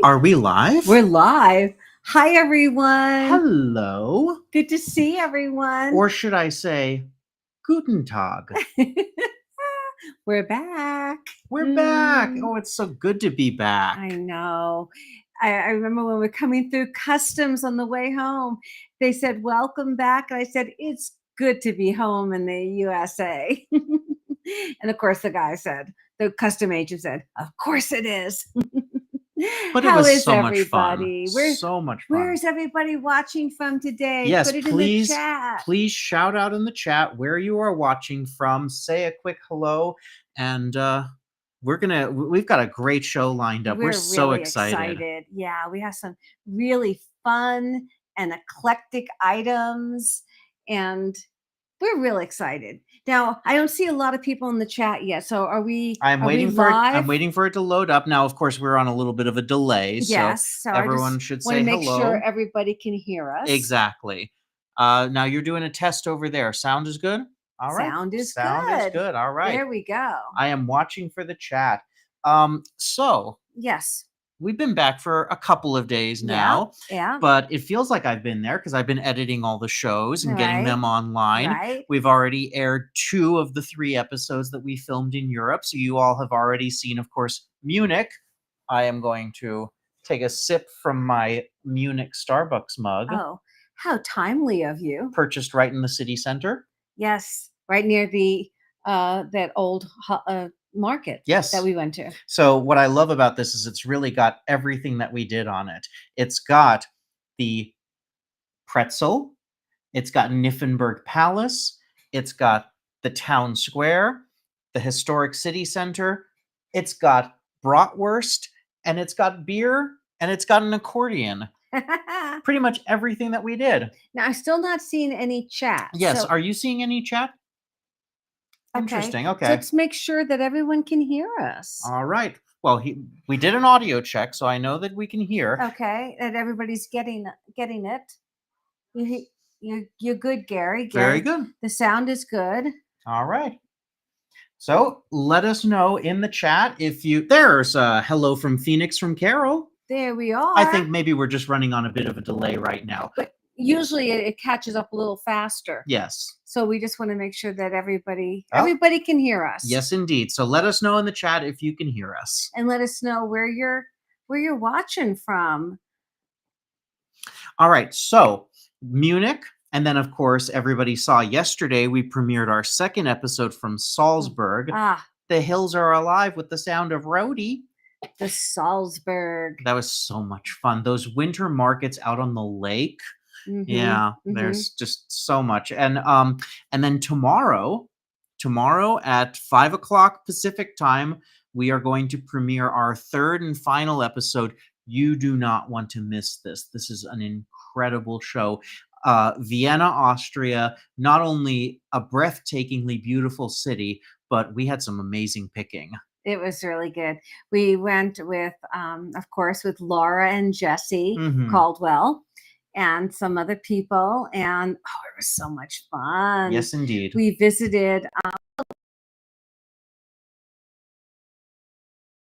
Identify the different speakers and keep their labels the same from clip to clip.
Speaker 1: Are we live?
Speaker 2: We're live. Hi, everyone.
Speaker 1: Hello.
Speaker 2: Good to see everyone.
Speaker 1: Or should I say, Guten Tag?
Speaker 2: We're back.
Speaker 1: We're back. Oh, it's so good to be back.
Speaker 2: I know. I remember when we were coming through customs on the way home, they said, welcome back. And I said, it's good to be home in the USA. And of course, the custom agent said, of course it is.
Speaker 1: But it
Speaker 2: How
Speaker 1: was
Speaker 2: is
Speaker 1: so much
Speaker 2: everybody?
Speaker 1: fun. So much fun.
Speaker 2: Where's everybody watching from today?
Speaker 1: Yes,
Speaker 2: Put it
Speaker 1: please,
Speaker 2: in the chat.
Speaker 1: please shout out in the chat where you are watching from. Say a quick hello, and we've got a great show lined up. We're so
Speaker 2: really
Speaker 1: excited.
Speaker 2: Yeah, we have some really fun and eclectic items, and we're real excited. Now, I don't see a lot of people in the chat yet. So are we live?
Speaker 1: I'm waiting for it to load up. Now, of course, we're on a little bit of a delay.
Speaker 2: Yes.
Speaker 1: So everyone should say hello.
Speaker 2: Want to make sure everybody can hear us.
Speaker 1: Exactly. Now you're doing a test over there. Sound is good? All right.
Speaker 2: Sound is
Speaker 1: good. All right.
Speaker 2: There we go.
Speaker 1: I am watching for the chat. So
Speaker 2: yes.
Speaker 1: We've been back for a couple of days now.
Speaker 2: Yeah.
Speaker 1: But it feels like I've been there because I've been editing all the shows and getting them online.
Speaker 2: Right.
Speaker 1: We've already aired 2 of the 3 episodes that we filmed in Europe. So you all have already seen, of course, Munich. I am going to take a sip from my Munich Starbucks mug.
Speaker 2: Oh, how timely of you.
Speaker 1: Purchased right in the city center.
Speaker 2: Yes, right near the that old market that we went to.
Speaker 1: So what I love about this is it's really got everything that we did on it. It's got the pretzel, it's got Nymphenburg Palace, it's got the town square, the historic city center, it's got bratwurst, and it's got beer, and it's got an accordion. Pretty much everything that we did.
Speaker 2: Now, I'm still not seeing any chat.
Speaker 1: Yes, are you seeing any chat? Interesting. Okay.
Speaker 2: So let's make sure that everyone can hear us.
Speaker 1: All right. Well, we did an audio check, so I know that we can hear.
Speaker 2: Okay, and everybody's getting it. You're good, Gary.
Speaker 1: Very good.
Speaker 2: The sound is good.
Speaker 1: All right. So let us know in the chat if there's a hello from Phoenix from Carol.
Speaker 2: There we are.
Speaker 1: I think maybe we're just running on a bit of a delay right now.
Speaker 2: But usually it catches up a little faster.
Speaker 1: Yes.
Speaker 2: So we just want to make sure that everybody can hear us.
Speaker 1: Yes, indeed. So let us know in the chat if you can hear us.
Speaker 2: And let us know where you're watching from.
Speaker 1: All right. So Munich. And then, of course, everybody saw yesterday we premiered our 2nd episode from Salzburg. The hills are alive with the sound of Rhody.
Speaker 2: The Salzburg.
Speaker 1: That was so much fun. Those winter markets out on the lake. Mm-hmm, yeah, there's just so much. And then tomorrow at 5:00 Pacific time, we are going to premiere our 3rd and final episode. You do not want to miss this. This is an incredible show. Vienna, Austria, not only a breathtakingly beautiful city, but we had some amazing picking.
Speaker 2: It was really good. We went with, of course, with Laura and Jesse Caldwell and some other people. And it was so much fun.
Speaker 1: Yes, indeed.
Speaker 2: We visited.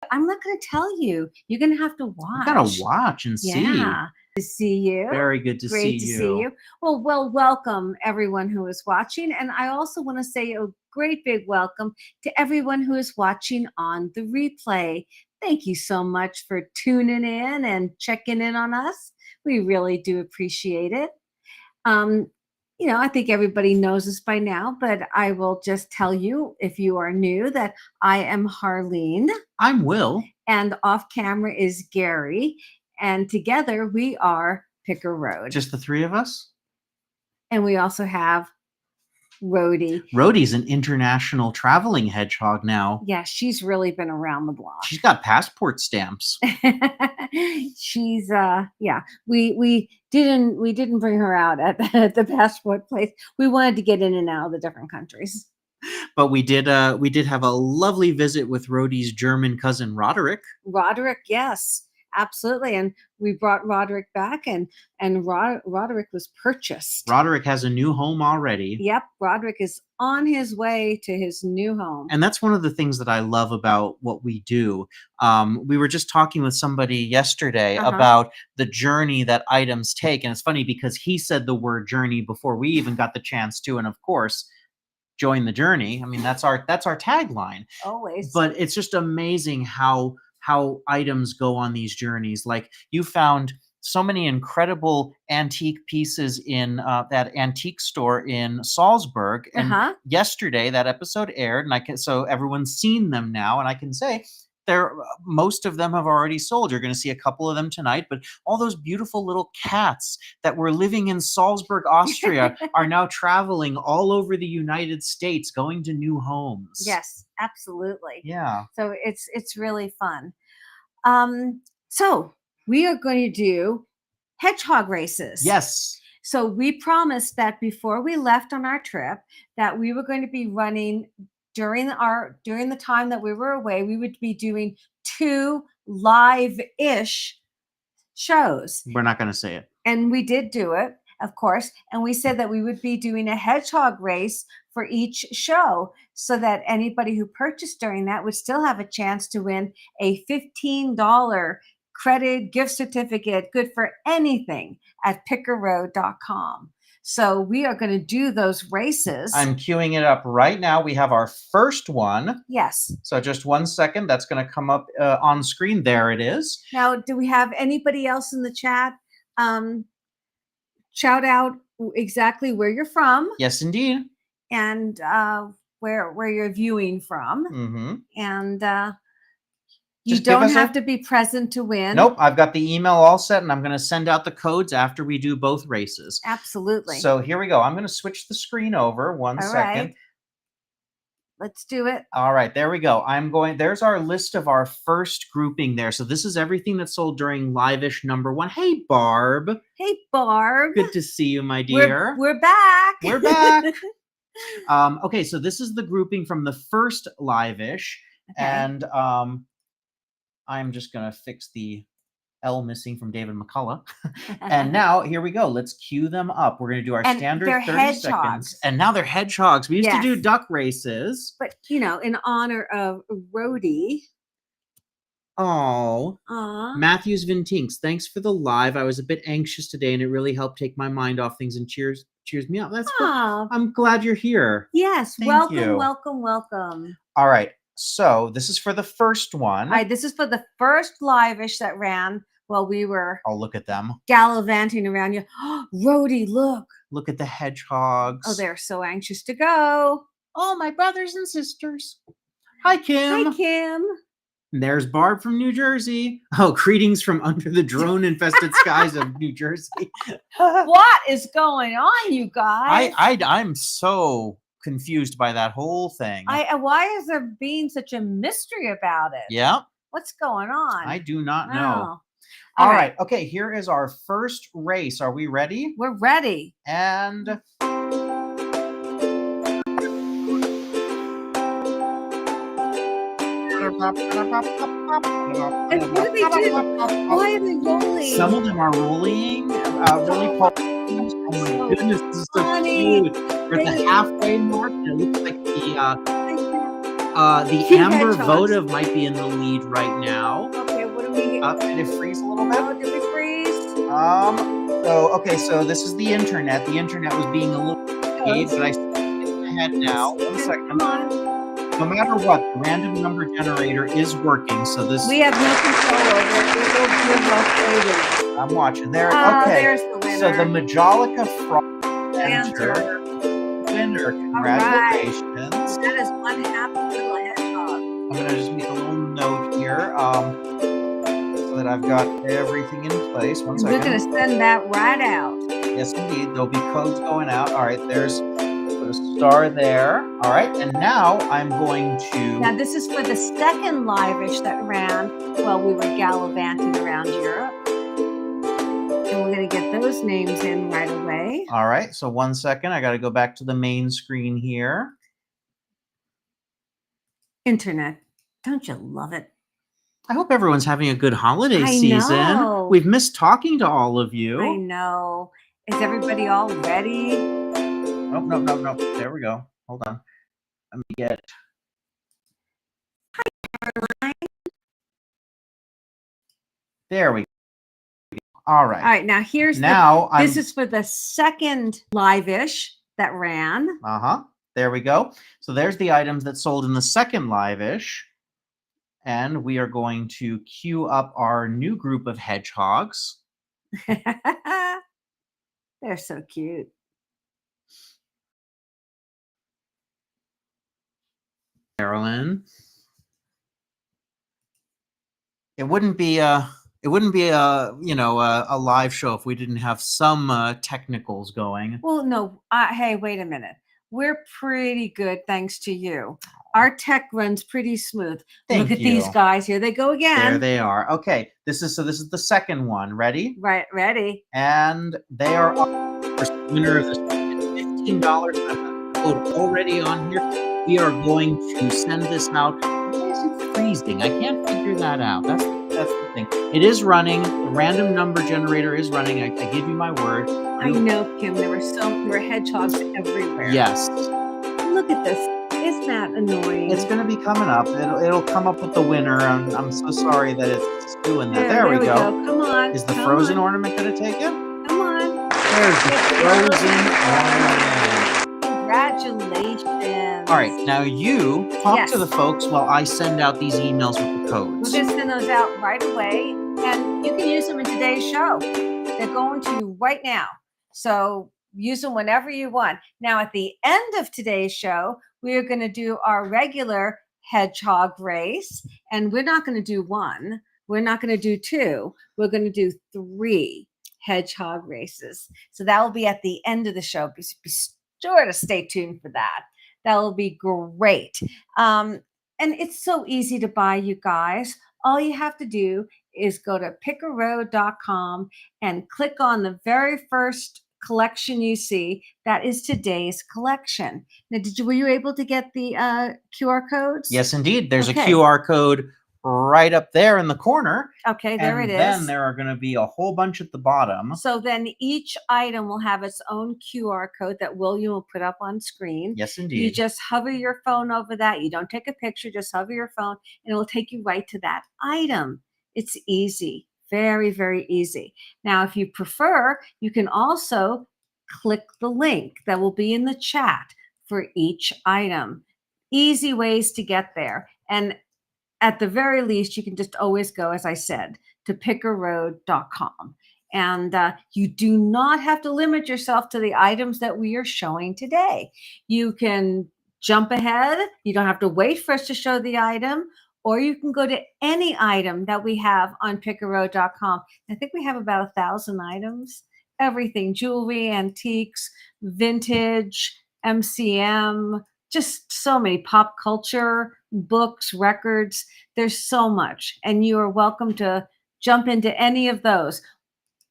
Speaker 2: I'm not going to tell you. You're going to have to watch.
Speaker 1: You got to watch and see.
Speaker 2: Yeah. To see you.
Speaker 1: Very good to see you.
Speaker 2: Great to see you. Well, welcome everyone who is watching. And I also want to say a great big welcome to everyone who is watching on the replay. Thank you so much for tuning in and checking in on us. We really do appreciate it. I think everybody knows this by now, but I will just tell you, if you are new, that I am Harleen.
Speaker 1: I'm Will.
Speaker 2: And off camera is Gary. And together we are Picker Road.
Speaker 1: Just the 3 of us?
Speaker 2: And we also have Rhody.
Speaker 1: Rhody's an international traveling hedgehog now.
Speaker 2: Yeah, she's really been around the block.
Speaker 1: She's got passport stamps.
Speaker 2: She's we didn't bring her out at the passport place. We wanted to get in and out of the different countries.
Speaker 1: But we did have a lovely visit with Rhody's German cousin Roderick.
Speaker 2: Roderick, yes. Absolutely. And we brought Roderick back and Roderick was purchased.
Speaker 1: Roderick has a new home already.
Speaker 2: Yep. Roderick is on his way to his new home.
Speaker 1: And that's one of the things that I love about what we do. We were just talking with somebody yesterday about the journey that items take. And it's funny because he said the word journey before we even got the chance to. And of course, join the journey. I mean, that's our tagline.
Speaker 2: Always.
Speaker 1: But it's just amazing how items go on these journeys. Like, you found so many incredible antique pieces in that antique store in Salzburg. And yesterday that episode aired, and so everyone's seen them now, and I can say most of them have already sold. You're going to see a couple of them tonight, but all those beautiful little cats that were living in Salzburg, Austria, are now traveling all over the United States, going to new homes.
Speaker 2: Yes, absolutely.
Speaker 1: Yeah.
Speaker 2: So it's really fun. So we are going to do hedgehog races.
Speaker 1: Yes.
Speaker 2: So we promised that before we left on our trip that we were going to be running during the time that we were away. We would be doing 2 live-ish shows.
Speaker 1: We're not going to say it.
Speaker 2: And we did do it, of course. And we said that we would be doing a hedgehog race for each show so that anybody who purchased during that would still have a chance to win a $15 credit gift certificate, good for anything, at pickerroad.com. So we are going to do those races.
Speaker 1: I'm queuing it up right now. We have our first one.
Speaker 2: Yes.
Speaker 1: So just 1 second. That's going to come up on screen. There it is.
Speaker 2: Now, do we have anybody else in the chat? Shout out exactly where you're from.
Speaker 1: Yes, indeed.
Speaker 2: And where you're viewing from.
Speaker 1: Mm-hmm.
Speaker 2: And you don't have to be present to win.
Speaker 1: Nope. I've got the email all set, and I'm going to send out the codes after we do both races.
Speaker 2: Absolutely.
Speaker 1: So here we go. I'm going to switch the screen over. One second.
Speaker 2: Right. Let's do it.
Speaker 1: All right, there we go. There's our list of our first grouping there. So this is everything that sold during Live-ish number 1. Hey, Barb.
Speaker 2: Hey, Barb.
Speaker 1: Good to see you, my dear.
Speaker 2: We're back.
Speaker 1: We're back. Okay, so this is the grouping from the first Live-ish. Okay. And I'm just going to fix the L missing from David McCullough. And now, here we go. Let's cue them up. We're going to do our standard 30
Speaker 2: hedgehogs.
Speaker 1: seconds. And now they're hedgehogs. We used to do duck races.
Speaker 2: But, in honor of Rhodey.
Speaker 1: Oh. Matthews Vintinks, thanks for the live. I was a bit anxious today, and it really helped take my mind off things and cheers me up. I'm glad you're here.
Speaker 2: Yes.
Speaker 1: Thank you.
Speaker 2: Welcome.
Speaker 1: All right. So this is for the first one.
Speaker 2: All right. This is for the first live-ish that ran while we were.
Speaker 1: Oh, look at them.
Speaker 2: Gallivanting around you. Rhodey, look.
Speaker 1: Look at the hedgehogs.
Speaker 2: Oh, they're so anxious to go.
Speaker 1: Oh, my brothers and sisters. Hi, Kim.
Speaker 2: Hi, Kim.
Speaker 1: And there's Barb from New Jersey. Oh, greetings from under the drone-infested skies of New Jersey.
Speaker 2: What is going on, you guys?
Speaker 1: I'm so confused by that whole thing.
Speaker 2: Why is there being such a mystery about it?
Speaker 1: Yeah.
Speaker 2: What's going on?
Speaker 1: I do not know.
Speaker 2: Oh.
Speaker 1: All right. Okay, here is our first race. Are we ready?
Speaker 2: We're ready.
Speaker 1: And
Speaker 2: what are they doing? Why are they rolling?
Speaker 1: Some of them are rolling. Really cool. Oh my goodness, this is so cute. We're at the halfway mark. It looks like the Amber Votive might be in the lead right now.
Speaker 2: Okay, what do we?
Speaker 1: Did it freeze a little bit?
Speaker 2: Oh, did we freeze?
Speaker 1: So this is the internet. The internet was being a little delayed, but I see ahead now. 1 second.
Speaker 2: Come on.
Speaker 1: No matter what, the random number generator is working. So this
Speaker 2: we have no control over it. It will give us a
Speaker 1: I'm watching there. Okay.
Speaker 2: There's the winner.
Speaker 1: So the Majolica Frog winner. Congratulations.
Speaker 2: Right. That is one happy little hedgehog.
Speaker 1: I'm gonna just make a little note here, so that I've got everything in place. 1 second.
Speaker 2: We're gonna send that right out.
Speaker 1: Yes, indeed. There'll be codes going out. All right. There's a star there. All right. And now I'm going to.
Speaker 2: Now this is for the second live-ish that ran while we were gallivanting around Europe. And we're going to get those names in right away.
Speaker 1: All right. So 1 second. I got to go back to the main screen here.
Speaker 2: Internet. Don't you love it?
Speaker 1: I hope everyone's having a good holiday season.
Speaker 2: Know.
Speaker 1: We've missed talking to all of you.
Speaker 2: I know. Is everybody all ready?
Speaker 1: Nope. There we go. Hold on. Let me get. There we go. All right.
Speaker 2: All right. Now here's this is for the second live-ish that ran.
Speaker 1: There we go. So there's the items that sold in the second live-ish. And we are going to queue up our new group of hedgehogs.
Speaker 2: They're so cute.
Speaker 1: Carolyn. It wouldn't be a a live show if we didn't have some technicals going.
Speaker 2: Well, no. Hey, wait a minute. We're pretty good thanks to you. Our tech runs pretty smooth. Look at these guys. Here they go again.
Speaker 1: There they are. Okay, this is the second one. Ready?
Speaker 2: Right, ready.
Speaker 1: And they are first winner of this $15. Code already on here. We are going to send this out. Why is it freezing? I can't figure that out. That's the thing. It is running. The random number generator is running. I give you my word.
Speaker 2: I know, Kim. There were hedgehogs everywhere.
Speaker 1: Yes.
Speaker 2: Look at this. Isn't that annoying?
Speaker 1: It's going to be coming up. It'll come up with the winner. I'm so sorry that it's doing that. There we go.
Speaker 2: Come on.
Speaker 1: Is the frozen ornament going to take it?
Speaker 2: Come on.
Speaker 1: There's the frozen ornament.
Speaker 2: Congratulations.
Speaker 1: All right. Now you talk to the folks while I send out these emails with the codes.
Speaker 2: We're going to send those out right away. And you can use them in today's show. They're going to right now. So use them whenever you want. Now, at the end of today's show, we are going to do our regular hedgehog race. And we're not going to do one. We're not going to do two. We're going to do 3 hedgehog races. So that will be at the end of the show. Be sure to stay tuned for that. That will be great. And it's so easy to buy, you guys. All you have to do is go to pickaroad.com and click on the very first collection you see. That is today's collection. Now, were you able to get the QR codes?
Speaker 1: Yes, indeed. There's a QR code right up there in the corner.
Speaker 2: Okay, there it is.
Speaker 1: And then there are going to be a whole bunch at the bottom.
Speaker 2: So then each item will have its own QR code that William will put up on screen.
Speaker 1: Yes, indeed.
Speaker 2: You just hover your phone over that. You don't take a picture, just hover your phone, and it will take you right to that item. It's easy. Very, very easy. Now, if you prefer, you can also click the link that will be in the chat for each item. Easy ways to get there. And at the very least, you can just always go, as I said, to pickaroad.com. And you do not have to limit yourself to the items that we are showing today. You can jump ahead. You don't have to wait for us to show the item. Or you can go to any item that we have on pickaroad.com. I think we have about 1,000 items. Everything, jewelry, antiques, vintage, MCM, just so many, pop culture, books, records. There's so much. And you are welcome to jump into any of those.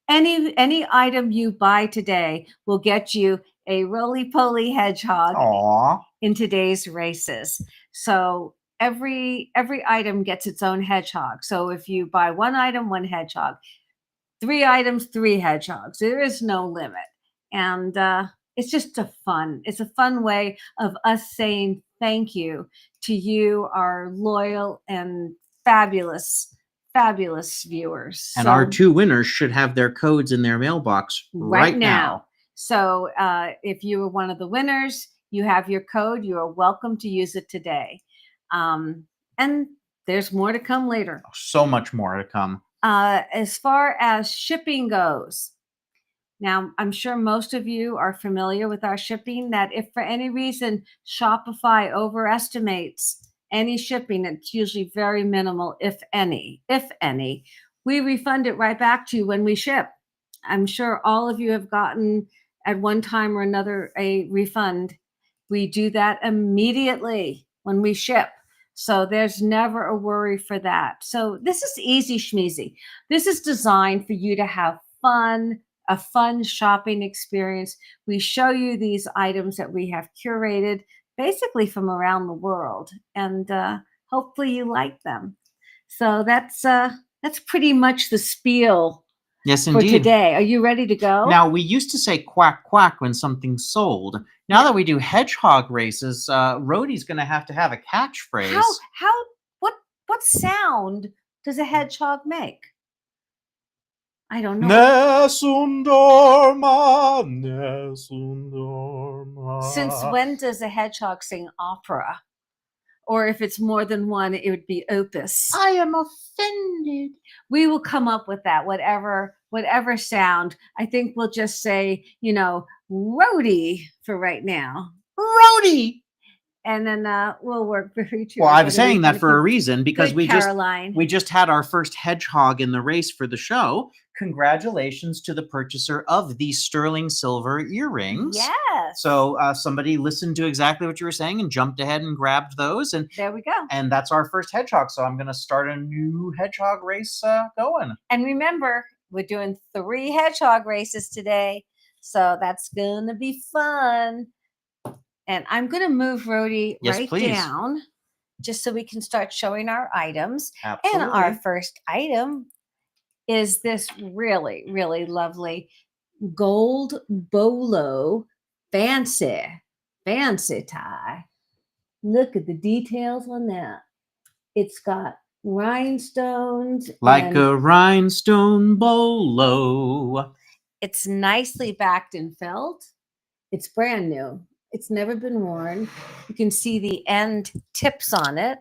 Speaker 2: Any item you buy today will get you a roly-poly hedgehog in today's races. So every item gets its own hedgehog. So if you buy one item, one hedgehog. 3 items, 3 hedgehogs. There is no limit. And it's just it's a fun way of us saying thank you to you, our loyal and fabulous viewers.
Speaker 1: And our 2 winners should have their codes in their mailbox right now.
Speaker 2: So if you were one of the winners, you have your code. You are welcome to use it today. And there's more to come later.
Speaker 1: So much more to come.
Speaker 2: As far as shipping goes, now I'm sure most of you are familiar with our shipping, that if for any reason Shopify overestimates any shipping, it's usually very minimal, if any, we refund it right back to you when we ship. I'm sure all of you have gotten at one time or another a refund. We do that immediately when we ship. So there's never a worry for that. So this is easy schmeezy. This is designed for you to have fun, a fun shopping experience. We show you these items that we have curated basically from around the world, and hopefully you like them. So that's pretty much the spiel
Speaker 1: Yes,
Speaker 2: for
Speaker 1: indeed.
Speaker 2: today. Are you ready to go?
Speaker 1: Now, we used to say quack, quack when something's sold. Now that we do hedgehog races, Rhodey's going to have a catchphrase.
Speaker 2: What sound does a hedgehog make? I don't know.
Speaker 1: Nessun dorma, nessun dorma.
Speaker 2: Since when does a hedgehog sing opera? Or if it's more than one, it would be opus.
Speaker 1: I am offended.
Speaker 2: We will come up with that, whatever sound. I think we'll just say, Rhodey for right now.
Speaker 1: Rhodey.
Speaker 2: And then we'll work very true.
Speaker 1: Well, I was saying that for a reason, because we
Speaker 2: Caroline.
Speaker 1: just had our first hedgehog in the race for the show. Congratulations to the purchaser of the sterling silver earrings.
Speaker 2: Yes.
Speaker 1: So somebody listened to exactly what you were saying and jumped ahead and grabbed those. And
Speaker 2: there we go.
Speaker 1: And that's our first hedgehog. So I'm going to start a new hedgehog race going.
Speaker 2: And remember, we're doing 3 hedgehog races today. So that's going to be fun. And I'm going to move Rhodey down just so we can start showing our items.
Speaker 1: Absolutely.
Speaker 2: And our first item is this really, really lovely gold bolo fancy tie. Look at the details on that. It's got rhinestones.
Speaker 1: Like a rhinestone bolo.
Speaker 2: It's nicely backed in felt. It's brand new. It's never been worn. You can see the end tips on it.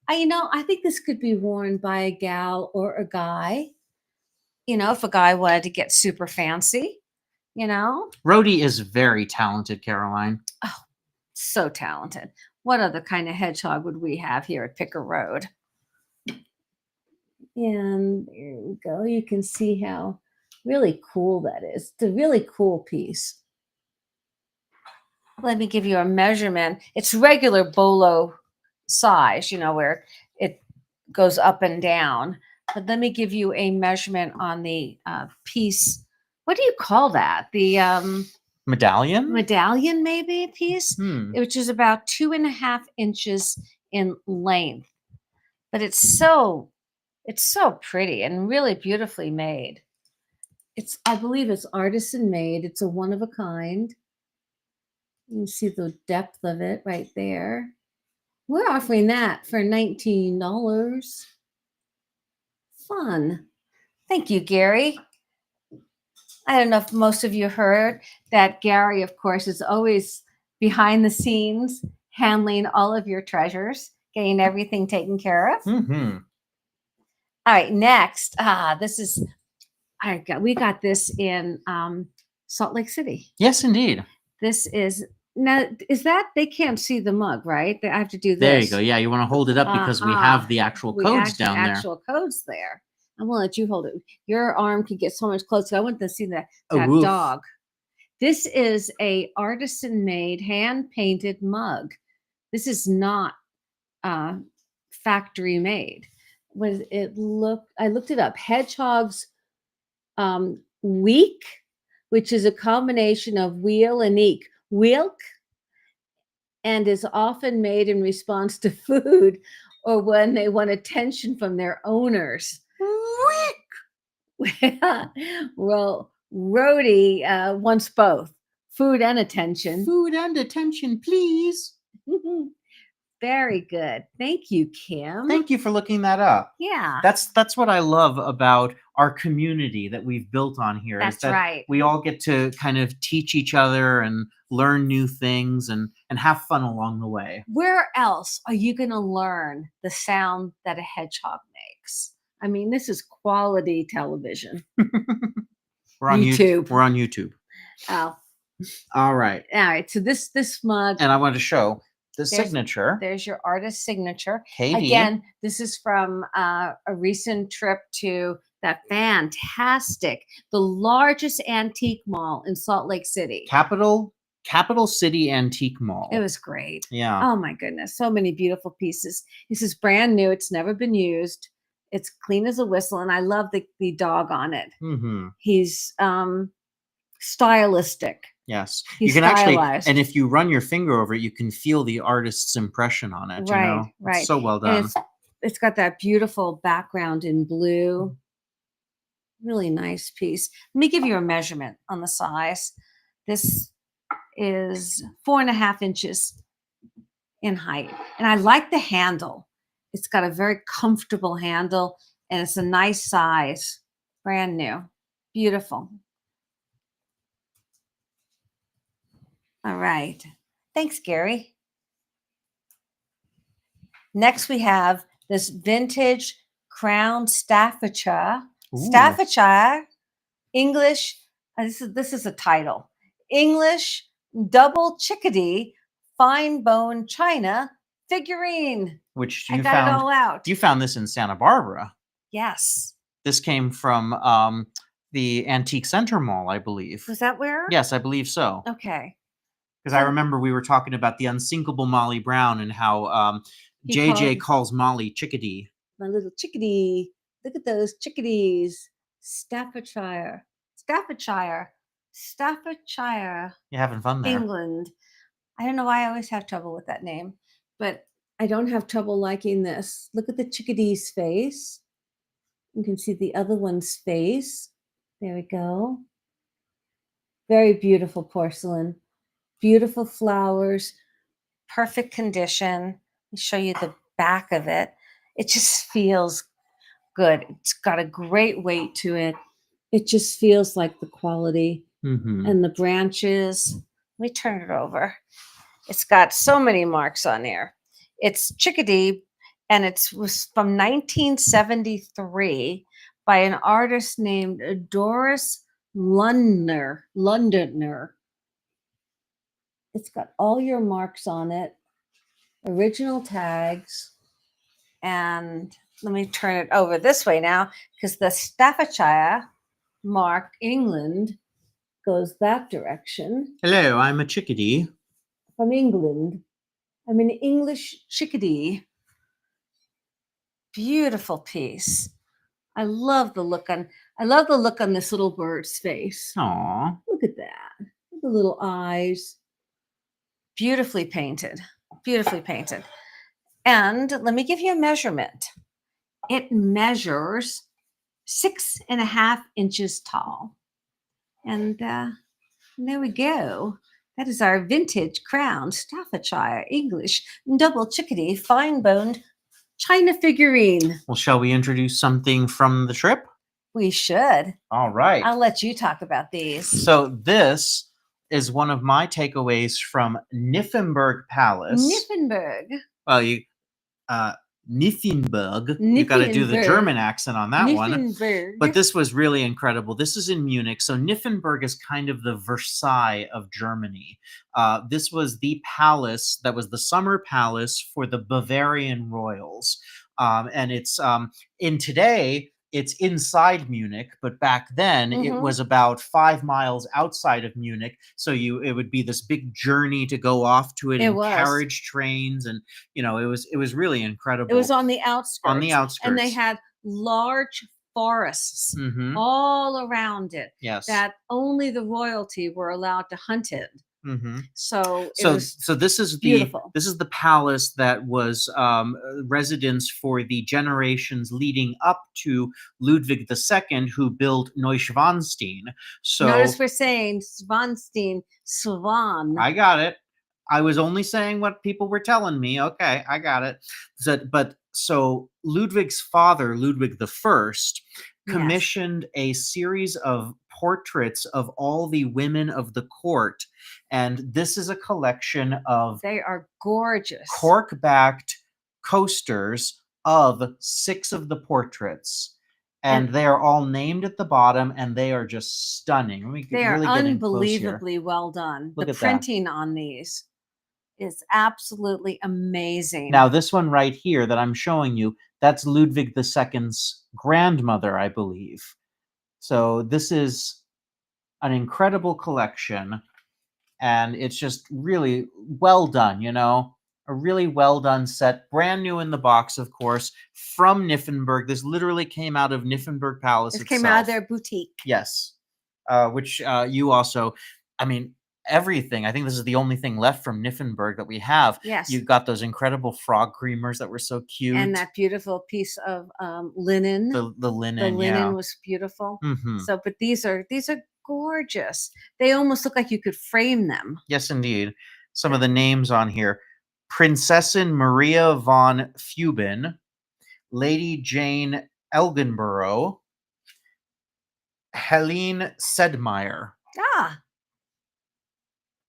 Speaker 2: I think this could be worn by a gal or a guy. If a guy wanted to get super fancy,
Speaker 1: Rhodey is very talented, Caroline.
Speaker 2: Oh, so talented. What other kind of hedgehog would we have here at Picker Road? And there we go. You can see how really cool that is. It's a really cool piece. Let me give you a measurement. It's regular bolo size, where it goes up and down. But let me give you a measurement on the piece. What do you call that? The
Speaker 1: medallion?
Speaker 2: Medallion, maybe, piece, which is about 2.5 inches in length. But it's so pretty and really beautifully made. I believe it's artisan made. It's a one of a kind. You can see the depth of it right there. We're offering that for $19. Fun. Thank you, Gary. I don't know if most of you heard that Gary, of course, is always behind the scenes handling all of your treasures, getting everything taken care of.
Speaker 1: Mm-hmm.
Speaker 2: All right, next. We got this in Salt Lake City.
Speaker 1: Yes, indeed.
Speaker 2: This is they can't see the mug, right? I have to do this.
Speaker 1: There you go. Yeah, you want to hold it up because we have the actual codes down there.
Speaker 2: Actual codes there. I'm gonna let you hold it. Your arm could get so much closer. I want to see that dog. This is a artisan made, hand painted mug. This is not factory made. I looked it up. Hedgehog's week, which is a combination of wheel and eek. Wilk, and is often made in response to food or when they want attention from their owners. Well, Rhodey wants both food and attention.
Speaker 1: Food and attention, please.
Speaker 2: Very good. Thank you, Kim.
Speaker 1: Thank you for looking that up.
Speaker 2: Yeah.
Speaker 1: That's what I love about our community that we've built on here.
Speaker 2: That's right.
Speaker 1: We all get to kind of teach each other and learn new things and have fun along the way.
Speaker 2: Where else are you going to learn the sound that a hedgehog makes? I mean, this is quality television.
Speaker 1: We're on YouTube. We're on YouTube.
Speaker 2: Oh.
Speaker 1: All right.
Speaker 2: So this mug.
Speaker 1: And I wanted to show the signature.
Speaker 2: There's your artist signature.
Speaker 1: Katie.
Speaker 2: Again, this is from a recent trip to that fantastic, the largest antique mall in Salt Lake City.
Speaker 1: Capital City Antique Mall.
Speaker 2: It was great.
Speaker 1: Yeah.
Speaker 2: Oh my goodness. So many beautiful pieces. This is brand new. It's never been used. It's clean as a whistle. And I love the dog on it.
Speaker 1: Mm-hmm.
Speaker 2: He's stylistic.
Speaker 1: Yes.
Speaker 2: He's
Speaker 1: you can
Speaker 2: stylized.
Speaker 1: actually, and if you run your finger over it, you can feel the artist's impression on it.
Speaker 2: Right.
Speaker 1: It's so well done.
Speaker 2: It's got that beautiful background in blue. Really nice piece. Let me give you a measurement on the size. This is 4.5 inches in height. And I like the handle. It's got a very comfortable handle and it's a nice size. Brand new. Beautiful. All right. Thanks, Gary. Next, we have this vintage crown Staffordshire.
Speaker 1: Ooh.
Speaker 2: Staffordshire, English. This is a title. English double chickadee fine bone china figurine.
Speaker 1: Which
Speaker 2: I
Speaker 1: you
Speaker 2: got
Speaker 1: found.
Speaker 2: it all out.
Speaker 1: You found this in Santa Barbara.
Speaker 2: Yes.
Speaker 1: This came from the Antique Center Mall, I believe.
Speaker 2: Was that where?
Speaker 1: Yes, I believe so.
Speaker 2: Okay.
Speaker 1: Because I remember we were talking about the unsinkable Molly Brown and how JJ calls Molly chickadee.
Speaker 2: My little chickadee. Look at those chickadees. Staffordshire. Staffordshire. Staffordshire.
Speaker 1: You're having fun there.
Speaker 2: England. I don't know why I always have trouble with that name, but I don't have trouble liking this. Look at the chickadee's face. You can see the other one's face. There we go. Very beautiful porcelain. Beautiful flowers. Perfect condition. Let me show you the back of it. It just feels good. It's got a great weight to it. It just feels like the quality. And the branches. Let me turn it over. It's got so many marks on there. It's chickadee, and it was from 1973 by an artist named Doris Londoner. It's got all your marks on it, original tags, and let me turn it over this way now because the Staffordshire mark, England, goes that direction.
Speaker 1: Hello, I'm a chickadee.
Speaker 2: From England. I'm an English chickadee. Beautiful piece. I love the look on this little bird's face.
Speaker 1: Aww.
Speaker 2: Look at that. Look at the little eyes. Beautifully painted. Beautifully painted. And let me give you a measurement. It measures 6.5 inches tall. And there we go. That is our vintage crown Staffordshire English double chickadee fine boned china figurine.
Speaker 1: Well, shall we introduce something from the trip?
Speaker 2: We should.
Speaker 1: All right.
Speaker 2: I'll let you talk about these.
Speaker 1: So this is one of my takeaways from Nymphenburg Palace.
Speaker 2: Nymphenburg.
Speaker 1: Well, Nymphenburg. You got to do the German accent on that one. But this was really incredible. This is in Munich. So Nymphenburg is kind of the Versailles of Germany. This was the palace that was the summer palace for the Bavarian royals. And it's in today, it's inside Munich, but back then it was about 5 miles outside of Munich. So it would be this big journey to go off to it in carriage trains, and it was really incredible.
Speaker 2: It was on the outskirts.
Speaker 1: On the outskirts,
Speaker 2: and they had large forests all around it.
Speaker 1: Yes,
Speaker 2: that only the royalty were allowed to hunt it. So
Speaker 1: this is
Speaker 2: beautiful.
Speaker 1: This is the palace that was residence for the generations leading up to Ludwig II, who built Neuschwanstein. So
Speaker 2: notice we're saying Schwanstein, Swan.
Speaker 1: I got it. I was only saying what people were telling me. Okay, I got it. So Ludwig's father, Ludwig I, commissioned a series of portraits of all the women of the court, and this is a collection of
Speaker 2: they are gorgeous
Speaker 1: cork-backed coasters of 6 of the portraits, and they are all named at the bottom, and they are just stunning.
Speaker 2: They are unbelievably well done. The printing on these is absolutely amazing.
Speaker 1: Now this one right here that I'm showing you, that's Ludwig II's grandmother, I believe. So this is an incredible collection, and it's just really well done, a really well done set, brand new in the box, of course, from Nymphenburg. This literally came out of Nymphenburg Palace itself.
Speaker 2: Came out of their boutique.
Speaker 1: Yes, which you also, I mean, everything. I think this is the only thing left from Nymphenburg that we have.
Speaker 2: Yes.
Speaker 1: You've got those incredible frog creamers that were so cute.
Speaker 2: And that beautiful piece of linen.
Speaker 1: The linen,
Speaker 2: The linen
Speaker 1: yeah.
Speaker 2: was beautiful.
Speaker 1: Mm-hmm.
Speaker 2: So, but these are gorgeous. They almost look like you could frame them.
Speaker 1: Yes, indeed. Some of the names on here: Princessin Maria von Feuben, Lady Jane Elginborough, Helene Sedmeyer,
Speaker 2: Ah,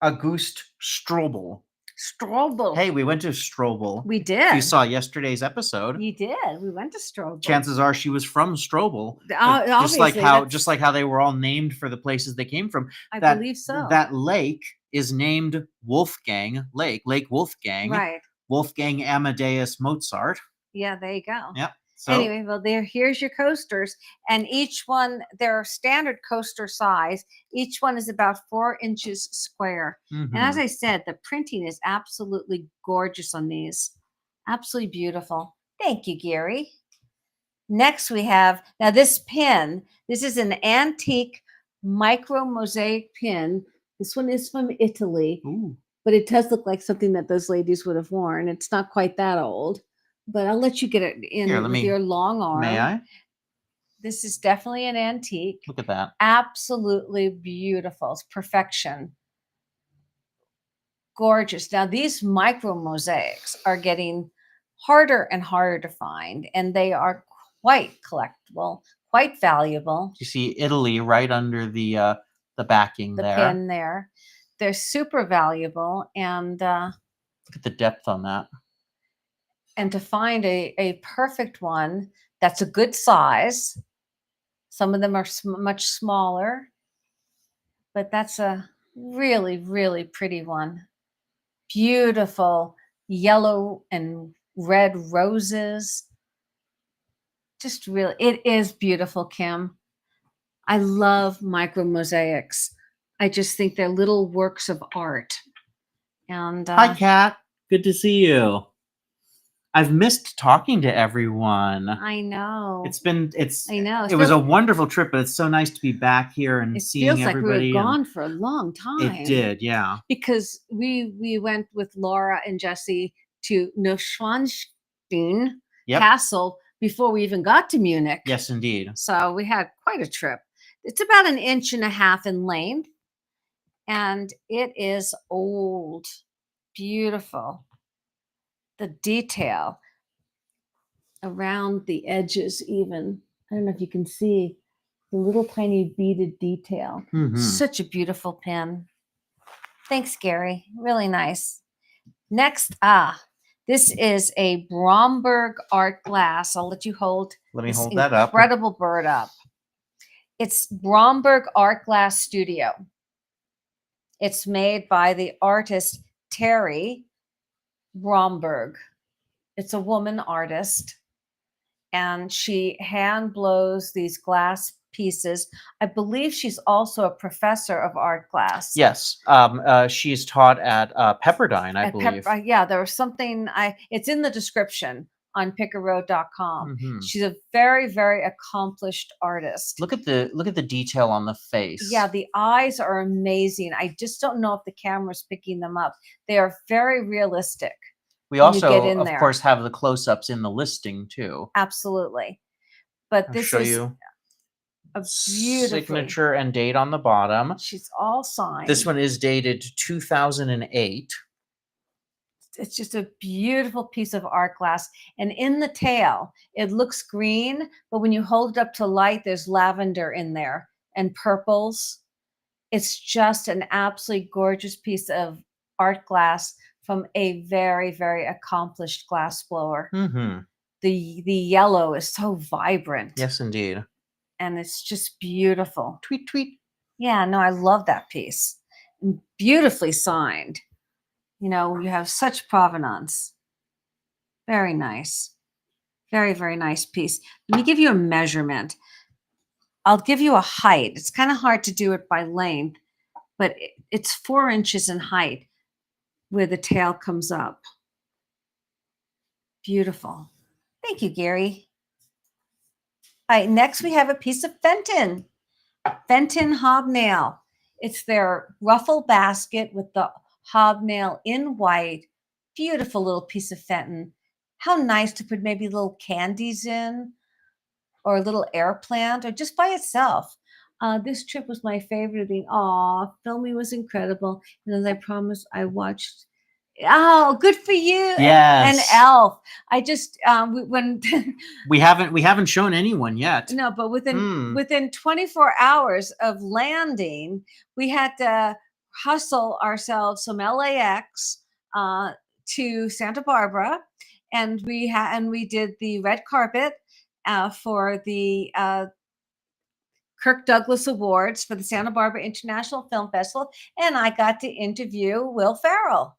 Speaker 1: Auguste Strobel.
Speaker 2: Strobel.
Speaker 1: Hey, we went to Strobel.
Speaker 2: We
Speaker 1: If
Speaker 2: did.
Speaker 1: you saw yesterday's episode,
Speaker 2: You did. We went to Strobel.
Speaker 1: chances are she was from Strobel.
Speaker 2: Obviously,
Speaker 1: Just like how they were all named for the places they came from.
Speaker 2: I believe so.
Speaker 1: That lake is named Wolfgang Lake, Lake Wolfgang.
Speaker 2: Right.
Speaker 1: Wolfgang Amadeus Mozart.
Speaker 2: Yeah, there you go.
Speaker 1: Yep. So,
Speaker 2: anyway, well, here's your coasters, and each one, they're standard coaster size. Each one is about 4 inches square.
Speaker 1: mhm.
Speaker 2: And as I said, the printing is absolutely gorgeous on these. Absolutely beautiful. Thank you, Gary. Next, we have now this pin. This is an antique micro mosaic pin. This one is from Italy,
Speaker 1: Ooh.
Speaker 2: but it does look like something that those ladies would have worn. It's not quite that old. But I'll let you get it in
Speaker 1: Here,
Speaker 2: with your long arm.
Speaker 1: May I?
Speaker 2: This is definitely an antique.
Speaker 1: Look at that.
Speaker 2: Absolutely beautiful. It's perfection. Gorgeous. Now, these micro mosaics are getting harder and harder to find, and they are quite collectible, quite valuable.
Speaker 1: You see Italy right under the backing
Speaker 2: The
Speaker 1: there.
Speaker 2: pin there. They're super valuable, and
Speaker 1: look at the depth on that.
Speaker 2: And to find a perfect one that's a good size. Some of them are much smaller, but that's a really, really pretty one. Beautiful yellow and red roses. Just really, it is beautiful, Kim. I love micro mosaics. I just think they're little works of art. And
Speaker 1: hi, Kat. Good to see you. I've missed talking to everyone.
Speaker 2: I know.
Speaker 1: I know.
Speaker 2: It
Speaker 1: was a wonderful trip, but it's so nice to be back here and seeing everybody.
Speaker 2: It feels like we were gone for a long time.
Speaker 1: It did, yeah.
Speaker 2: Because we went with Laura and Jesse to Neuschwanstein Castle before we even got to Munich.
Speaker 1: Yes, indeed.
Speaker 2: So we had quite a trip. It's about 1.5 inches in length, and it is old. Beautiful. The detail around the edges, even. I don't know if you can see the little tiny beaded detail.
Speaker 1: Mhm.
Speaker 2: Such a beautiful pin. Thanks, Gary. Really nice. Next, this is a Bromberg art glass. I'll let you hold.
Speaker 1: Let me
Speaker 2: this
Speaker 1: hold that up.
Speaker 2: Incredible bird up. It's Bromberg Art Glass Studio. It's made by the artist Terry Bromberg. It's a woman artist, and she hand blows these glass pieces. I believe she's also a professor of art glass.
Speaker 1: Yes, she's taught at Pepperdine, I believe.
Speaker 2: Yeah, there was something. It's in the description on pickerroad.com.
Speaker 1: Mhm.
Speaker 2: She's a very, very accomplished artist.
Speaker 1: Look at the detail on the face.
Speaker 2: Yeah, the eyes are amazing. I just don't know if the camera's picking them up. They are very realistic.
Speaker 1: We also, of course, have the close-ups in the listing too.
Speaker 2: Absolutely. But this
Speaker 1: show
Speaker 2: is
Speaker 1: you
Speaker 2: a beautiful
Speaker 1: signature and date on the bottom.
Speaker 2: She's all signed.
Speaker 1: This one is dated 2008.
Speaker 2: It's just a beautiful piece of art glass. And in the tail, it looks green, but when you hold it up to light, there's lavender in there and purples. It's just an absolutely gorgeous piece of art glass from a very, very accomplished glass blower.
Speaker 1: Mm-hmm.
Speaker 2: The yellow is so vibrant.
Speaker 1: Yes, indeed.
Speaker 2: And it's just beautiful.
Speaker 1: Tweet, tweet.
Speaker 2: Yeah, no, I love that piece. And beautifully signed. You know, you have such provenance. Very nice. Very, very nice piece. Let me give you a measurement. I'll give you a height. It's kind of hard to do it by length, but it's 4 inches in height where the tail comes up. Beautiful. Thank you, Gary. All right, next we have a piece of Fenton. Fenton hobnail. It's their ruffle basket with the hobnail in white. Beautiful little piece of Fenton. How nice to put maybe little candies in, or a little air plant, or just by itself. This trip was my favorite thing. Aw, filming was incredible. And as I promised, I watched. Oh, good for you! And
Speaker 1: Yes.
Speaker 2: Elf. I just when
Speaker 1: We haven't shown anyone yet.
Speaker 2: no, but within 24 hours of landing, we had to hustle ourselves from LAX to Santa Barbara, and we did the red carpet for the Kirk Douglas Awards for the Santa Barbara International Film Festival, and I got to interview Will Ferrell.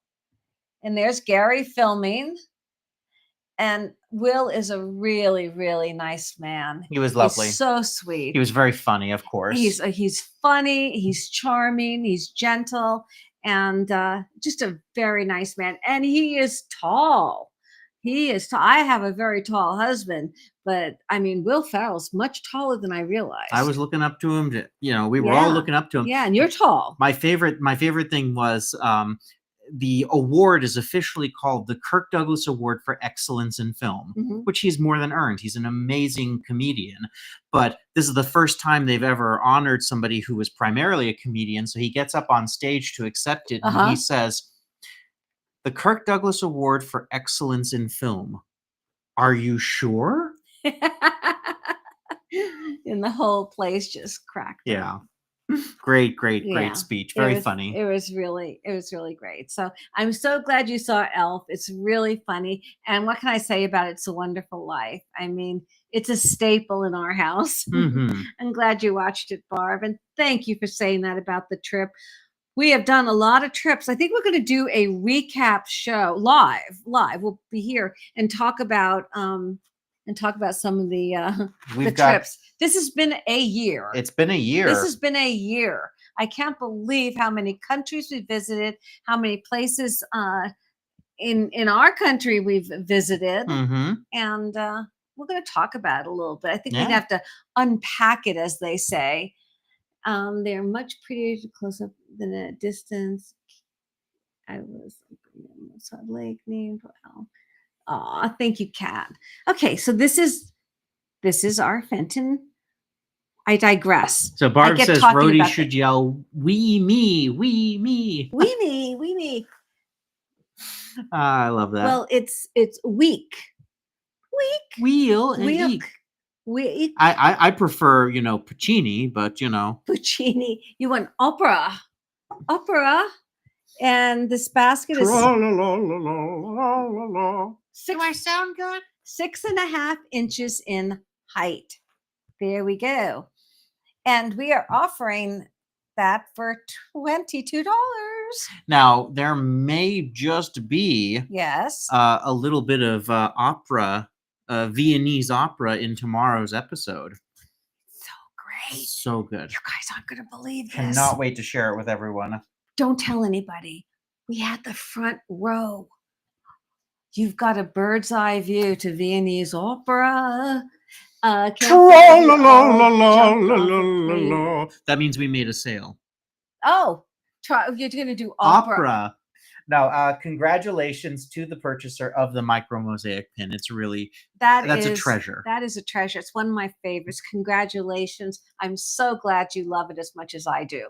Speaker 2: And there's Gary filming. And Will is a really, really nice man.
Speaker 1: He was lovely.
Speaker 2: He's so sweet.
Speaker 1: He was very funny, of course.
Speaker 2: He's funny. He's charming. He's gentle, and just a very nice man. And he is tall. He is tall. I have a very tall husband, but I mean, Will Ferrell's much taller than I realized.
Speaker 1: I was looking up to him. We were all looking up to him.
Speaker 2: Yeah, and you're tall.
Speaker 1: My favorite thing was the award is officially called the Kirk Douglas Award for Excellence in Film, which he's more than earned. He's an amazing comedian, but this is the first time they've ever honored somebody who was primarily a comedian. So he gets up on stage to accept it, and he says, "The Kirk Douglas Award for Excellence in Film. Are you sure?"
Speaker 2: And the whole place just cracked.
Speaker 1: Yeah. Great speech. Very funny.
Speaker 2: It was really great. So I'm so glad you saw Elf. It's really funny. And what can I say about It's a Wonderful Life? I mean, it's a staple in our house. I'm glad you watched it, Barb. And thank you for saying that about the trip. We have done a lot of trips. I think we're going to do a recap show live. We'll be here and talk about some of the trips. This has been a year.
Speaker 1: It's been a year.
Speaker 2: This has been a year. I can't believe how many countries we visited, how many places in our country we've visited, and we're going to talk about it a little bit. I think we'd have to unpack it, as they say. They're much prettier close up than a distance. I was Salt Lake name. Aw, thank you, Kat. Okay, so this is our Fenton. I digress.
Speaker 1: So Barb says Rhodey should yell, "Wee me, wee me."
Speaker 2: Wee me, wee me.
Speaker 1: I love that.
Speaker 2: Well, it's week.
Speaker 1: Wheel and week.
Speaker 2: Week.
Speaker 1: I prefer, Puccini, but
Speaker 2: Puccini. You want opera. And this basket is.
Speaker 1: Do I sound good?
Speaker 2: 6.5 inches in height. There we go. And we are offering that for $22.
Speaker 1: Now, there may just be a little bit of opera, Viennese opera in tomorrow's episode.
Speaker 2: So great.
Speaker 1: So good.
Speaker 2: You guys aren't going to believe this.
Speaker 1: Cannot wait to share it with everyone.
Speaker 2: Don't tell anybody. We had the front row. You've got a bird's eye view to Viennese opera.
Speaker 1: That means we made a sale.
Speaker 2: Oh, you're going to do opera.
Speaker 1: Now, congratulations to the purchaser of the micro mosaic pin. It's really that's a treasure.
Speaker 2: That is a treasure. It's one of my favorites. Congratulations. I'm so glad you love it as much as I do.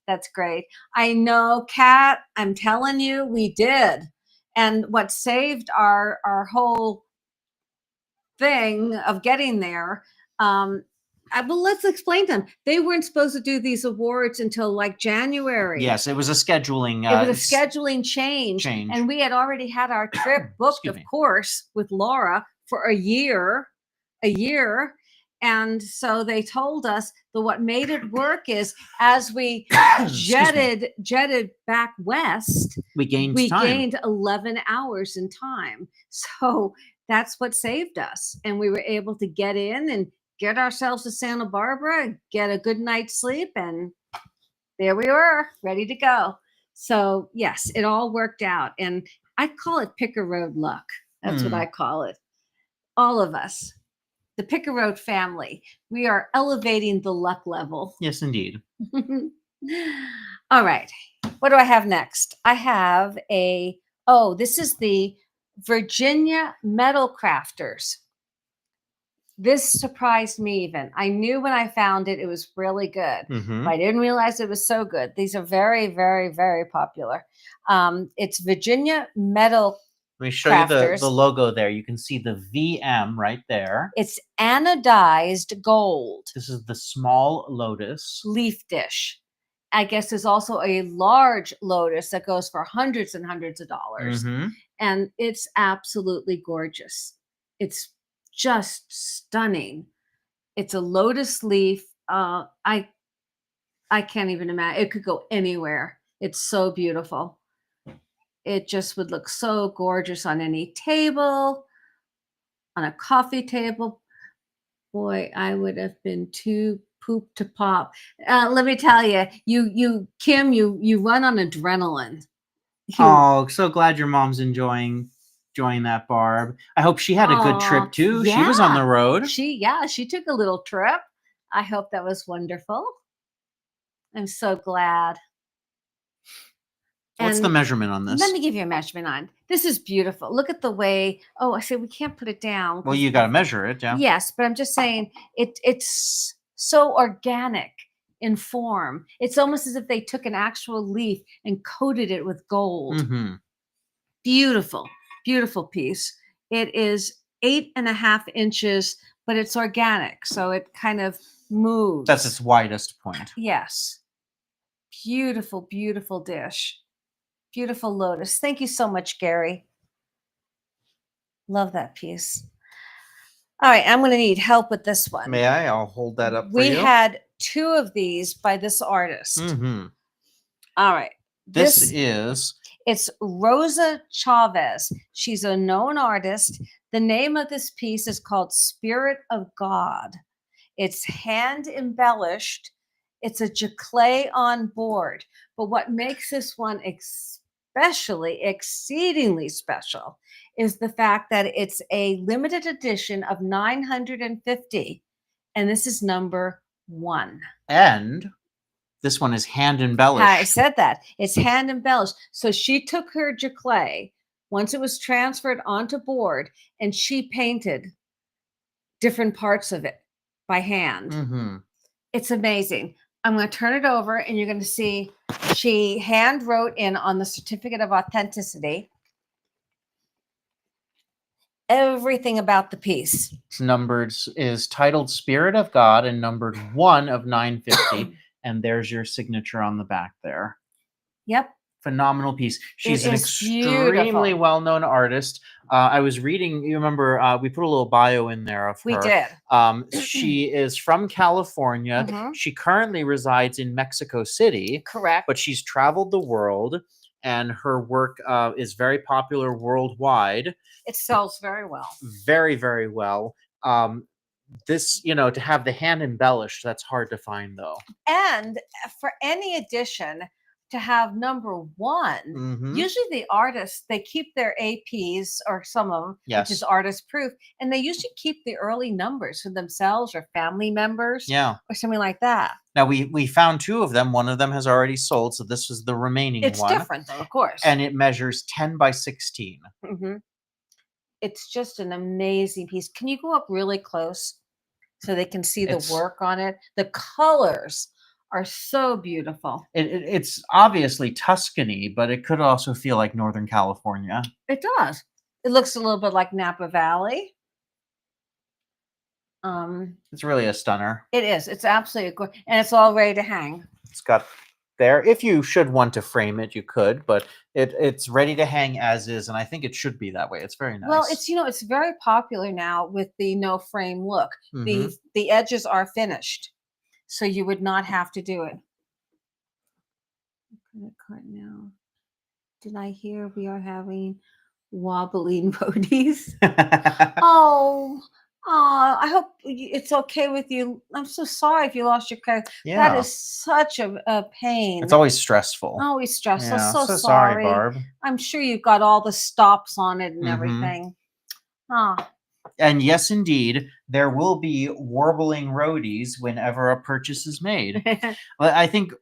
Speaker 2: That's great. I know, Kat, I'm telling you, we did. And what saved our whole thing of getting there, well, let's explain them. They weren't supposed to do these awards until like January.
Speaker 1: Yes, it was a scheduling.
Speaker 2: It was a scheduling change. And we had already had our trip booked, of course, with Laura for a year. And so they told us that what made it work is as we jetted back west, we gained 11 hours in time. So that's what saved us. And we were able to get in and get ourselves to Santa Barbara, get a good night's sleep, and there we were, ready to go. So yes, it all worked out. And I call it Picker Road luck. That's what I call it. All of us. The Picker Road family. We are elevating the luck level.
Speaker 1: Yes, indeed.
Speaker 2: All right. What do I have next? I have this is the Virginia Metal Crafters. This surprised me even. I knew when I found it, it was really good, but I didn't realize it was so good. These are very, very, very popular. It's Virginia Metal
Speaker 1: Let me show you
Speaker 2: Crafters.
Speaker 1: the logo there. You can see the VM right there.
Speaker 2: It's anodized gold.
Speaker 1: This is the small lotus.
Speaker 2: Leaf dish. I guess there's also a large lotus that goes for hundreds and hundreds of dollars. And it's absolutely gorgeous. It's just stunning. It's a lotus leaf. I can't even imagine. It could go anywhere. It's so beautiful. It just would look so gorgeous on any table, on a coffee table. Boy, I would have been too poop to pop. Let me tell you, Kim, you run on adrenaline.
Speaker 1: Oh, so glad your mom's enjoying that, Barb. I hope she had a good trip too.
Speaker 2: Yeah.
Speaker 1: She was on the road.
Speaker 2: She took a little trip. I hope that was wonderful. I'm so glad.
Speaker 1: What's the measurement on this?
Speaker 2: Let me give you a measurement on. This is beautiful. Look at the way. Oh, I said we can't put it down.
Speaker 1: Well, you got to measure it, yeah.
Speaker 2: Yes, but I'm just saying it's so organic in form. It's almost as if they took an actual leaf and coated it with gold. Beautiful, beautiful piece. It is 8.5 inches, but it's organic, so it kind of moves.
Speaker 1: That's its widest point.
Speaker 2: Yes. Beautiful, beautiful dish. Beautiful lotus. Thank you so much, Gary. Love that piece. All right, I'm going to need help with this one.
Speaker 1: May I? I'll hold that up for you.
Speaker 2: We had 2 of these by this artist. All right.
Speaker 1: It's
Speaker 2: Rosa Chavez. She's a known artist. The name of this piece is called Spirit of God. It's hand embellished. It's a giclée on board. But what makes this one exceedingly special is the fact that it's a limited edition of 950. And this is number 1.
Speaker 1: And this one is hand embellished.
Speaker 2: I said that. It's hand embellished. So she took her giclée once it was transferred onto board and she painted different parts of it by hand. It's amazing. I'm going to turn it over and you're going to see she hand wrote in on the certificate of authenticity everything about the piece.
Speaker 1: It's is titled Spirit of God and numbered 1 of 950. And there's your signature on the back there.
Speaker 2: Yep.
Speaker 1: Phenomenal piece. She's an extremely well-known artist. I was reading, you remember, we put a little bio in there of her.
Speaker 2: We did.
Speaker 1: She is from California. She currently resides in Mexico City.
Speaker 2: Correct.
Speaker 1: But she's traveled the world, and her work is very popular worldwide.
Speaker 2: It sells very well.
Speaker 1: Very, very well. This, to have the hand embellished, that's hard to find, though.
Speaker 2: And for any edition, to have number 1, usually the artists, they keep their APs, or some of them, which is artist proof, and they usually keep the early numbers for themselves or family members, or something like that.
Speaker 1: Now, we found 2 of them. One of them has already sold, so this is the remaining one.
Speaker 2: It's different, though, of course.
Speaker 1: And it measures 10 by 16.
Speaker 2: It's just an amazing piece. Can you go up really close so they can see the work on it? The colors are so beautiful.
Speaker 1: It's obviously Tuscany, but it could also feel like Northern California.
Speaker 2: It does. It looks a little bit like Napa Valley.
Speaker 1: It's really a stunner.
Speaker 2: It is. It's absolutely good, and it's all ready to hang.
Speaker 1: It's got there. If you should want to frame it, you could, but it's ready to hang as is, and I think it should be that way. It's very nice.
Speaker 2: Well, it's very popular now with the no frame look. The edges are finished, so you would not have to do it. Card now. Did I hear we are having wobbling roadies? I hope it's okay with you. I'm so sorry if you lost your car.
Speaker 1: Yeah.
Speaker 2: That is such a pain.
Speaker 1: It's always stressful.
Speaker 2: Always stressful.
Speaker 1: Yeah,
Speaker 2: so
Speaker 1: sorry, Barb.
Speaker 2: I'm sure you've got all the stops on it and everything.
Speaker 1: And yes, indeed, there will be warbling roadies whenever a purchase is made. Well, I think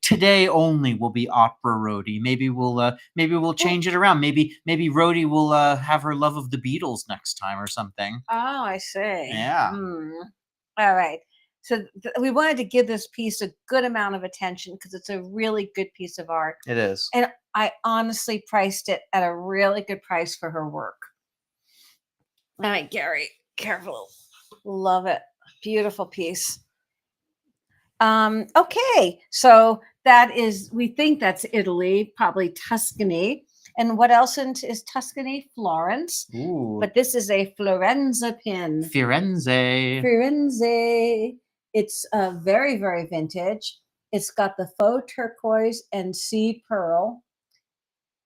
Speaker 1: today only will be opera roadie. Maybe we'll change it around. Maybe roadie will have her love of the Beatles next time or something.
Speaker 2: Oh, I see.
Speaker 1: Yeah.
Speaker 2: All right. So we wanted to give this piece a good amount of attention because it's a really good piece of art.
Speaker 1: It is.
Speaker 2: And I honestly priced it at a really good price for her work. All right, Gary, careful. Love it. Beautiful piece. Okay, so we think that's Italy, probably Tuscany. And what else is Tuscany? Florence.
Speaker 1: Ooh.
Speaker 2: But this is a Florenza pin.
Speaker 1: Firenze.
Speaker 2: Firenze. It's very, very vintage. It's got the faux turquoise and sea pearl.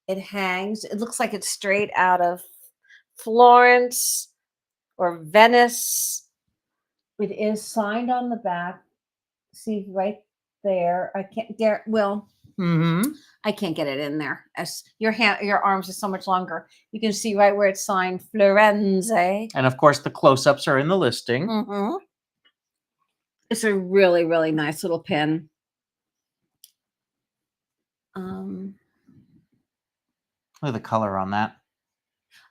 Speaker 2: It hangs. It looks like it's straight out of Florence or Venice. It is signed on the back. See right there. I can't get I can't get it in there. As your arms are so much longer. You can see right where it's signed Florenze.
Speaker 1: And of course, the close-ups are in the listing.
Speaker 2: It's a really, really nice little pin.
Speaker 1: Look at the color on that.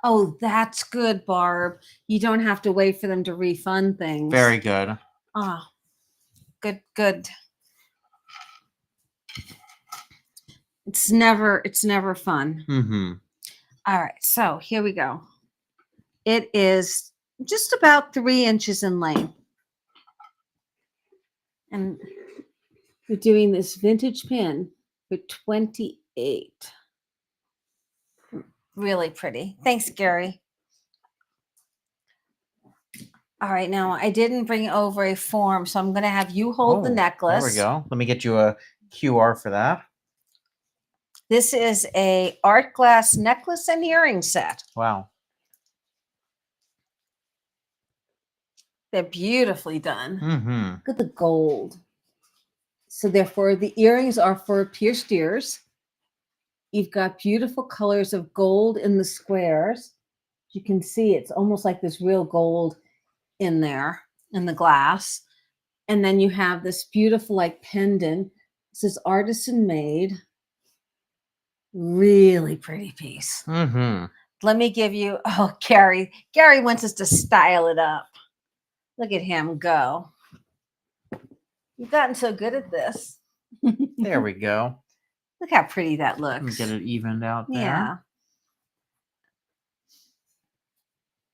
Speaker 2: Oh, that's good, Barb. You don't have to wait for them to refund things.
Speaker 1: Very good.
Speaker 2: Ah, good. It's never fun. All right, so here we go. It is just about 3 inches in length. And we're doing this vintage pin for $28. Really pretty. Thanks, Gary. All right, now I didn't bring over a form, so I'm going to have you hold the necklace.
Speaker 1: There we go. Let me get you a QR for that.
Speaker 2: This is a art glass necklace and earring set.
Speaker 1: Wow.
Speaker 2: They're beautifully done.
Speaker 1: Look
Speaker 2: at the gold. So therefore, the earrings are for pierced ears. You've got beautiful colors of gold in the squares. You can see it's almost like this real gold in there in the glass. And then you have this beautiful like pendant. This is artisan made. Really pretty piece. Let me give you, Gary wants us to style it up. Look at him go. You've gotten so good at this.
Speaker 1: There we go.
Speaker 2: Look how pretty that looks.
Speaker 1: Let me get it evened out there.
Speaker 2: Yeah.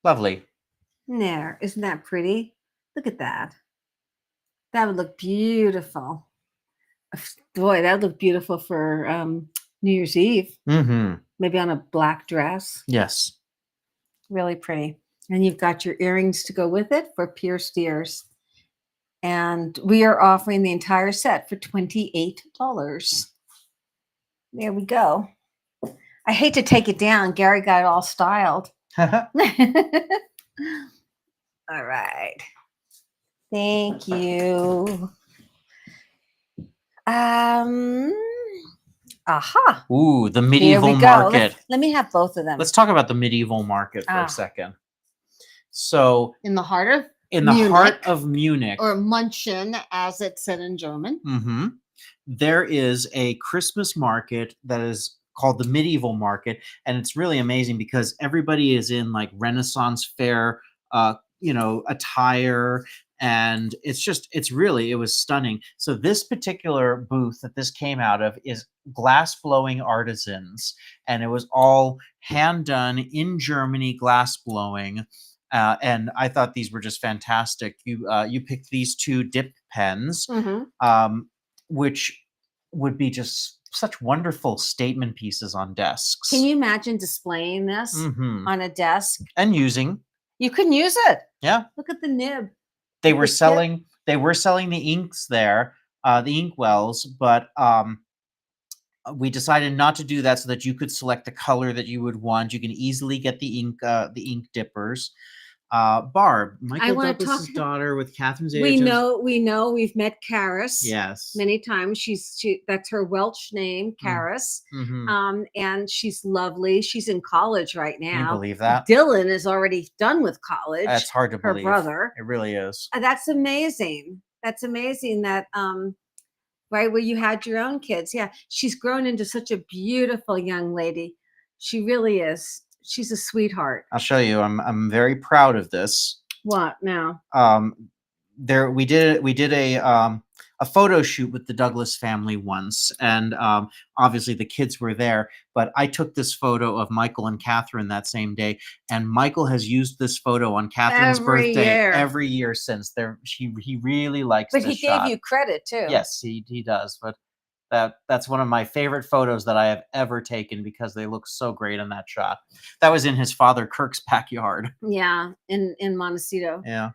Speaker 1: Lovely.
Speaker 2: There. Isn't that pretty? Look at that. That would look beautiful. Boy, that would look beautiful for New Year's Eve. Maybe on a black dress.
Speaker 1: Yes.
Speaker 2: Really pretty. And you've got your earrings to go with it for pierced ears. And we are offering the entire set for $28. There we go. I hate to take it down. Gary got it all styled. All right. Thank you. Aha.
Speaker 1: Ooh, the medieval market.
Speaker 2: Let me have both of them.
Speaker 1: Let's talk about the medieval market for a second. So
Speaker 2: in the heart of
Speaker 1: Munich,
Speaker 2: or München, as it's said in German.
Speaker 1: There is a Christmas market that is called the medieval market, and it's really amazing because everybody is in like Renaissance fair, attire, and it was stunning. So this particular booth that this came out of is glass blowing artisans, and it was all hand done in Germany, glass blowing. And I thought these were just fantastic. You picked these 2 dip pens, which would be just such wonderful statement pieces on desks.
Speaker 2: Can you imagine displaying this on a desk?
Speaker 1: And using.
Speaker 2: You can use it.
Speaker 1: Yeah.
Speaker 2: Look at the nib.
Speaker 1: They were selling the inks there, the inkwells, but we decided not to do that so that you could select the color that you would want. You can easily get the ink dippers. Barb,
Speaker 2: I
Speaker 1: Michael
Speaker 2: want to talk.
Speaker 1: Douglas's daughter with Catherine
Speaker 2: We
Speaker 1: Zeta-Jones.
Speaker 2: know. We've met Karis.
Speaker 1: Yes.
Speaker 2: Many times. That's her Welsh name, Karis. And she's lovely. She's in college right now.
Speaker 1: Can you believe that?
Speaker 2: Dylan is already done with college.
Speaker 1: That's hard to believe.
Speaker 2: Her brother.
Speaker 1: It really is.
Speaker 2: That's amazing. That's amazing that right where you had your own kids. Yeah. She's grown into such a beautiful young lady. She really is. She's a sweetheart.
Speaker 1: I'll show you. I'm very proud of this.
Speaker 2: What now?
Speaker 1: We did a photo shoot with the Douglas family once, and obviously the kids were there. But I took this photo of Michael and Catherine that same day, and Michael has used this photo on Catherine's birthday every year since. He really likes.
Speaker 2: But
Speaker 1: this
Speaker 2: he gave you credit too.
Speaker 1: Yes, he does. But that's one of my favorite photos that I have ever taken because they look so great in that shot. That was in his father Kirk's backyard.
Speaker 2: Yeah, in Montecito.
Speaker 1: Yeah.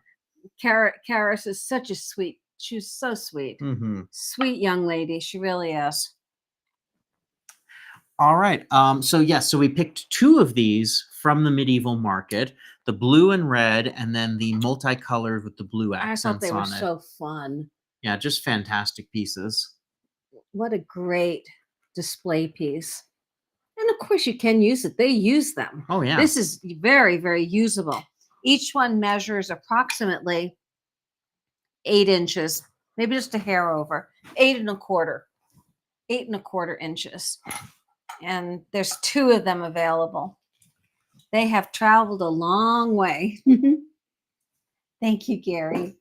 Speaker 2: Karis is such a sweet. She's so sweet. Sweet young lady. She really is.
Speaker 1: All right. So we picked 2 of these from the medieval market, the blue and red, and then the multicolored with the blue accents on it.
Speaker 2: I thought they were so fun.
Speaker 1: Yeah, just fantastic pieces.
Speaker 2: What a great display piece. And of course you can use it. They use them.
Speaker 1: Oh, yeah.
Speaker 2: This is very, very usable. Each one measures approximately 8 inches, maybe just a hair over, 8 1/4 inches. And there's 2 of them available. They have traveled a long way. Thank you, Gary.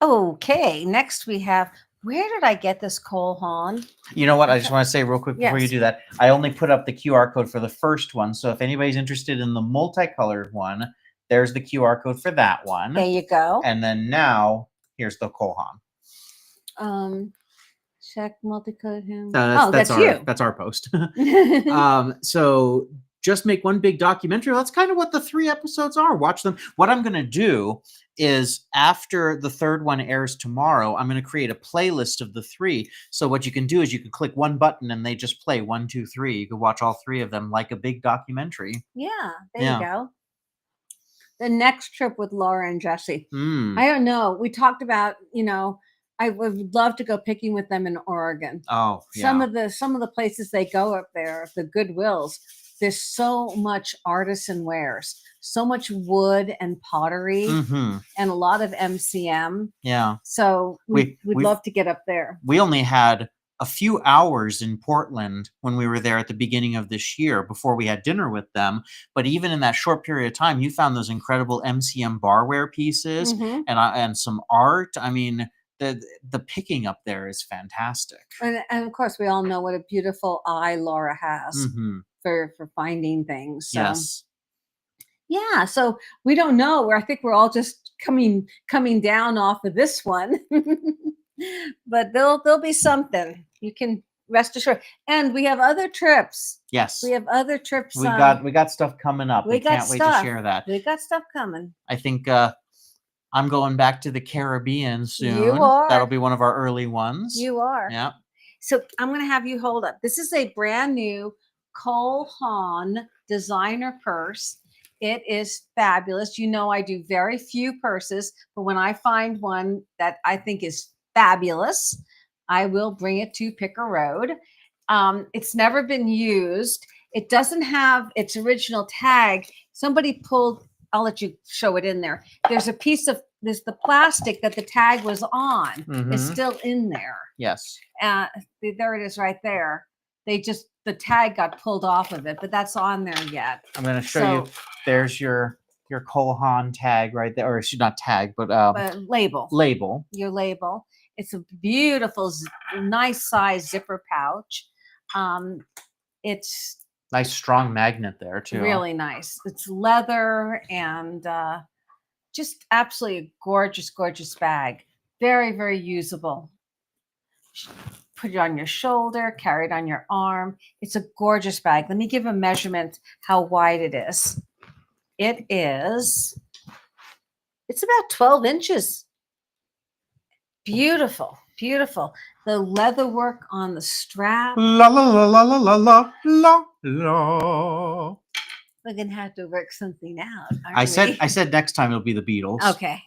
Speaker 2: Okay, next we have, where did I get this Cole Haan?
Speaker 1: You know what? I just want to say real quick before you do that, I only put up the QR code for the first one. So if anybody's interested in the multicolored one, there's the QR code for that one.
Speaker 2: There you go.
Speaker 1: And then now, here's the Cole
Speaker 2: Haan. Check multicolored him.
Speaker 1: That's you. That's our post. So just make one big documentary. That's kind of what the 3 episodes are. Watch them. What I'm going to do is after the 3rd one airs tomorrow, I'm going to create a playlist of the 3. So what you can do is you can click one button and they just play 1, 2, 3. You can watch all 3 of them like a big documentary.
Speaker 2: Yeah, there you go. The next trip with Laura and Jesse. I don't know. We talked about, I would love to go picking with them in Oregon.
Speaker 1: Oh, yeah.
Speaker 2: Some of the places they go up there, the Goodwills, there's so much artisan wares, so much wood and pottery, and a lot of MCM.
Speaker 1: Yeah.
Speaker 2: So we'd love to get up there.
Speaker 1: We only had a few hours in Portland when we were there at the beginning of this year before we had dinner with them. But even in that short period of time, you found those incredible MCM barware pieces and some art. I mean, the picking up there is fantastic.
Speaker 2: And of course, we all know what a beautiful eye Laura has for finding things. So.
Speaker 1: Yes.
Speaker 2: Yeah. So we don't know. I think we're all just coming down off of this one. But there'll be something. You can rest assured. And we have other trips.
Speaker 1: Yes.
Speaker 2: We have other trips.
Speaker 1: We got stuff coming up. We can't wait to share that.
Speaker 2: We got stuff coming.
Speaker 1: I think I'm going back to the Caribbean soon.
Speaker 2: You are.
Speaker 1: That'll be one of our early ones.
Speaker 2: You are.
Speaker 1: Yeah.
Speaker 2: So I'm going to have you hold up. This is a brand new Cole Haan designer purse. It is fabulous. I do very few purses, but when I find one that I think is fabulous, I will bring it to Picker Road. It's never been used. It doesn't have its original tag. Somebody pulled, I'll let you show it in there. There's the plastic that the tag was on is still in there.
Speaker 1: Yes.
Speaker 2: There it is right there. The tag got pulled off of it, but that's on there yet.
Speaker 1: I'm going to show you. There's your Cole Haan tag right there, or it's not tag, but
Speaker 2: label.
Speaker 1: Label.
Speaker 2: Your label. It's a beautiful, nice size zipper pouch. It's
Speaker 1: nice strong magnet there too.
Speaker 2: Really nice. It's leather and just absolutely a gorgeous, gorgeous bag. Very, very usable. Put it on your shoulder, carry it on your arm. It's a gorgeous bag. Let me give a measurement how wide it is. It's about 12 inches. Beautiful, beautiful. The leather work on the strap.
Speaker 1: La la la la la la la la la.
Speaker 2: We're gonna have to work something out.
Speaker 1: I
Speaker 2: We?
Speaker 1: said next time it'll be the Beatles.
Speaker 2: Okay.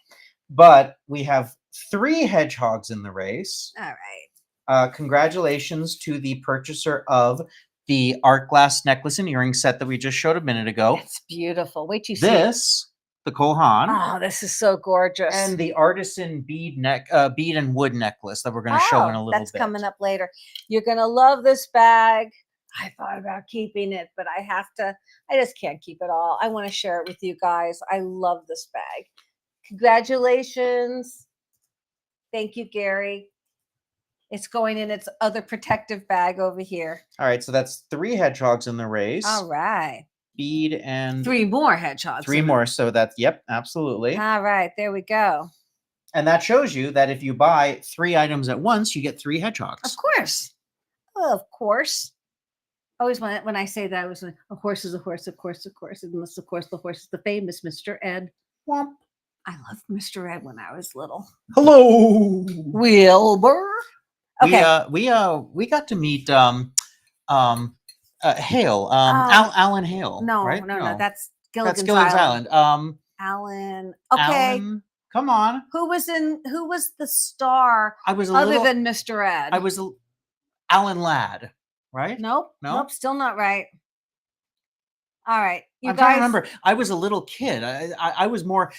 Speaker 1: But we have 3 hedgehogs in the race.
Speaker 2: All right.
Speaker 1: Congratulations to the purchaser of the art glass necklace and earring set that we just showed a minute ago.
Speaker 2: It's beautiful. Wait till you see
Speaker 1: This, the Kohan.
Speaker 2: Oh, this is so gorgeous.
Speaker 1: And the artisan bead and wood necklace that we're going to show in a little bit.
Speaker 2: That's coming up later. You're going to love this bag. I thought about keeping it, but I just can't keep it all. I want to share it with you guys. I love this bag. Congratulations. Thank you, Gary. It's going in its other protective bag over here.
Speaker 1: All right, so that's 3 hedgehogs in the race.
Speaker 2: All right.
Speaker 1: Bead and
Speaker 2: 3 more hedgehogs.
Speaker 1: 3 more. So that's, yep, absolutely.
Speaker 2: All right, there we go.
Speaker 1: And that shows you that if you buy 3 items at once, you get 3 hedgehogs.
Speaker 2: Of course. Of course. Always when I say that, I was like, a horse is a horse, of course, of course. Unless, of course, the horse is the famous Mr. Ed. Womp. I loved Mr. Ed when I was little.
Speaker 1: Hello,
Speaker 2: Wilbur. Okay.
Speaker 1: We got to meet Hale, Alan Hale.
Speaker 2: No,
Speaker 1: right?
Speaker 2: no, that's Gilligan's
Speaker 1: Island.
Speaker 2: Alan. Okay.
Speaker 1: Alan, come on.
Speaker 2: Who was the star? Other than Mr. Ed.
Speaker 1: Alan Ladd, right?
Speaker 2: Nope. Still not right. All right,
Speaker 1: I'm trying to remember. I was a little kid. I was more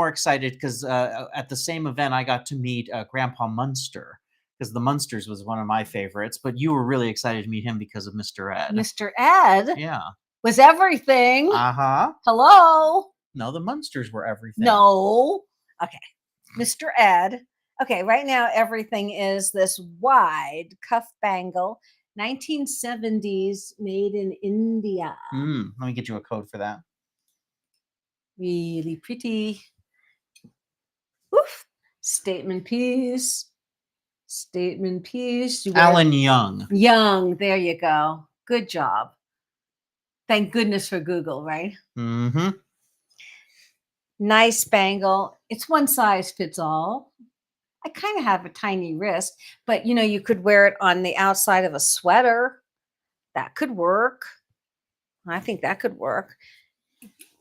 Speaker 1: excited because at the same event I got to meet Grandpa Munster, because the Munsters was one of my favorites. But you were really excited to meet him because of Mr. Ed.
Speaker 2: Mr. Ed,
Speaker 1: yeah,
Speaker 2: was everything. Hello.
Speaker 1: No, the Munsters were everything.
Speaker 2: No. Okay, Mr. Ed. Okay, right now everything is this wide cuff bangle. 1970s, made in India.
Speaker 1: Let me get you a code for that.
Speaker 2: Really pretty. Oof. Statement piece. Statement piece.
Speaker 1: Alan Young.
Speaker 2: Young. There you go. Good job. Thank goodness for Google, right?
Speaker 1: Mm-hmm.
Speaker 2: Nice bangle. It's one size fits all. I kind of have a tiny wrist, but you could wear it on the outside of a sweater. That could work. I think that could work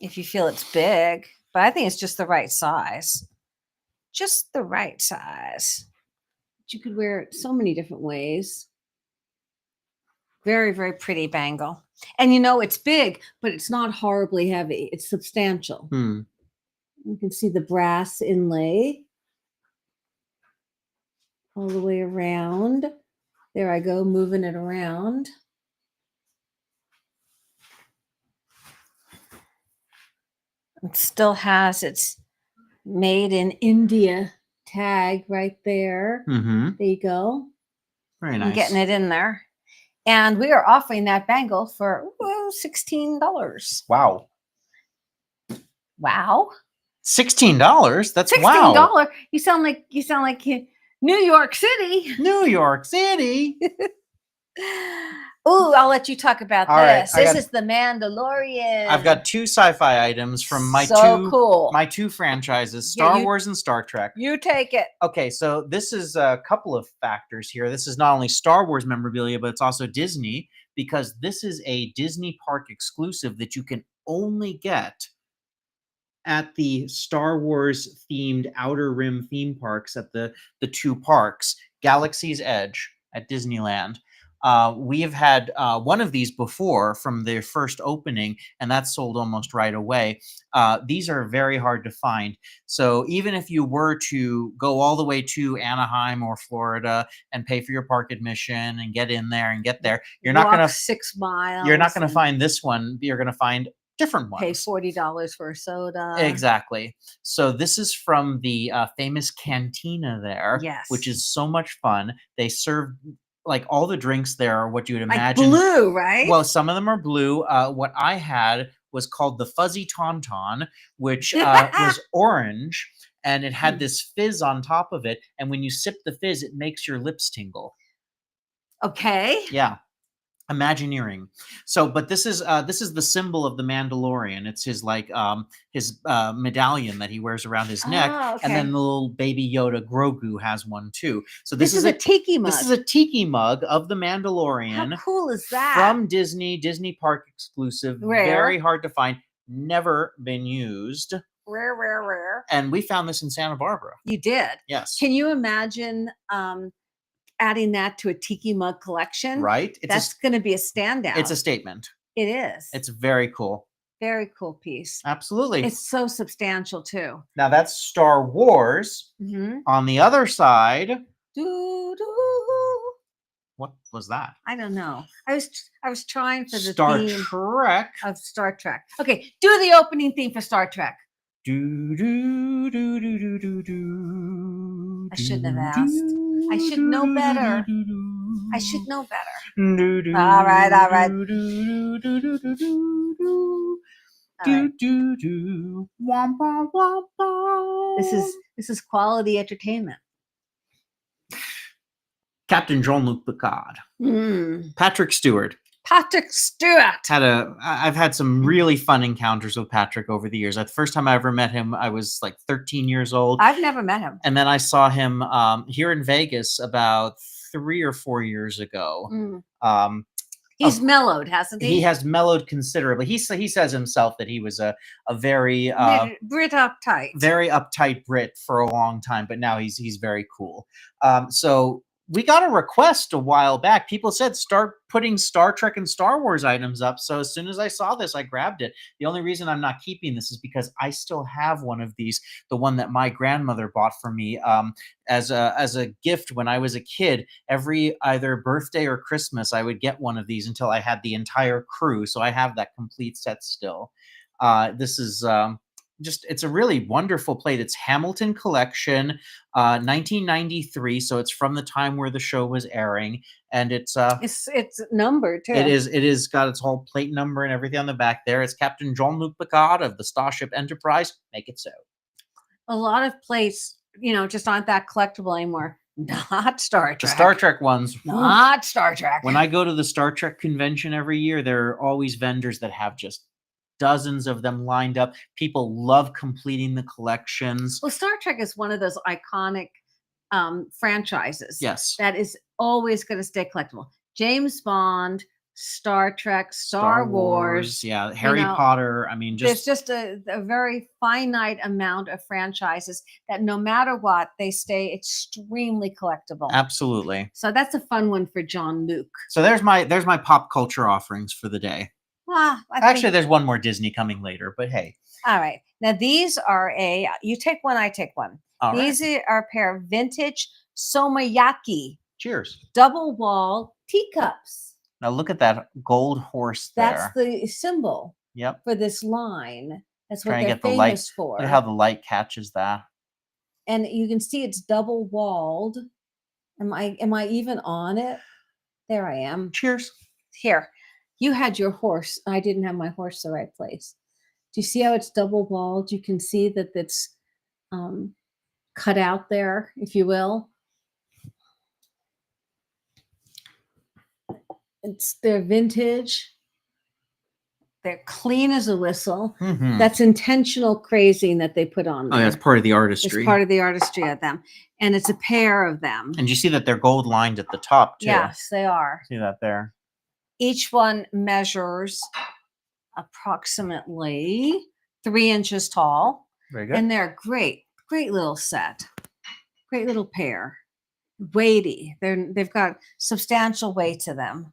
Speaker 2: if you feel it's big, but I think it's just the right size. Just the right size. But you could wear it so many different ways. Very, very pretty bangle. And it's big, but it's not horribly heavy. It's substantial. You can see the brass inlay all the way around. There I go, moving it around. It still has its made in India tag right there. There you go.
Speaker 1: Very nice.
Speaker 2: I'm getting it in there. And we are offering that bangle for $16.
Speaker 1: Wow.
Speaker 2: Wow.
Speaker 1: $16? That's
Speaker 2: $16.
Speaker 1: Wow.
Speaker 2: You sound like New York City.
Speaker 1: New York City.
Speaker 2: Ooh, I'll let you talk about this. This is The Mandalorian.
Speaker 1: I've got 2 sci-fi items from my my 2 franchises, Star Wars and Star Trek.
Speaker 2: You take it.
Speaker 1: Okay, so this is a couple of factors here. This is not only Star Wars memorabilia, but it's also Disney, because this is a Disney park exclusive that you can only get at the Star Wars themed Outer Rim theme parks at the 2 parks, Galaxy's Edge at Disneyland. We have had one of these before from their first opening, and that sold almost right away. These are very hard to find. So even if you were to go all the way to Anaheim or Florida and pay for your park admission and get in there and get there, you're not going to 6 miles. You're not going to find this one. You're going to find different ones.
Speaker 2: Pay $40 for a soda.
Speaker 1: Exactly. So this is from the famous cantina there, which is so much fun. They serve like all the drinks there are what you would imagine.
Speaker 2: Like blue, right?
Speaker 1: Well, some of them are blue. What I had was called the Fuzzy Tauntaun, which was orange, and it had this fizz on top of it. And when you sip the fizz, it makes your lips tingle.
Speaker 2: Okay.
Speaker 1: Yeah. Imagineering. So, but this is the symbol of the Mandalorian. It's his his medallion that he wears around his neck,
Speaker 2: Oh,
Speaker 1: and then
Speaker 2: okay.
Speaker 1: the little baby Yoda Grogu has one too. So
Speaker 2: This is a tiki mug.
Speaker 1: this is a tiki mug of the
Speaker 2: How
Speaker 1: Mandalorian
Speaker 2: cool is that?
Speaker 1: from Disney Park exclusive. Very
Speaker 2: Rare.
Speaker 1: hard to find. Never been used.
Speaker 2: Rare.
Speaker 1: And we found this in Santa Barbara.
Speaker 2: You did.
Speaker 1: Yes.
Speaker 2: Can you imagine adding that to a tiki mug collection?
Speaker 1: Right?
Speaker 2: That's going to be a standout.
Speaker 1: It's a statement.
Speaker 2: It is.
Speaker 1: It's very cool.
Speaker 2: Very cool piece.
Speaker 1: Absolutely.
Speaker 2: It's so substantial too.
Speaker 1: Now that's Star Wars. On the other side, what was that?
Speaker 2: I don't know. I was trying for the
Speaker 1: Star
Speaker 2: theme
Speaker 1: Trek.
Speaker 2: of Star Trek. Okay, do the opening theme for Star Trek.
Speaker 1: Do do do do do do do.
Speaker 2: I shouldn't have asked. I should know better. I should know better. All right. This is quality entertainment.
Speaker 1: Captain Jean-Luc Picard. Patrick Stewart. I've had some really fun encounters with Patrick over the years. The first time I ever met him, I was like 13 years old.
Speaker 2: I've never met him.
Speaker 1: And then I saw him here in Vegas about 3 or 4 years ago.
Speaker 2: He's mellowed, hasn't he?
Speaker 1: He has mellowed considerably. He says himself that he was a very
Speaker 2: Brit uptight,
Speaker 1: very uptight Brit for a long time, but now he's very cool. So we got a request a while back. People said start putting Star Trek and Star Wars items up. So as soon as I saw this, I grabbed it. The only reason I'm not keeping this is because I still have one of these, the one that my grandmother bought for me as a gift when I was a kid. Every either birthday or Christmas, I would get one of these until I had the entire crew. So I have that complete set still. This is it's a really wonderful plate. It's Hamilton Collection, 1993. So it's from the time where the show was airing, and it's
Speaker 2: numbered too.
Speaker 1: It is got its whole plate number and everything on the back there. It's Captain Jean-Luc Picard of the Starship Enterprise. Make it so.
Speaker 2: A lot of plates, just aren't that collectible anymore. Not Star Trek.
Speaker 1: The Star Trek ones.
Speaker 2: Not Star Trek.
Speaker 1: When I go to the Star Trek convention every year, there are always vendors that have just dozens of them lined up. People love completing the collections.
Speaker 2: Well, Star Trek is one of those iconic franchises.
Speaker 1: Yes.
Speaker 2: That is always going to stay collectible. James Bond, Star Trek, Star Wars.
Speaker 1: Yeah, Harry Potter. I mean,
Speaker 2: there's just a very finite amount of franchises that no matter what, they stay extremely collectible.
Speaker 1: Absolutely.
Speaker 2: So that's a fun one for Jean-Luc.
Speaker 1: So there's my pop culture offerings for the day. Actually, there's one more Disney coming later, but hey.
Speaker 2: All right. Now, these are you take one, I take one.
Speaker 1: All
Speaker 2: these are a pair of vintage Somayaki.
Speaker 1: Cheers.
Speaker 2: Double wall teacups.
Speaker 1: Now, look at that gold horse there.
Speaker 2: That's the symbol for this line. That's what they're famous for.
Speaker 1: Look at how the light catches that.
Speaker 2: And you can see it's double walled. Am I even on it? There I am.
Speaker 1: Cheers.
Speaker 2: Here. You had your horse. I didn't have my horse the right place. Do you see how it's double walled? You can see that it's cut out there, if you will. They're vintage. They're clean as a whistle.
Speaker 1: Mm-hmm.
Speaker 2: That's intentional crazing that they put on there.
Speaker 1: Oh, that's part of the artistry.
Speaker 2: It's part of the artistry of them. And it's a pair of them.
Speaker 1: And you see that they're gold lined at the top, too.
Speaker 2: Yes, they are.
Speaker 1: See that there?
Speaker 2: Each one measures approximately 3 inches tall.
Speaker 1: Very good.
Speaker 2: And they're great little set. Great little pair. Weighty. They've got substantial weight to them.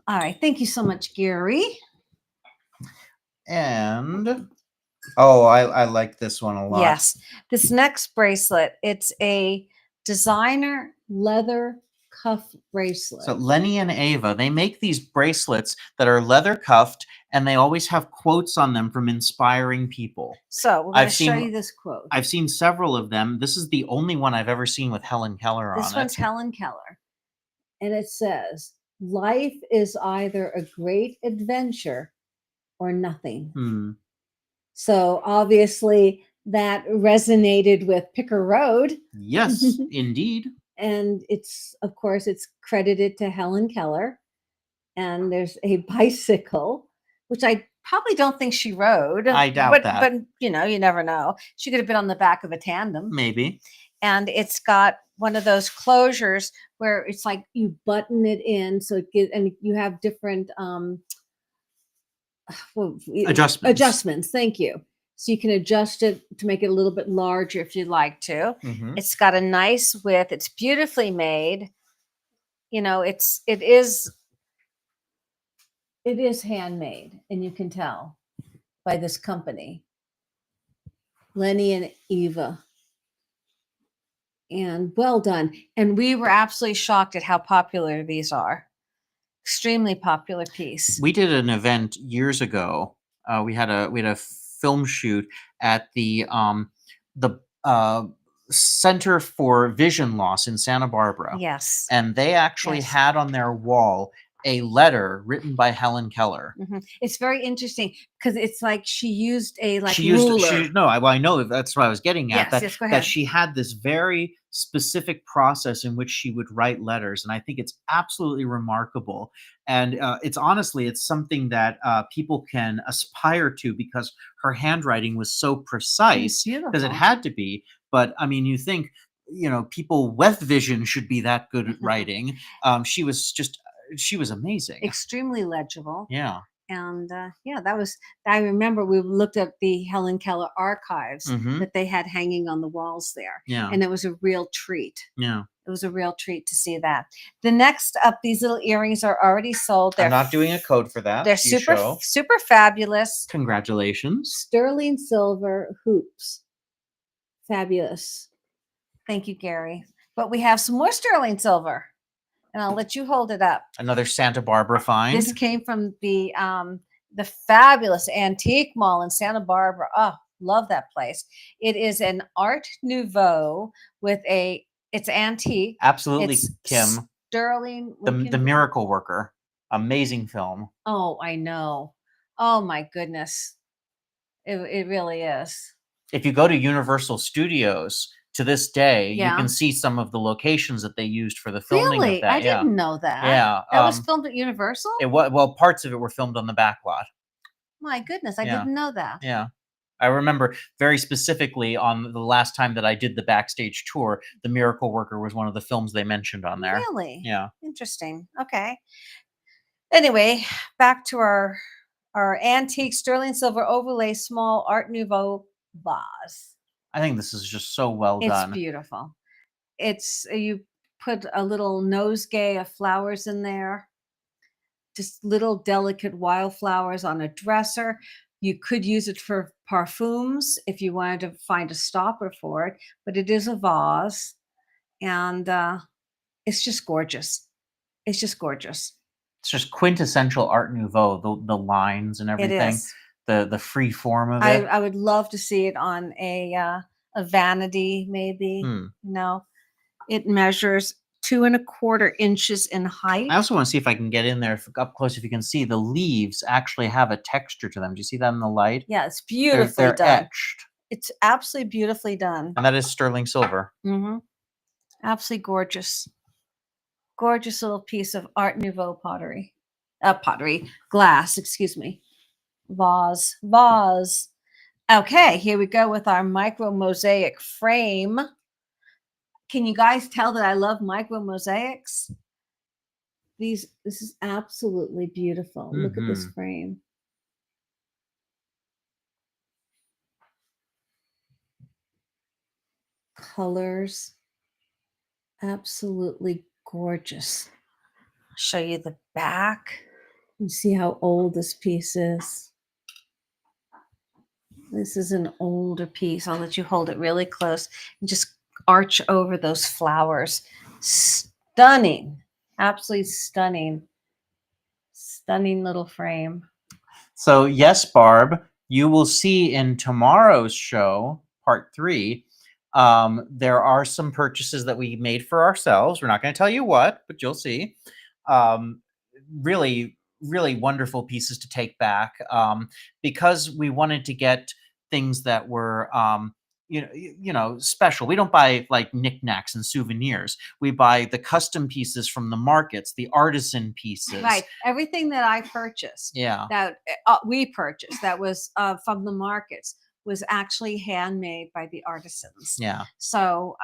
Speaker 2: All right. Thank you so much, Gary.
Speaker 1: And I like this one a lot.
Speaker 2: Yes. This next bracelet, it's a designer leather cuff bracelet.
Speaker 1: So Lenny and Ava, they make these bracelets that are leather cuffed, and they always have quotes on them from inspiring people.
Speaker 2: So we're going to show you this quote.
Speaker 1: I've seen several of them. This is the only one I've ever seen with Helen Keller on it.
Speaker 2: This one's Helen Keller. And it says, life is either a great adventure or nothing. So obviously that resonated with Picker Road.
Speaker 1: Yes, indeed.
Speaker 2: And it's, of course, it's credited to Helen Keller. and there's a bicycle, which I probably don't think she rode.
Speaker 1: I doubt that.
Speaker 2: But you never know. She could have been on the back of a tandem.
Speaker 1: Maybe.
Speaker 2: And it's got one of those closures where it's like you button it in, so it gives, and you have different adjustments. Thank you. So you can adjust it to make it a little bit larger if you'd like to. It's got a nice width. It's beautifully made. It is handmade, and you can tell by this company, Lenny and Eva. And well done. And we were absolutely shocked at how popular these are. Extremely popular piece.
Speaker 1: We did an event years ago. We had a film shoot at the Center for Vision Loss in Santa Barbara.
Speaker 2: Yes.
Speaker 1: And they actually had on their wall a letter written by Helen Keller.
Speaker 2: It's very interesting because it's like she used a ruler.
Speaker 1: I know that's what I was getting at.
Speaker 2: Yes, go ahead.
Speaker 1: That she had this very specific process in which she would write letters, and I think it's absolutely remarkable. And it's something that people can aspire to, because her handwriting was so precise, because it had to be. But I mean, you think, people with vision should be that good at writing. She was amazing.
Speaker 2: Extremely legible.
Speaker 1: Yeah.
Speaker 2: And I remember we looked at the Helen Keller archives that they had hanging on the walls there.
Speaker 1: Yeah.
Speaker 2: And it was a real treat.
Speaker 1: Yeah.
Speaker 2: It was a real treat to see that. The next up, these little earrings are already sold.
Speaker 1: I'm not doing a code for that.
Speaker 2: They're super fabulous.
Speaker 1: Congratulations.
Speaker 2: Sterling silver hoops. Fabulous. Thank you, Gary. But we have some more sterling silver. And I'll let you hold it up.
Speaker 1: Another Santa Barbara find.
Speaker 2: This came from the fabulous antique mall in Santa Barbara. Oh, love that place. It is an Art Nouveau with it's antique.
Speaker 1: Absolutely,
Speaker 2: it's
Speaker 1: Kim.
Speaker 2: Sterling.
Speaker 1: The Miracle Worker. Amazing film.
Speaker 2: Oh, I know. Oh my goodness. It really is.
Speaker 1: If you go to Universal Studios, to this day, you can see some of the locations that they used for the filming of that.
Speaker 2: I didn't know that.
Speaker 1: Yeah.
Speaker 2: That was filmed at Universal?
Speaker 1: Parts of it were filmed on the back lot.
Speaker 2: My goodness, I didn't know that.
Speaker 1: Yeah. I remember very specifically on the last time that I did the backstage tour, The Miracle Worker was one of the films they mentioned on there.
Speaker 2: Really?
Speaker 1: Yeah.
Speaker 2: Interesting. Okay. Anyway, back to our antique sterling silver overlay small Art Nouveau vase.
Speaker 1: I think this is just so well done.
Speaker 2: It's beautiful. You put a little nosegay of flowers in there, just little delicate wildflowers on a dresser. You could use it for parfums if you wanted to find a stopper for it, but it is a vase, and it's just gorgeous. It's just gorgeous.
Speaker 1: It's just quintessential Art Nouveau, the lines and everything.
Speaker 2: It is.
Speaker 1: The free form of it.
Speaker 2: I would love to see it on a vanity, maybe. It measures 2¼ inches in height.
Speaker 1: I also want to see if I can get in there up close. If you can see, the leaves actually have a texture to them. Do you see that in the light?
Speaker 2: Yeah, it's beautifully
Speaker 1: they're
Speaker 2: done.
Speaker 1: Etched.
Speaker 2: It's absolutely beautifully done.
Speaker 1: And that is sterling silver.
Speaker 2: Absolutely gorgeous. Gorgeous little piece of Art Nouveau glass, excuse me. Vase. Okay, here we go with our micro mosaic frame. Can you guys tell that I love micro mosaics? This is absolutely beautiful. Look at this frame. Colors. Absolutely gorgeous. I'll show you the back. You see how old this piece is. This is an older piece. I'll let you hold it really close and just arch over those flowers. Stunning. Absolutely stunning. Stunning little frame.
Speaker 1: So yes, Barb, you will see in tomorrow's show, part 3, there are some purchases that we made for ourselves. We're not going to tell you what, but you'll see. Really, really wonderful pieces to take back, because we wanted to get things that were special. We don't buy like knickknacks and souvenirs. We buy the custom pieces from the markets, the artisan pieces.
Speaker 2: Right. Everything that I purchased,
Speaker 1: Yeah.
Speaker 2: that we purchased, that was from the markets, was actually handmade by the artisans.
Speaker 1: Yeah.
Speaker 2: So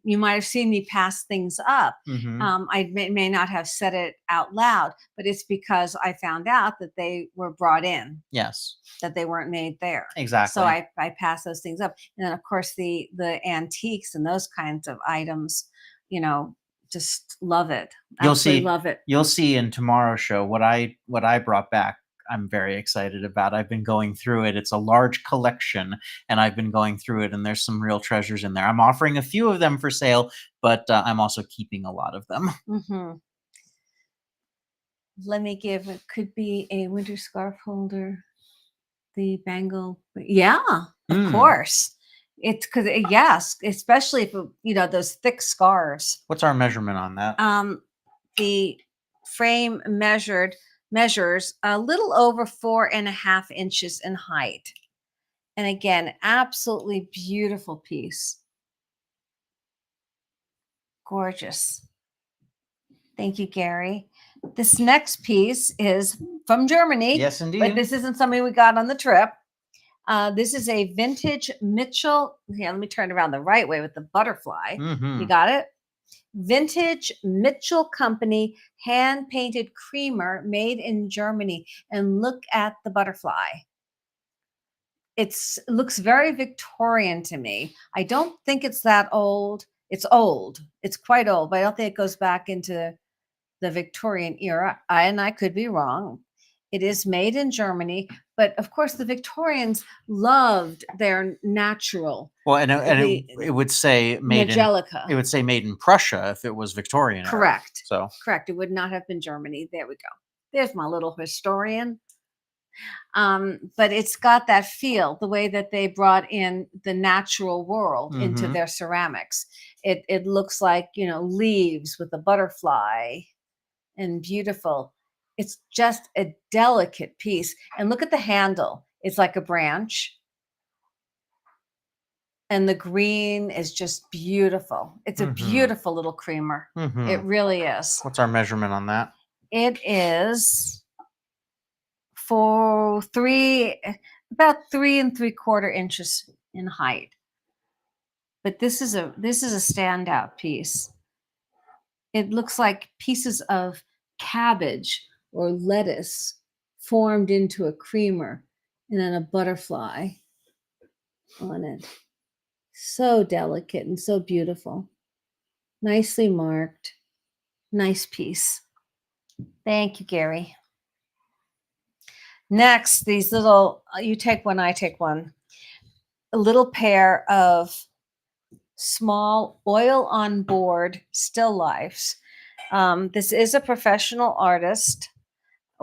Speaker 2: you might have seen me pass things up.
Speaker 1: Mm-hmm.
Speaker 2: I may not have said it out loud, but it's because I found out that they were brought in.
Speaker 1: Yes.
Speaker 2: That they weren't made there.
Speaker 1: Exactly.
Speaker 2: So I pass those things up. And then of course the antiques and those kinds of items, just love it. Absolutely love it.
Speaker 1: You'll see in tomorrow's show what I brought back. I'm very excited about. I've been going through it. It's a large collection, and I've been going through it, and there's some real treasures in there. I'm offering a few of them for sale, but I'm also keeping a lot of them.
Speaker 2: Mm-hmm. Let me give. It could be a winter scarf holder. The bangle, yeah, of course. It's because yes, especially if those thick scarves.
Speaker 1: What's our measurement on that?
Speaker 2: The frame measures a little over 4.5 inches in height. And again, absolutely beautiful piece. Gorgeous. Thank you, Gary. This next piece is from Germany.
Speaker 1: Yes, indeed.
Speaker 2: But this isn't something we got on the trip. This is a vintage Mitchell. Here, let me turn it around the right way with the butterfly.
Speaker 1: Mm-hmm.
Speaker 2: You got it? Vintage Mitchell Company hand-painted creamer made in Germany. And look at the butterfly. It looks very Victorian to me. I don't think it's that old. It's old. It's quite old, but I don't think it goes back into the Victorian era. And I could be wrong. It is made in Germany, but of course the Victorians loved their natural.
Speaker 1: Well, and it would say made
Speaker 2: Angelica.
Speaker 1: It would say made in Prussia if it was Victorian.
Speaker 2: Correct.
Speaker 1: Era,
Speaker 2: correct. It would not have been Germany. There we go. There's my little historian. But it's got that feel, the way that they brought in the natural world into their ceramics. It looks like leaves with a butterfly, and beautiful. It's just a delicate piece. And look at the handle. It's like a branch. And the green is just beautiful. It's a beautiful little creamer. It really is.
Speaker 1: What's our measurement on that?
Speaker 2: It is about 3 3/4 inches in height. But this is a standout piece. It looks like pieces of cabbage or lettuce formed into a creamer and then a butterfly on it. So delicate and so beautiful. Nicely marked. Nice piece. Thank you, Gary. Next, these little, you take one, I take one. A little pair of small oil on board still lifes. This is a professional artist.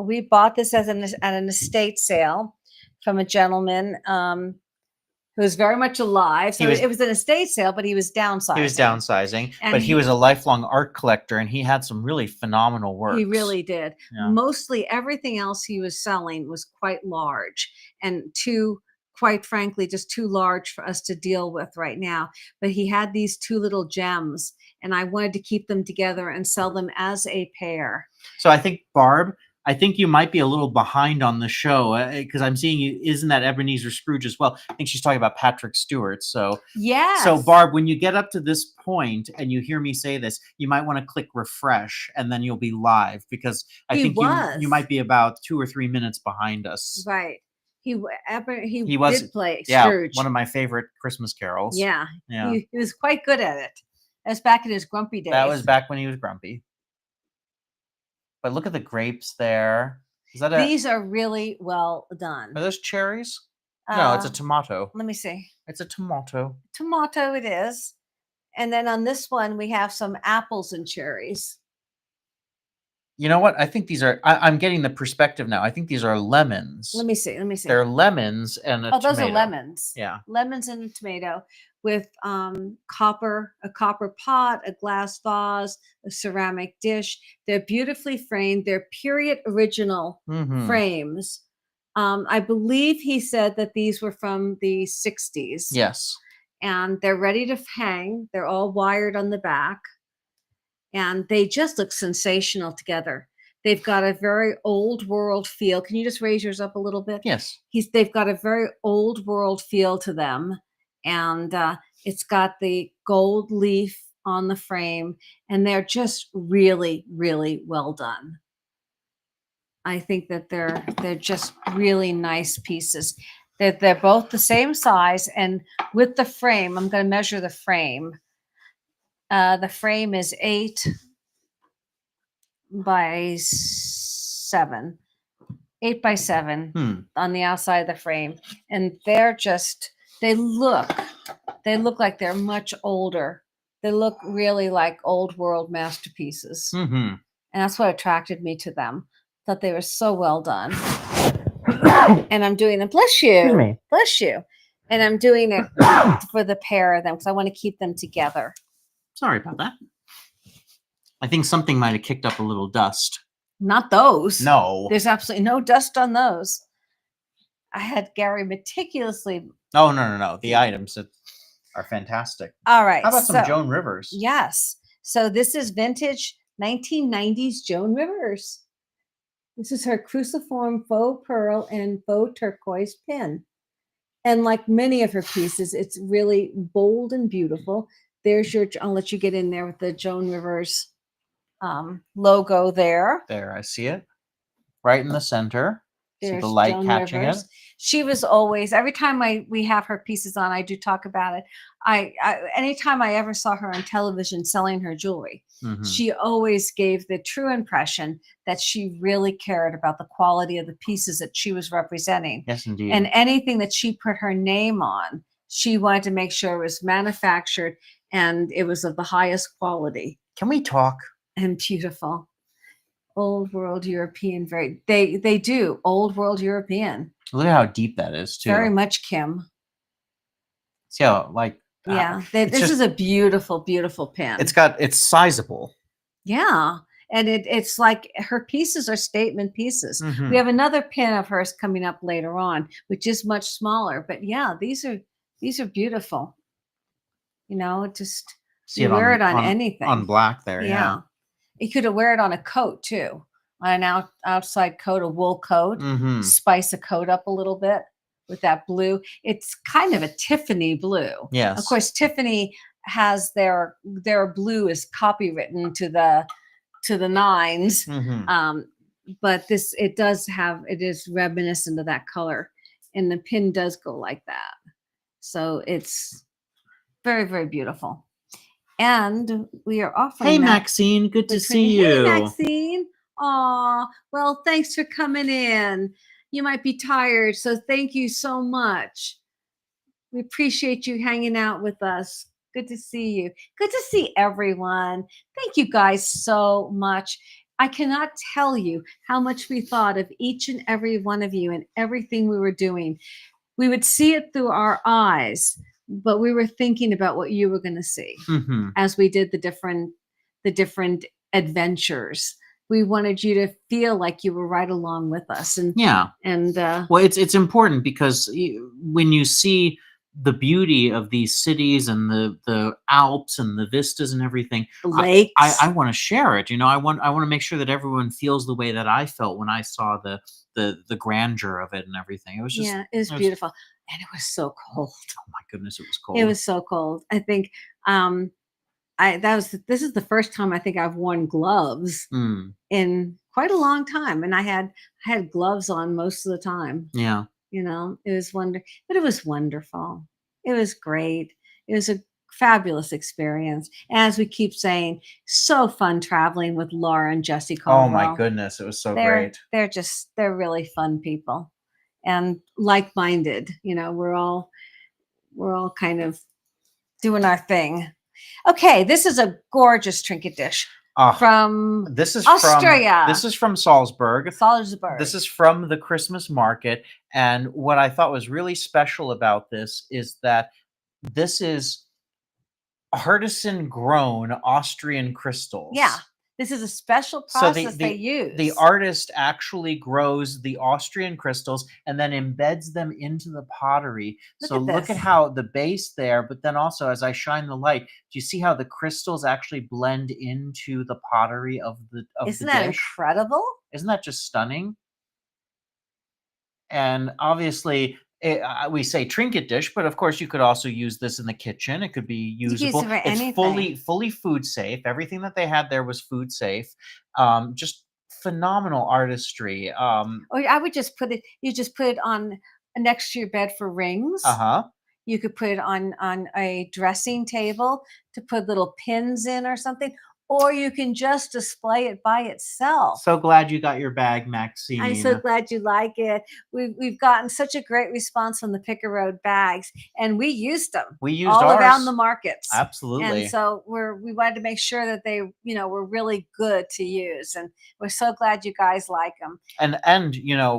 Speaker 2: We bought this at an estate sale from a gentleman who was very much alive. So it was an estate sale, but he was downsizing.
Speaker 1: He was downsizing, but he was a lifelong art collector, and he had some really phenomenal work.
Speaker 2: He really did. Yeah. Mostly everything else he was selling was quite large and quite frankly, just too large for us to deal with right now. But he had these two little gems, and I wanted to keep them together and sell them as a pair.
Speaker 1: So I think, Barb, you might be a little behind on the show because I'm seeing you. Isn't that Ebenezer Scrooge as well? I think she's talking about Patrick Stewart. So
Speaker 2: yes.
Speaker 1: So Barb, when you get up to this point and you hear me say this, you might want to click refresh, and then you'll be live because I think you might be about 2 or 3 minutes behind us.
Speaker 2: Right. He did play Scrooge.
Speaker 1: One of my favorite Christmas carols.
Speaker 2: Yeah. He was quite good at it. That's back in his grumpy days.
Speaker 1: That was back when he was grumpy. But look at the grapes there.
Speaker 2: These are really well done.
Speaker 1: Are those cherries? No, it's a tomato.
Speaker 2: Let me see.
Speaker 1: It's a tomato.
Speaker 2: Tomato it is. And then on this one, we have some apples and cherries.
Speaker 1: You know what? I think these are, I'm getting the perspective now. I think these are lemons.
Speaker 2: Let me see.
Speaker 1: They're lemons and a tomato.
Speaker 2: Those are lemons.
Speaker 1: Yeah.
Speaker 2: Lemons and a tomato with a copper pot, a glass vase, a ceramic dish. They're beautifully framed. They're period original frames. I believe he said that these were from the 60s.
Speaker 1: Yes.
Speaker 2: and they're ready to hang. They're all wired on the back, and they just look sensational together. They've got a very old world feel. Can you just raise yours up a little bit?
Speaker 1: Yes.
Speaker 2: They've got a very old world feel to them, and it's got the gold leaf on the frame, and they're just really, really well done. I think that they're just really nice pieces. They're both the same size, and with the frame, I'm going to measure the frame. The frame is 8 by 7, 8 by 7 on the outside of the frame, and they look like they're much older. They look really like old world masterpieces, and that's what attracted me to them. Thought they were so well done. And I'm doing them. Bless you.
Speaker 1: Excuse me.
Speaker 2: Bless you. And I'm doing it for the pair of them because I want to keep them together.
Speaker 1: Sorry about that. I think something might have kicked up a little dust.
Speaker 2: Not those.
Speaker 1: No.
Speaker 2: There's absolutely no dust on those. I had Gary meticulously.
Speaker 1: Oh, no. The items are fantastic.
Speaker 2: All right.
Speaker 1: How about some Joan Rivers?
Speaker 2: Yes. So this is vintage 1990s Joan Rivers. This is her cruciform faux pearl and faux turquoise pin. And like many of her pieces, it's really bold and beautiful. There's I'll let you get in there with the Joan Rivers logo there.
Speaker 1: There, I see it. Right in the center.
Speaker 2: There's
Speaker 1: see the light
Speaker 2: Joan
Speaker 1: catching
Speaker 2: Rivers.
Speaker 1: it.
Speaker 2: She was always, every time we have her pieces on, I do talk about it. Anytime I ever saw her on television selling her jewelry, she always gave the true impression that she really cared about the quality of the pieces that she was representing.
Speaker 1: Yes, indeed.
Speaker 2: And anything that she put her name on, she wanted to make sure it was manufactured and it was of the highest quality.
Speaker 1: Can we talk?
Speaker 2: And beautiful. Old world European, they do old world European.
Speaker 1: Look at how deep that is too.
Speaker 2: Very much Kim.
Speaker 1: See how
Speaker 2: This is a beautiful, beautiful pin.
Speaker 1: It's sizable.
Speaker 2: Yeah, and it's like her pieces are statement pieces. We have another pin of hers coming up later on, which is much smaller. But yeah, these are beautiful. You know, just you wear it on anything.
Speaker 1: On black there, yeah.
Speaker 2: You could wear it on a coat too, on an outside coat, a wool coat. Spice a coat up a little bit with that blue. It's kind of a Tiffany blue.
Speaker 1: Yes.
Speaker 2: Of course, Tiffany has their blue is copywritten to the nines. But it is reminiscent of that color, and the pin does go like that. So it's very, very beautiful. And we are offering.
Speaker 1: Hey, Maxine, good to see you.
Speaker 2: Hey, Maxine. Aw, well, thanks for coming in. You might be tired, so thank you so much. We appreciate you hanging out with us. Good to see you. Good to see everyone. Thank you guys so much. I cannot tell you how much we thought of each and every one of you and everything we were doing. We would see it through our eyes, but we were thinking about what you were going to see as we did the different adventures. We wanted you to feel like you were right along with us. And well, it's important because when you see the beauty of these cities and the Alps and the vistas and everything, lakes,
Speaker 1: I want to share it. I want to make sure that everyone feels the way that I felt when I saw the grandeur of it and everything. It was just
Speaker 2: it was beautiful. And it was so cold.
Speaker 1: Oh my goodness, it was cold.
Speaker 2: It was so cold. I think this is the first time I think I've worn gloves in quite a long time, and I had gloves on most of the time.
Speaker 1: Yeah,
Speaker 2: it was but it was wonderful. It was great. It was a fabulous experience. As we keep saying, so fun traveling with Laura and Jesse Caldwell.
Speaker 1: Oh my goodness, it was so great.
Speaker 2: They're really fun people and like-minded. We're all kind of doing our thing. Okay, this is a gorgeous trinket dish from Austria.
Speaker 1: This is from Salzburg.
Speaker 2: Salzburg.
Speaker 1: This is from the Christmas market. And what I thought was really special about this is that this is artisan grown Austrian crystals.
Speaker 2: Yeah. This is a special
Speaker 1: So
Speaker 2: process they
Speaker 1: the
Speaker 2: use.
Speaker 1: artist actually grows the Austrian crystals and then embeds them into the pottery.
Speaker 2: Look
Speaker 1: So
Speaker 2: at
Speaker 1: look at
Speaker 2: this.
Speaker 1: how the base there, but then also as I shine the light, do you see how the crystals actually blend into the pottery of the
Speaker 2: Isn't that
Speaker 1: dish?
Speaker 2: incredible?
Speaker 1: Isn't that just stunning? And obviously, we say trinket dish, but of course you could also use this in the kitchen. It could be
Speaker 2: You can use it
Speaker 1: usable.
Speaker 2: for
Speaker 1: It's
Speaker 2: anything.
Speaker 1: fully food safe. Everything that they had there was food safe. Just phenomenal artistry.
Speaker 2: Or I would just put it. You just put it on next to your bed for rings.
Speaker 1: Uh-huh.
Speaker 2: You could put it on a dressing table to put little pins in or something, or you can just display it by itself.
Speaker 1: So glad you got your bag,
Speaker 2: I'm so
Speaker 1: Maxine.
Speaker 2: glad you like it. We've gotten such a great response from the Picker Road bags, and we used them
Speaker 1: We used
Speaker 2: all around
Speaker 1: ours.
Speaker 2: the markets.
Speaker 1: Absolutely.
Speaker 2: And so we wanted to make sure that they, were really good to use, and we're so glad you guys like them.
Speaker 1: And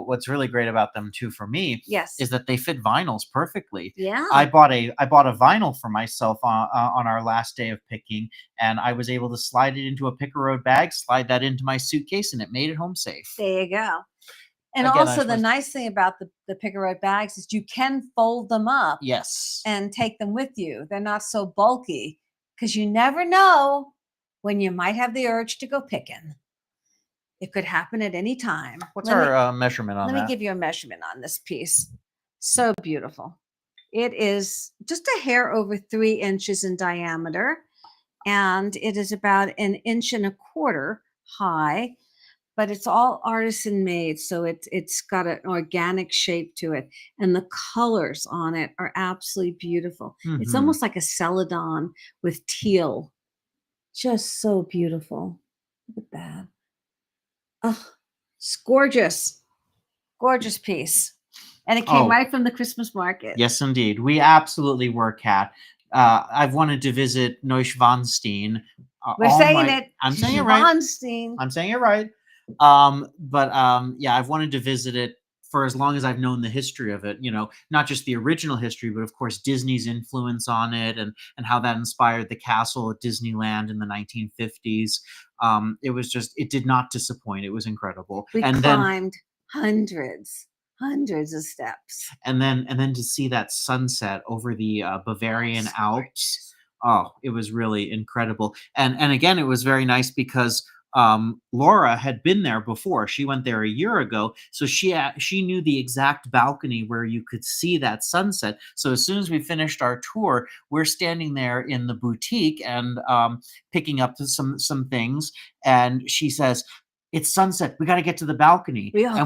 Speaker 1: what's really great about them too for me
Speaker 2: Yes.
Speaker 1: is that they fit vinyls perfectly.
Speaker 2: Yeah.
Speaker 1: I bought a vinyl for myself on our last day of picking, and I was able to slide it into a Picker Road bag, slide that into my suitcase, and it made it home safe.
Speaker 2: There you go. And
Speaker 1: Again,
Speaker 2: also the nice thing about the Picker Road bags is you can fold them up.
Speaker 1: Yes.
Speaker 2: And take them with you. They're not so bulky, because you never know when you might have the urge to go picking. It could happen at any time.
Speaker 1: What's our measurement on that?
Speaker 2: Let me give you a measurement on this piece. So beautiful. It is just a hair over 3 inches in diameter, and it is about 1.25 inches high, but it's all artisan made, so it's got an organic shape to it, and the colors on it are absolutely beautiful. It's almost like a celadon with teal. Just so beautiful. Look at that. Oh, it's gorgeous. Gorgeous piece. And it came right from the Christmas market.
Speaker 1: Yes, indeed. We absolutely were, Kat. I've wanted to visit Neuschwanstein.
Speaker 2: We're saying it.
Speaker 1: I'm saying it right.
Speaker 2: Schwanstein.
Speaker 1: I'm saying it right. Yeah, I've wanted to visit it for as long as I've known the history of it, not just the original history, but of course Disney's influence on it and how that inspired the castle at Disneyland in the 1950s. It did not disappoint. It was incredible.
Speaker 2: We climbed hundreds of steps.
Speaker 1: And then to see that sunset over the Bavarian Alps. Oh, it was really incredible. And again, it was very nice because Laura had been there before. She went there a year ago, so she knew the exact balcony where you could see that sunset. So as soon as we finished our tour, we're standing there in the boutique and picking up some things, and she says, "It's sunset. We got to get to the balcony." We all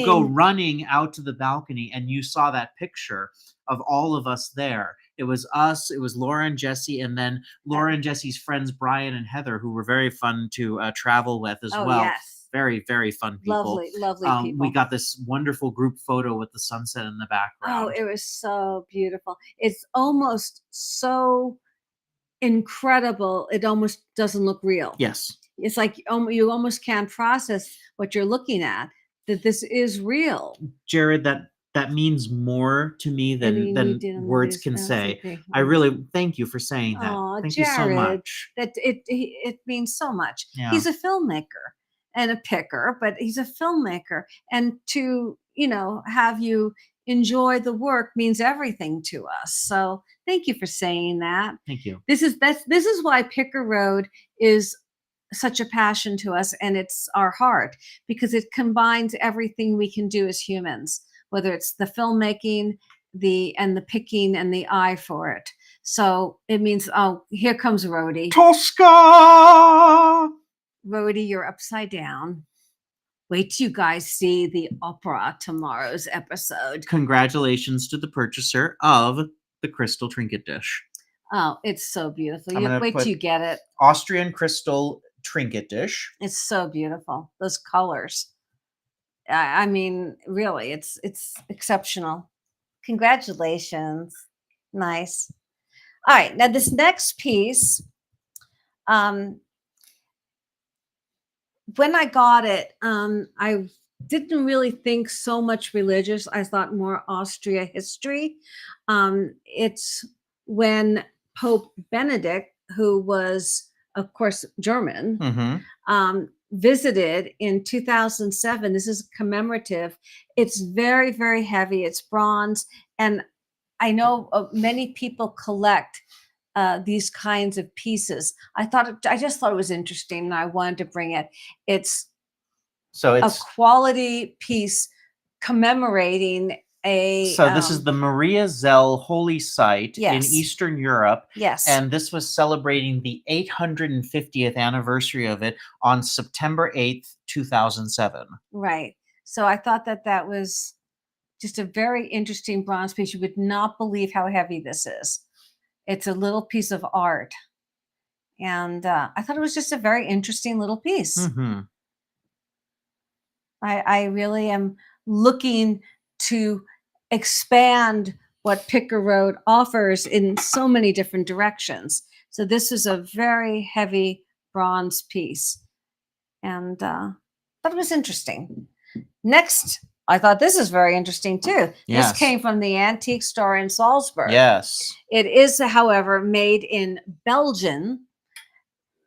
Speaker 1: go running out to the balcony, and you saw that picture of all of us there. It was us, it was Laura and Jesse, and then Laura and Jesse's friends, Brian and Heather, who were very fun to travel with as well. Yes. Very, very fun people.
Speaker 2: Lovely people.
Speaker 1: We got this wonderful group photo with the sunset in the background.
Speaker 2: Oh, it was so beautiful. It's almost so incredible. It almost doesn't look real.
Speaker 1: Yes.
Speaker 2: It's like you almost can't process what you're looking at, that this is real.
Speaker 1: Jared, that means more to me than words can say. Okay. I really thank you for saying that. Thank
Speaker 2: Jared,
Speaker 1: you so much.
Speaker 2: That it means so much.
Speaker 1: Yeah.
Speaker 2: He's a filmmaker and a picker, but he's a filmmaker, and to have you enjoy the work means everything to us. So thank you for saying that.
Speaker 1: Thank you.
Speaker 2: This is why Picker Road is such a passion to us, and it's our heart, because it combines everything we can do as humans, whether it's the filmmaking, the picking, and the eye for it. So it means, here comes Rhodey.
Speaker 1: Tosca!
Speaker 2: Rhodey, you're upside down. Wait till you guys see the opera tomorrow's episode.
Speaker 1: Congratulations to the purchaser of the crystal trinket dish.
Speaker 2: Oh, it's so beautiful. Wait till you get it.
Speaker 1: Austrian crystal trinket dish.
Speaker 2: It's so beautiful. Those colors. I mean, really, it's exceptional. Congratulations. Nice. All right, now this next piece, when I got it, I didn't really think so much religious. I thought more Austria history. It's when Pope Benedict, who was of course, German,
Speaker 1: Mm-hmm.
Speaker 2: visited in 2007. This is commemorative. It's very, very heavy. It's bronze. And I know many people collect these kinds of pieces. I just thought it was interesting, and I wanted to bring it. It's
Speaker 1: So
Speaker 2: a
Speaker 1: it's
Speaker 2: quality piece commemorating a.
Speaker 1: so this is the Maria Zell holy site in
Speaker 2: Yes.
Speaker 1: Eastern Europe,
Speaker 2: Yes.
Speaker 1: and this was celebrating the 850th anniversary of it on September 8th, 2007.
Speaker 2: Right. So I thought that that was just a very interesting bronze piece. You would not believe how heavy this is. It's a little piece of art. And I thought it was just a very interesting little piece.
Speaker 1: Mm-hmm.
Speaker 2: I really am looking to expand what Picker Road offers in so many different directions. So this is a very heavy bronze piece. And thought it was interesting. Next, I thought this is very interesting too.
Speaker 1: Yes.
Speaker 2: This came from the antique store in Salzburg.
Speaker 1: Yes.
Speaker 2: It is, however, made in Belgium.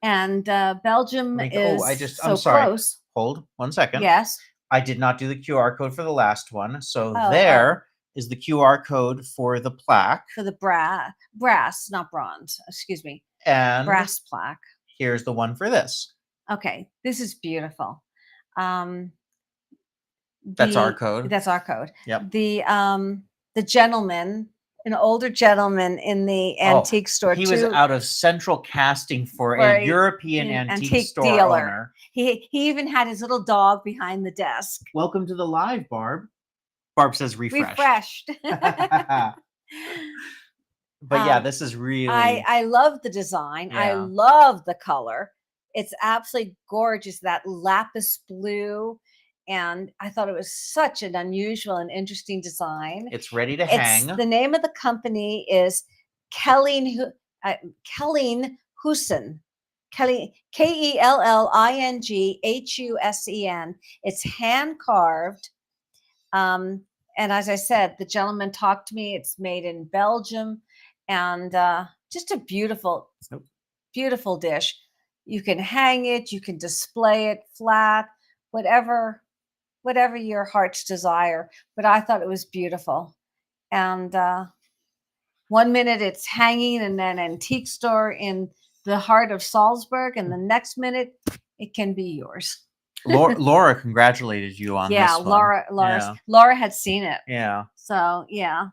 Speaker 2: And Belgium is
Speaker 1: I'm
Speaker 2: so
Speaker 1: sorry.
Speaker 2: close.
Speaker 1: Hold 1 second.
Speaker 2: Yes.
Speaker 1: I did not do the QR code for the last one. So
Speaker 2: Oh,
Speaker 1: there is the QR code for the plaque.
Speaker 2: For the brass, not bronze. Excuse me.
Speaker 1: And
Speaker 2: Brass plaque.
Speaker 1: here's the one for this.
Speaker 2: Okay, this is beautiful.
Speaker 1: That's our code.
Speaker 2: That's our code.
Speaker 1: Yep.
Speaker 2: The gentleman, an older gentleman in the antique store.
Speaker 1: He was out of central casting for a European antique store
Speaker 2: dealer.
Speaker 1: owner.
Speaker 2: He even had his little dog behind the desk.
Speaker 1: Welcome to the live, Barb. Barb says refreshed.
Speaker 2: Refreshed.
Speaker 1: But yeah, this is really.
Speaker 2: I love the design.
Speaker 1: Yeah.
Speaker 2: I love the color. It's absolutely gorgeous. That lapis blue. And I thought it was such an unusual and interesting design.
Speaker 1: It's ready to hang.
Speaker 2: The name of the company is Kelling Husen. Kellinghusen. It's hand carved. And as I said, the gentleman talked to me. It's made in Belgium, and just a beautiful, beautiful dish. You can hang it. You can display it flat, whatever your heart's desire. But I thought it was beautiful. And 1 minute it's hanging in an antique store in the heart of Salzburg, and the next minute it can be yours.
Speaker 1: Laura congratulated you on this one.
Speaker 2: Laura had seen it.
Speaker 1: Yeah.
Speaker 2: So yeah.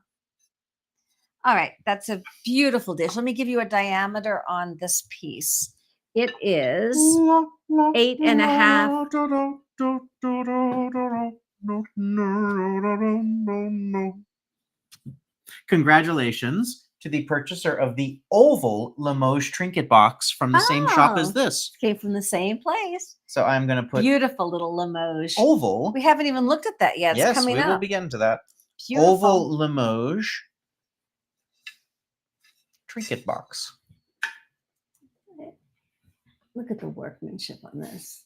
Speaker 2: All right, that's a beautiful dish. Let me give you a diameter on this piece. It is 8.5.
Speaker 1: Congratulations to the purchaser of the oval Limoges trinket box from the same shop as this.
Speaker 2: Came from the same place.
Speaker 1: So I'm going to put
Speaker 2: beautiful little Limoges.
Speaker 1: Oval.
Speaker 2: We haven't even looked at that yet. It's coming up.
Speaker 1: We will be getting to that.
Speaker 2: Beautiful.
Speaker 1: Oval Limoges trinket box.
Speaker 2: Look at the workmanship on this.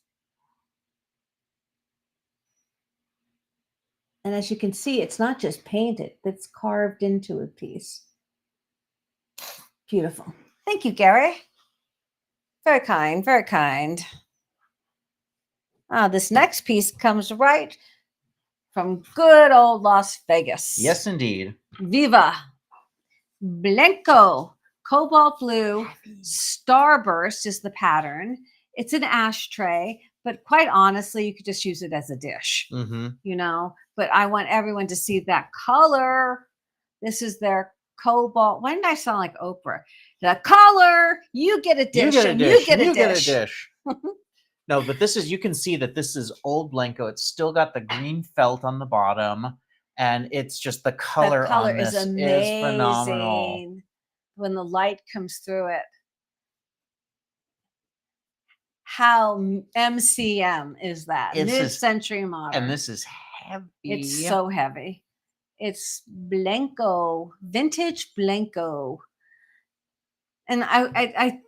Speaker 2: And as you can see, it's not just painted, it's carved into a piece. Beautiful. Thank you, Gary. Very kind, very kind. This next piece comes right from good old Las Vegas.
Speaker 1: Yes, indeed.
Speaker 2: Viva. Blanco. Cobalt blue. Starburst is the pattern. It's an ashtray, but quite honestly, you could just use it as a dish, you know, but I want everyone to see that color. This is their cobalt. Why didn't I sound like Oprah? The color, you get a dish. You get a dish.
Speaker 1: No, but this is, you can see that this is old Blanco. It's still got the green felt on the bottom, and it's just the color on this is phenomenal.
Speaker 2: When the light comes through it. How MCM is that? Mid-century modern.
Speaker 1: And this is heavy.
Speaker 2: It's so heavy. It's Blanco, vintage Blanco. And I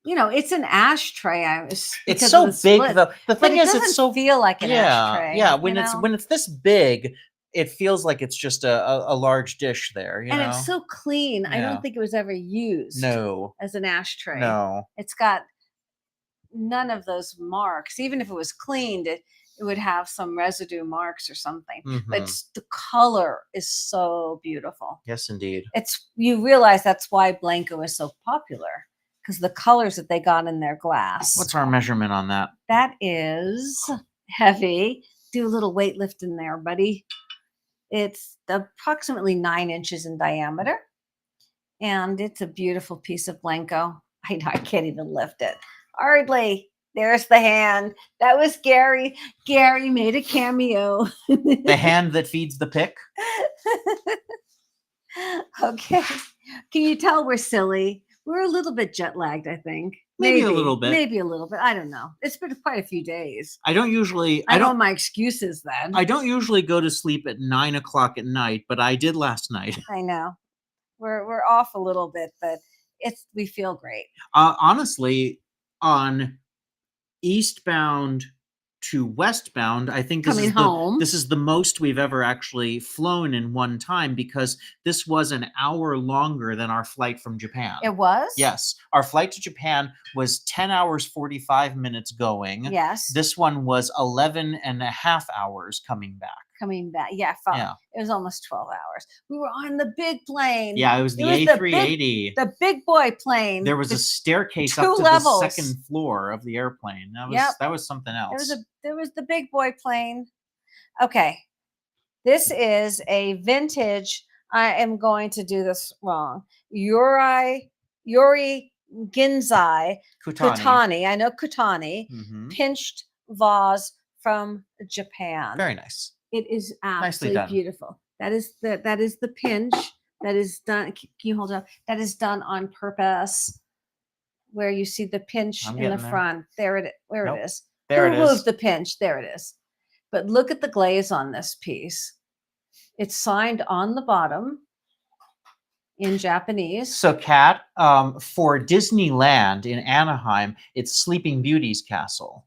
Speaker 2: you know, it's an ashtray.
Speaker 1: It's so big though. The thing is, it's so
Speaker 2: feel like an ashtray.
Speaker 1: Yeah, when it's this big, it feels like it's just a large dish there, you know?
Speaker 2: It's so clean. I don't think it was ever used.
Speaker 1: No.
Speaker 2: As an ashtray.
Speaker 1: No.
Speaker 2: It's got none of those marks. Even if it was cleaned, it would have some residue marks or something. But the color is so beautiful.
Speaker 1: Yes, indeed.
Speaker 2: You realize that's why Blanco is so popular, because the colors that they got in their glass.
Speaker 1: What's our measurement on that?
Speaker 2: That is heavy. Do a little weight in there, buddy. It's approximately 9 inches in diameter, and it's a beautiful piece of Blanco. I know I can't even lift it. Hardly. There's the hand. That was Gary. Gary made a cameo.
Speaker 1: The hand that feeds the pick.
Speaker 2: Okay. Can you tell we're silly? We're a little bit jet lagged, I think.
Speaker 1: Maybe a little bit.
Speaker 2: Maybe a little bit. I don't know. It's been quite a few days.
Speaker 1: I don't
Speaker 2: know my excuses then.
Speaker 1: I don't usually go to sleep at 9 o'clock at night, but I did last night.
Speaker 2: I know. We're off a little bit, but we feel great.
Speaker 1: Honestly, on eastbound to westbound, I think this is the most we've ever actually flown in one time, because this was an hour longer than our flight from Japan.
Speaker 2: It was?
Speaker 1: Yes. Our flight to Japan was 10 hours 45 minutes going.
Speaker 2: Yes.
Speaker 1: This one was 11 and a half hours coming back.
Speaker 2: Yeah, it was almost 12 hours. We were on the big plane.
Speaker 1: Yeah, it was the A380.
Speaker 2: The big boy plane.
Speaker 1: There was a staircase up to the second floor of the airplane. That was something else.
Speaker 2: There was the big boy plane. Okay. This is a vintage, I am going to do this wrong, Yuri Ginzai Kutani. I know Kutani. Pinched vase from Japan.
Speaker 1: Very nice.
Speaker 2: It is absolutely beautiful. That is the pinch that is done. Can you hold it up? That is done on purpose. Where you see the pinch in the front. There it is. Where it is.
Speaker 1: There it is.
Speaker 2: Remove the pinch. There it is. But look at the glaze on this piece. It's signed on the bottom in Japanese.
Speaker 1: So, Kat, for Disneyland in Anaheim, it's Sleeping Beauty's castle,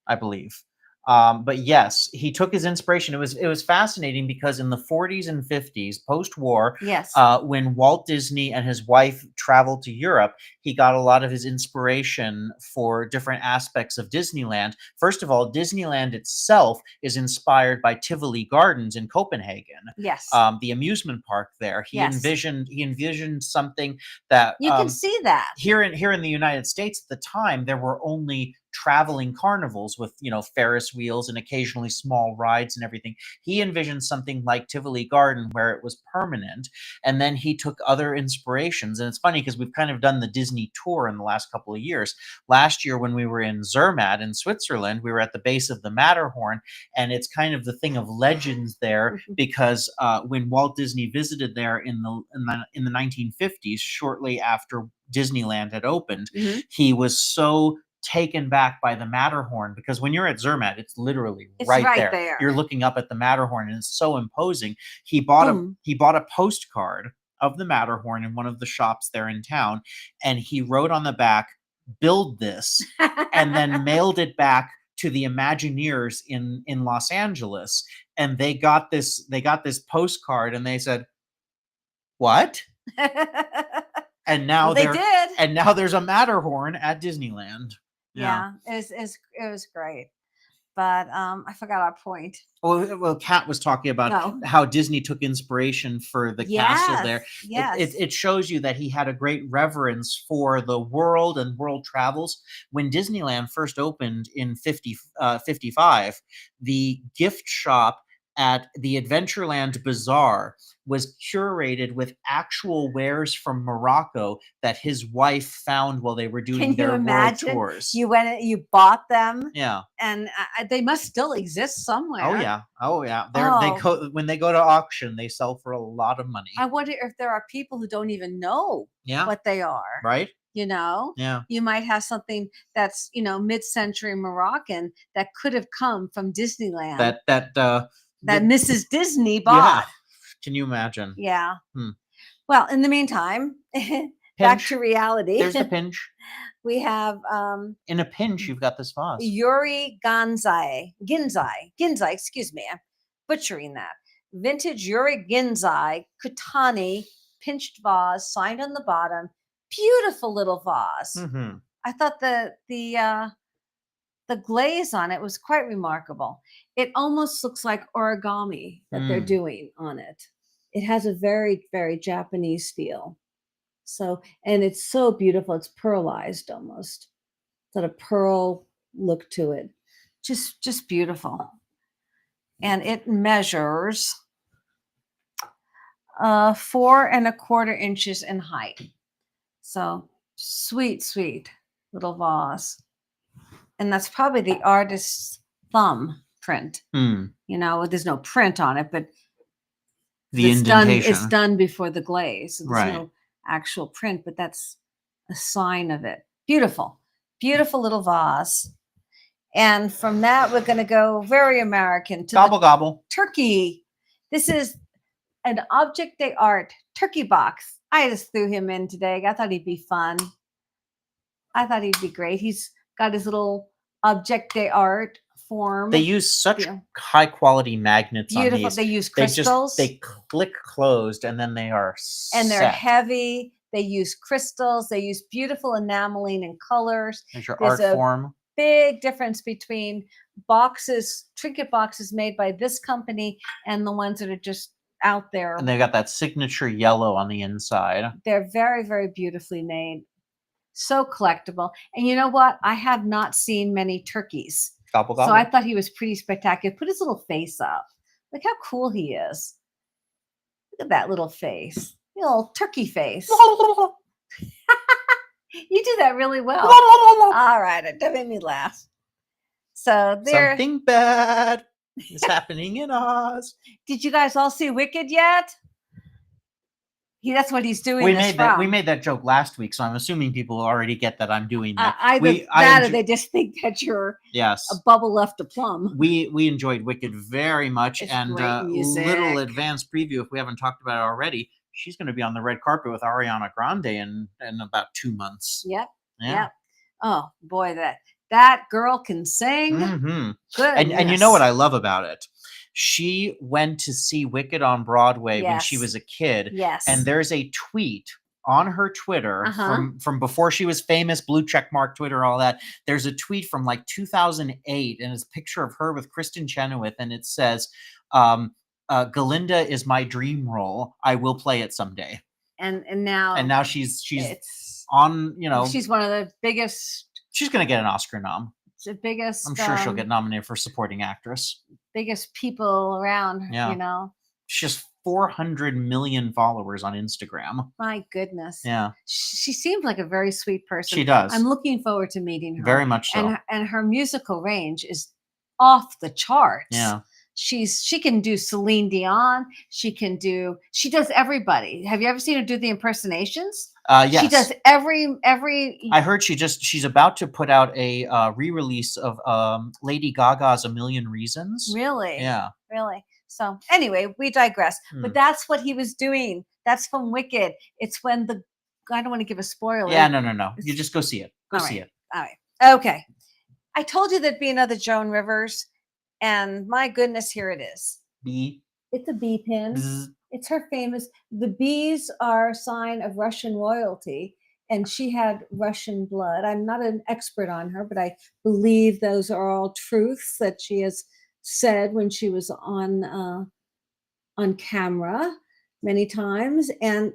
Speaker 1: I believe. But yes, he took his inspiration. It was fascinating because in the 40s and 50s, post-war,
Speaker 2: yes,
Speaker 1: when Walt Disney and his wife traveled to Europe, he got a lot of his inspiration for different aspects of Disneyland. First of all, Disneyland itself is inspired by Tivoli Gardens in Copenhagen.
Speaker 2: Yes,
Speaker 1: the amusement park there. He envisioned something that
Speaker 2: you can see that
Speaker 1: here in the United States at the time. There were only traveling carnivals with, Ferris wheels and occasionally small rides and everything. He envisioned something like Tivoli Garden where it was permanent. And then he took other inspirations. And it's funny because we've kind of done the Disney tour in the last couple of years. Last year when we were in Zermatt in Switzerland, we were at the base of the Matterhorn. And it's kind of the thing of legends there because when Walt Disney visited there in the 1950s, shortly after Disneyland had opened, he was so taken back by the Matterhorn, because when you're at Zermatt, it's literally right there. You're looking up at the Matterhorn and it's so imposing. He bought a postcard of the Matterhorn in one of the shops there in town, and he wrote on the back, "Build this," and then mailed it back to the Imagineers in Los Angeles. And they got this postcard and they said, "What?" And now
Speaker 2: they did.
Speaker 1: And now there's a Matterhorn at Disneyland.
Speaker 2: Yeah, it was great. But I forgot our point.
Speaker 1: Well, Kat was talking about how Disney took inspiration for the castle there.
Speaker 2: Yes.
Speaker 1: It shows you that he had a great reverence for the world and world travels. When Disneyland first opened in 55, the gift shop at the Adventureland Bazaar was curated with actual wares from Morocco that his wife found while they were doing their world tours.
Speaker 2: You went, you bought them,
Speaker 1: yeah,
Speaker 2: and they must still exist somewhere.
Speaker 1: Oh yeah. When they go to auction, they sell for a lot of money.
Speaker 2: I wonder if there are people who don't even know what they are.
Speaker 1: Right.
Speaker 2: Yeah. You might have something that's mid-century Moroccan that could have come from Disneyland. That Mrs. Disney bought.
Speaker 1: Yeah. Can you imagine?
Speaker 2: Yeah. Well, in the meantime, back to reality.
Speaker 1: There's the pinch.
Speaker 2: We have
Speaker 1: in a pinch, you've got this vase.
Speaker 2: Yuri Ginzai, excuse me, I'm butchering that. Vintage Yuri Ginzai Kutani pinched vase, signed on the bottom. Beautiful little vase. I thought the the glaze on it was quite remarkable. It almost looks like origami that they're doing on it. It has a very, very Japanese feel. So, and it's so beautiful. It's pearlized almost. It's got a pearl look to it. Just beautiful. And it measures 4¼ inches in height. So sweet, sweet little vase. And that's probably the artist's thumb print. You know, there's no print on it, but
Speaker 1: the indentation.
Speaker 2: It's done before the glaze. So there's
Speaker 1: Right.
Speaker 2: no actual print, but that's a sign of it. Beautiful, beautiful little vase. And from that, we're going to go very American to
Speaker 1: Gobble gobble.
Speaker 2: turkey. This is an object d'art turkey box. I just threw him in today. I thought he'd be fun. I thought he'd be great. He's got his little object d'art form.
Speaker 1: They use such high quality magnets
Speaker 2: beautiful.
Speaker 1: on these.
Speaker 2: They use crystals.
Speaker 1: They click closed and then they are
Speaker 2: and they're
Speaker 1: set.
Speaker 2: heavy. They use crystals. They use beautiful enameling and colors.
Speaker 1: There's your art form.
Speaker 2: Big difference between boxes, trinket boxes made by this company and the ones that are just out there.
Speaker 1: And they got that signature yellow on the inside.
Speaker 2: They're very, very beautifully made. So collectible. And you know what? I have not seen many turkeys.
Speaker 1: Gobble, gobble.
Speaker 2: So I thought he was pretty spectacular. Put his little face up. Look how cool he is. Look at that little face. Little turkey face. You do that really well. All right. That made me laugh. So there.
Speaker 1: Something bad is happening in Oz.
Speaker 2: Did you guys all see Wicked yet? That's what he's doing.
Speaker 1: We made that joke last week, so I'm assuming people already get that I'm doing that.
Speaker 2: Or they just think that you're a bubble left a plum.
Speaker 1: We enjoyed Wicked very much,
Speaker 2: it's
Speaker 1: and little advanced preview if we haven't talked about it already. She's going to be on the red carpet with Ariana Grande in about 2 months.
Speaker 2: Yep. Oh boy, that girl can sing.
Speaker 1: Mm-hmm. And you know what I love about it? She went to see Wicked on Broadway when she was a kid.
Speaker 2: Yes.
Speaker 1: And there's a tweet on her Twitter from before she was famous, blue check mark Twitter, all that. There's a tweet from like 2008, and it's a picture of her with Kristen Chenoweth, and it says, Galinda is my dream role. I will play it someday.
Speaker 2: And now
Speaker 1: she's on,
Speaker 2: she's one of the biggest.
Speaker 1: She's going to get an Oscar nom.
Speaker 2: The biggest.
Speaker 1: I'm sure she'll get nominated for supporting actress.
Speaker 2: Biggest people around,
Speaker 1: She has 400 million followers on Instagram.
Speaker 2: My goodness.
Speaker 1: Yeah.
Speaker 2: She seems like a very sweet person.
Speaker 1: She does.
Speaker 2: I'm looking forward to meeting her.
Speaker 1: Very much so.
Speaker 2: And her musical range is off the charts.
Speaker 1: Yeah.
Speaker 2: She can do Celine Dion. She does everybody. Have you ever seen her do the impersonations?
Speaker 1: Yes.
Speaker 2: She does every.
Speaker 1: I heard she's about to put out a re-release of Lady Gaga's A Million Reasons.
Speaker 2: Really?
Speaker 1: Yeah.
Speaker 2: Really. So anyway, we digress. But that's what he was doing. That's from Wicked. It's when I don't want to give a spoiler.
Speaker 1: Yeah, no. You just go see it. Go see it.
Speaker 2: All right. Okay. I told you there'd be another Joan Rivers. And my goodness, here it is.
Speaker 1: Bee.
Speaker 2: It's a bee pin.
Speaker 1: Bzz.
Speaker 2: It's her famous. The bees are a sign of Russian royalty, and she had Russian blood. I'm not an expert on her, but I believe those are all truths that she has said when she was on camera many times. And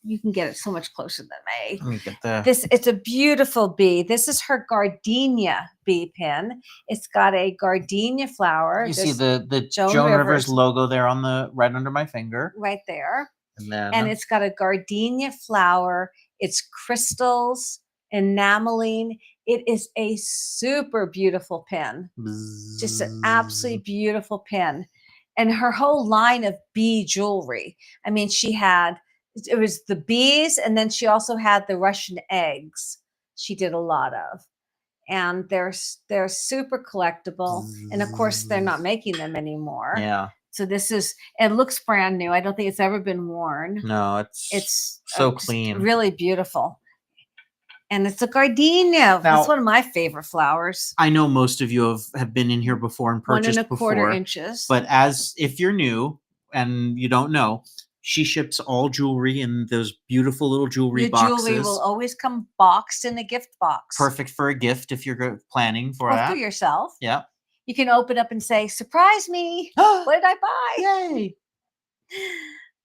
Speaker 2: you can get it so much closer than me.
Speaker 1: Let me get
Speaker 2: it's a beautiful bee. This is her gardenia bee pin. It's got a gardenia flower.
Speaker 1: You see the Joan Rivers logo there on the right under my finger.
Speaker 2: Right there.
Speaker 1: And
Speaker 2: it's got a gardenia flower. It's crystals, enameling. It is a super beautiful pin.
Speaker 1: Bzz.
Speaker 2: Just an absolutely beautiful pin. And her whole line of bee jewelry. I mean, it was the bees, and then she also had the Russian eggs she did a lot of. And they're super collectible. And of course, they're not making them anymore.
Speaker 1: Yeah.
Speaker 2: So it looks brand new. I don't think it's ever been worn.
Speaker 1: No, it's so clean.
Speaker 2: Really beautiful. And it's a gardenia. That's one of my favorite flowers.
Speaker 1: I know most of you have been in here before and purchased
Speaker 2: 1¼ inches.
Speaker 1: But if you're new and you don't know, She ships all jewelry in those beautiful little jewelry
Speaker 2: Your
Speaker 1: boxes.
Speaker 2: jewelry will always come boxed in a gift box.
Speaker 1: Perfect for a gift if you're planning for
Speaker 2: or
Speaker 1: that.
Speaker 2: for yourself.
Speaker 1: Yeah.
Speaker 2: You can open up and say, "Surprise me! What did I buy?"
Speaker 1: Yay!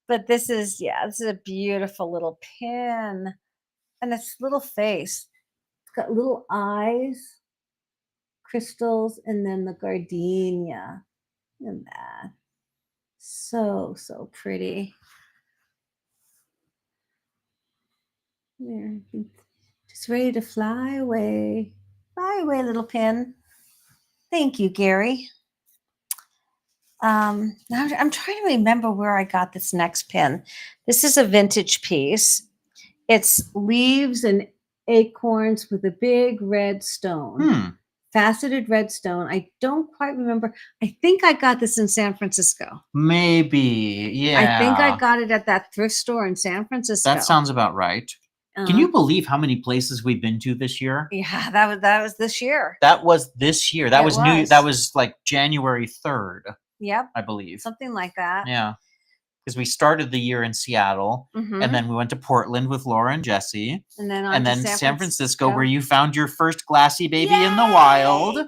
Speaker 2: But this is a beautiful little pin, and its little face. It's got little eyes, crystals, and then the gardenia. And that. So pretty. There. Just ready to fly away. Fly away, little pin. Thank you, Gary. I'm trying to remember where I got this next pin. This is a vintage piece. It's leaves and acorns with a big red stone. Faceted red stone. I don't quite remember. I think I got this in San Francisco.
Speaker 1: Maybe, yeah.
Speaker 2: I think I got it at that thrift store in San Francisco.
Speaker 1: That sounds about right. Can you believe how many places we've been to this year?
Speaker 2: Yeah, that was this year.
Speaker 1: That was this year. That was new. That was like January 3rd.
Speaker 2: Yep.
Speaker 1: I believe.
Speaker 2: Something like that.
Speaker 1: Yeah. Because we started the year in Seattle, and then we went to Portland with Laura and Jesse,
Speaker 2: and then
Speaker 1: San Francisco, where you found your first glassy baby in the wild.
Speaker 2: Yay!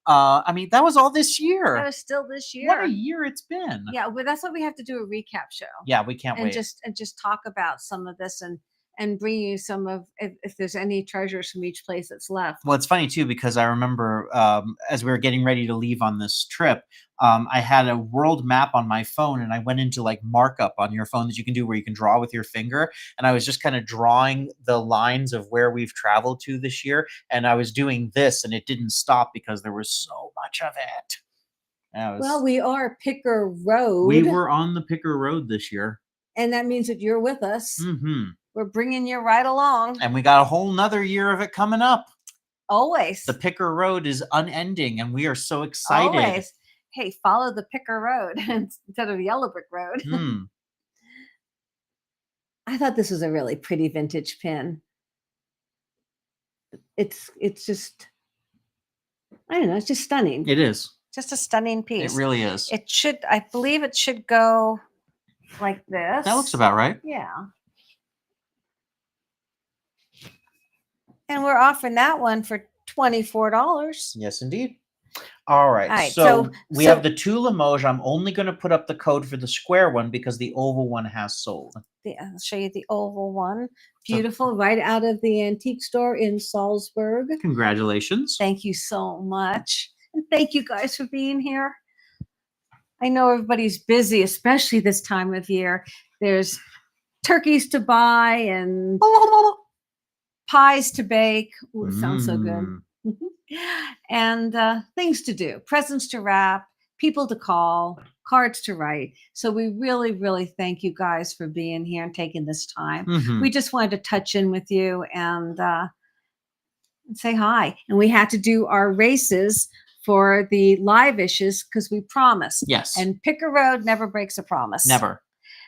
Speaker 1: I mean, that was all this year.
Speaker 2: That was still this year.
Speaker 1: What a year it's been.
Speaker 2: Yeah, well, that's why we have to do a recap show.
Speaker 1: Yeah, we can't wait.
Speaker 2: Just talk about some of this and bring you some of if there's any treasures from each place that's left.
Speaker 1: Well, it's funny too, because I remember as we were getting ready to leave on this trip, I had a world map on my phone, and I went into like markup on your phone that you can do where you can draw with your finger. And I was just kind of drawing the lines of where we've traveled to this year. And I was doing this, and it didn't stop because there was so much of it.
Speaker 2: Well, we are Picker Road.
Speaker 1: We were on the Picker Road this year.
Speaker 2: And that means that you're with us.
Speaker 1: Mm-hmm.
Speaker 2: We're bringing you right along.
Speaker 1: And we got a whole nother year of it coming up.
Speaker 2: Always.
Speaker 1: The Picker Road is unending, and we are so excited.
Speaker 2: Always. Hey, follow the Picker Road instead of the Yellow Brick Road. I thought this was a really pretty vintage pin. It's just, I don't know, it's just stunning.
Speaker 1: It is.
Speaker 2: Just a stunning piece.
Speaker 1: It really is.
Speaker 2: I believe it should go like this.
Speaker 1: That looks about right.
Speaker 2: Yeah. And we're offering that one for $24.
Speaker 1: Yes, indeed. All right. So we have the two Limoges. I'm only going to put up the code for the square one because the oval one has sold.
Speaker 2: I'll show you the oval one. Beautiful, right out of the antique store in Salzburg.
Speaker 1: Congratulations.
Speaker 2: Thank you so much. And thank you guys for being here. I know everybody's busy, especially this time of year. There's turkeys to buy and pies to bake. Ooh, it sounds so good. And things to do, presents to wrap, people to call, cards to write. So we really, really thank you guys for being here and taking this time. We just wanted to touch in with you and say hi. And we had to do our races for the live issues because we promised.
Speaker 1: Yes.
Speaker 2: And Picker Road never breaks a promise.
Speaker 1: Never.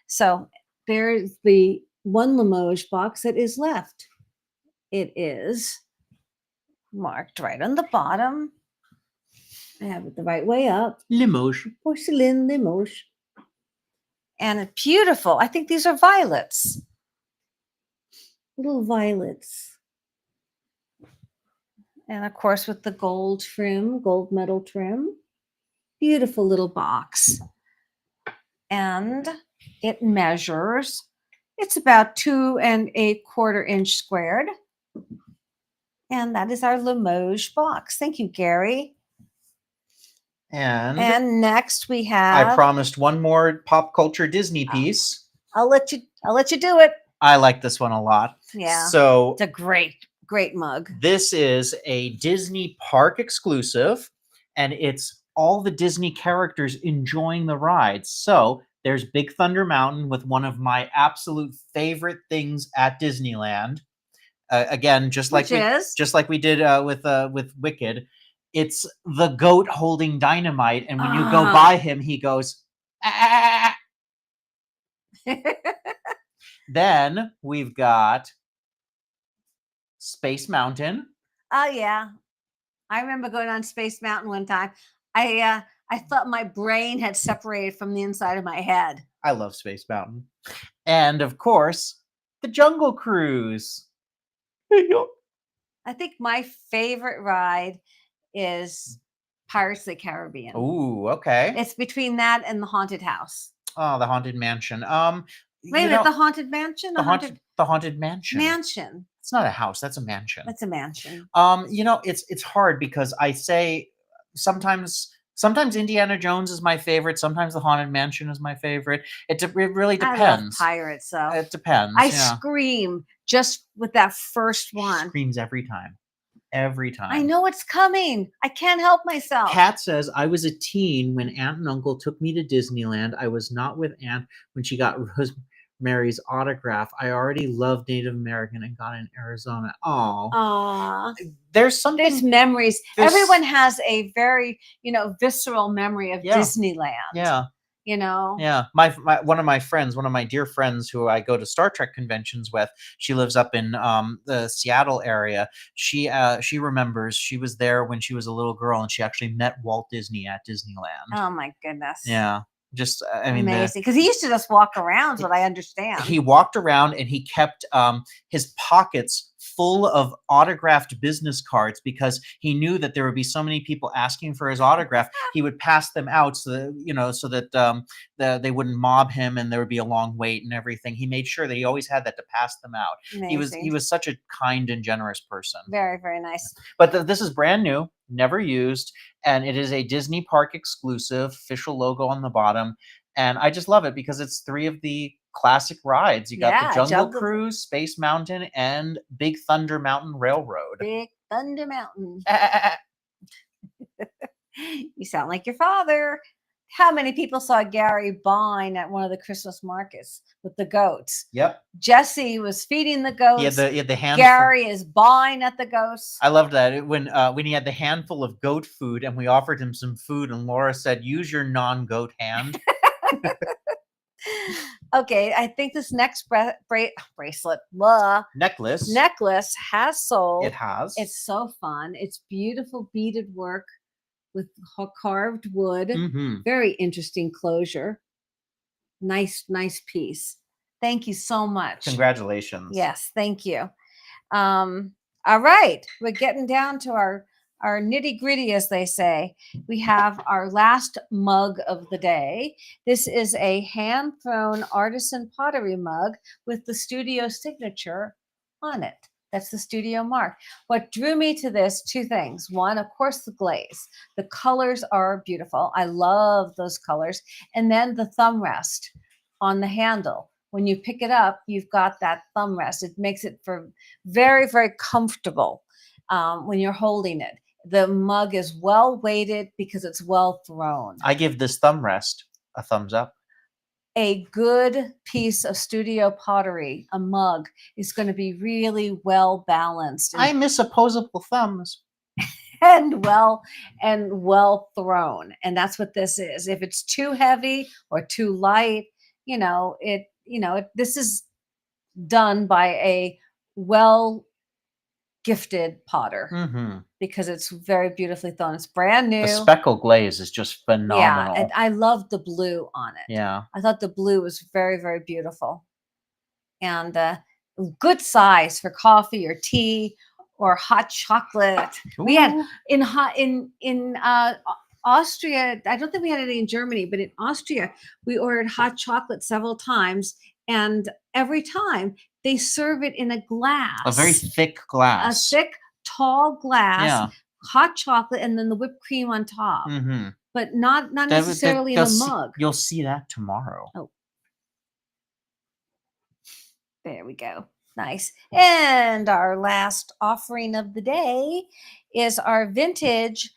Speaker 2: So there's the one Limoges box that is left. It is marked right on the bottom. I have it the right way up.
Speaker 1: Limoges.
Speaker 2: Porcelain Limoges. And it's beautiful. I think these are violets. Little violets. And of course with the gold trim, gold metal trim. Beautiful little box. And it measures, it's about 2 1/4 inch squared. And that is our Limoges box. Thank you, Gary. And next we have.
Speaker 1: I promised one more pop culture Disney piece.
Speaker 2: I'll let you do it.
Speaker 1: I like this one a lot.
Speaker 2: Yeah.
Speaker 1: So
Speaker 2: it's a great mug.
Speaker 1: This is a Disney park exclusive, and it's all the Disney characters enjoying the ride. So there's Big Thunder Mountain with one of my absolute favorite things at Disneyland. Again, just like we did with Wicked, it's the goat holding dynamite, and when you go by him, he goes. Ah. Then we've got Space Mountain.
Speaker 2: Oh yeah, I remember going on Space Mountain one time. I I thought my brain had separated from the inside of my head.
Speaker 1: I love Space Mountain. And of course, the Jungle Cruise.
Speaker 2: I think my favorite ride is Pirates of the Caribbean.
Speaker 1: Ooh, okay.
Speaker 2: It's between that and the Haunted House.
Speaker 1: Oh, the Haunted Mansion.
Speaker 2: Wait a minute, the Haunted Mansion?
Speaker 1: The Haunted Mansion.
Speaker 2: Mansion.
Speaker 1: It's not a house, that's a mansion.
Speaker 2: That's a mansion.
Speaker 1: It's hard because I say sometimes Indiana Jones is my favorite, sometimes the Haunted Mansion is my favorite. It really depends.
Speaker 2: I love Pirates, so
Speaker 1: it depends.
Speaker 2: I scream just with that first one.
Speaker 1: Screams every time. Every time.
Speaker 2: I know it's coming. I can't help myself.
Speaker 1: Kat says, I was a teen when Aunt and Uncle took me to Disneyland. I was not with Aunt when she got Rosemary's autograph. I already loved Native American and got in Arizona.
Speaker 2: Aww.
Speaker 1: There's
Speaker 2: memories. Everyone has a very, visceral memory of Disneyland.
Speaker 1: Yeah. Yeah, one of my dear friends who I go to Star Trek conventions with, she lives up in the Seattle area. She remembers she was there when she was a little girl, and she actually met Walt Disney at Disneyland.
Speaker 2: Oh my goodness.
Speaker 1: Yeah. Just
Speaker 2: amazing, because he used to just walk around, what I understand.
Speaker 1: He walked around and he kept his pockets full of autographed business cards because he knew that there would be so many people asking for his autograph. He would pass them out so that they wouldn't mob him and there would be a long wait and everything. He made sure that he always had that to pass them out.
Speaker 2: Amazing.
Speaker 1: He was such a kind and generous person.
Speaker 2: Very, very nice.
Speaker 1: But this is brand new, never used, and it is a Disney Park exclusive, official logo on the bottom. And I just love it because it's 3 of the classic rides. You got the Jungle Cruise, Space Mountain, and Big Thunder Mountain Railroad.
Speaker 2: Big Thunder Mountain. You sound like your father. How many people saw Gary buying at one of the Christmas markets with the goats?
Speaker 1: Yep.
Speaker 2: Jesse was feeding the goats.
Speaker 1: He had the handful.
Speaker 2: Gary is buying at the goats.
Speaker 1: I loved that when he had the handful of goat food and we offered him some food and Laura said, "Use your non-goat hand."
Speaker 2: Okay, I think this next bracelet, necklace has sold.
Speaker 1: It has.
Speaker 2: It's so fun. It's beautiful beaded work with carved wood.
Speaker 1: Mm-hmm.
Speaker 2: Very interesting closure. Nice piece. Thank you so much.
Speaker 1: Congratulations.
Speaker 2: Yes, thank you. All right, we're getting down to our nitty gritty, as they say. We have our last mug of the day. This is a hand-thrown artisan pottery mug with the studio signature on it. That's the studio mark. What drew me to this, 2 things. One, of course, the glaze. The colors are beautiful. I love those colors. And then the thumb rest on the handle. When you pick it up, you've got that thumb rest. It makes it for very, very comfortable when you're holding it. The mug is well weighted because it's well thrown.
Speaker 1: I give this thumb rest a thumbs up.
Speaker 2: A good piece of studio pottery, a mug, is going to be really well balanced.
Speaker 1: I miss opposable thumbs.
Speaker 2: And well thrown. And that's what this is. If it's too heavy or too light, this is done by a well gifted potter, because it's very beautifully thrown. It's brand new.
Speaker 1: The speckle glaze is just phenomenal.
Speaker 2: Yeah, and I love the blue on it.
Speaker 1: Yeah,
Speaker 2: I thought the blue was very, very beautiful, and good size for coffee or tea or hot chocolate.
Speaker 1: Ooh.
Speaker 2: We had in Austria. I don't think we had any in Germany, but in Austria we ordered hot chocolate several times, and every time they serve it in a glass.
Speaker 1: A very thick glass.
Speaker 2: A thick, tall glass, hot chocolate, and then the whipped cream on top.
Speaker 1: Mm-hmm.
Speaker 2: But not necessarily in a mug.
Speaker 1: You'll see that tomorrow.
Speaker 2: Oh. There we go. Nice. And our last offering of the day is our vintage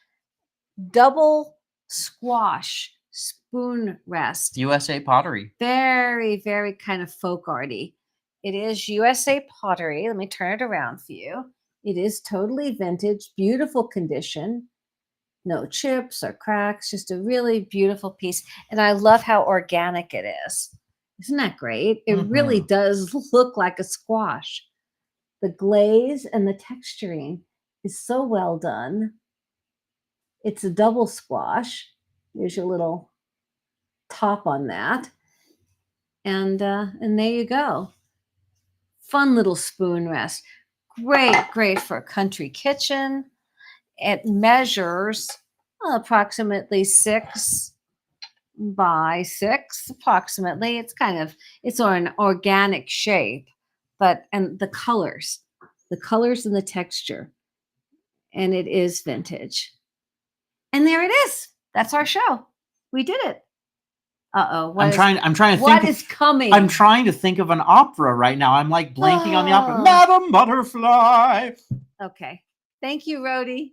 Speaker 2: double squash spoon rest.
Speaker 1: USA pottery.
Speaker 2: Very, very kind of folk arty. It is USA pottery. Let me turn it around for you. It is totally vintage, beautiful condition. No chips or cracks, just a really beautiful piece. And I love how organic it is. Isn't that great? It really does look like a squash. The glaze and the texturing is so well done. It's a double squash. There's your little top on that. And there you go. Fun little spoon rest. Great for a country kitchen. It measures approximately 6 by 6, approximately. It's an organic shape, and the colors and the texture, and it is vintage. And there it is. That's our show. We did it. Uh-oh.
Speaker 1: I'm trying to
Speaker 2: what
Speaker 1: think
Speaker 2: is coming?
Speaker 1: I'm trying to think of an opera right now. I'm like blanking on the opera.
Speaker 2: Oh.
Speaker 1: Madam Butterfly.
Speaker 2: Okay. Thank you, Rhodey.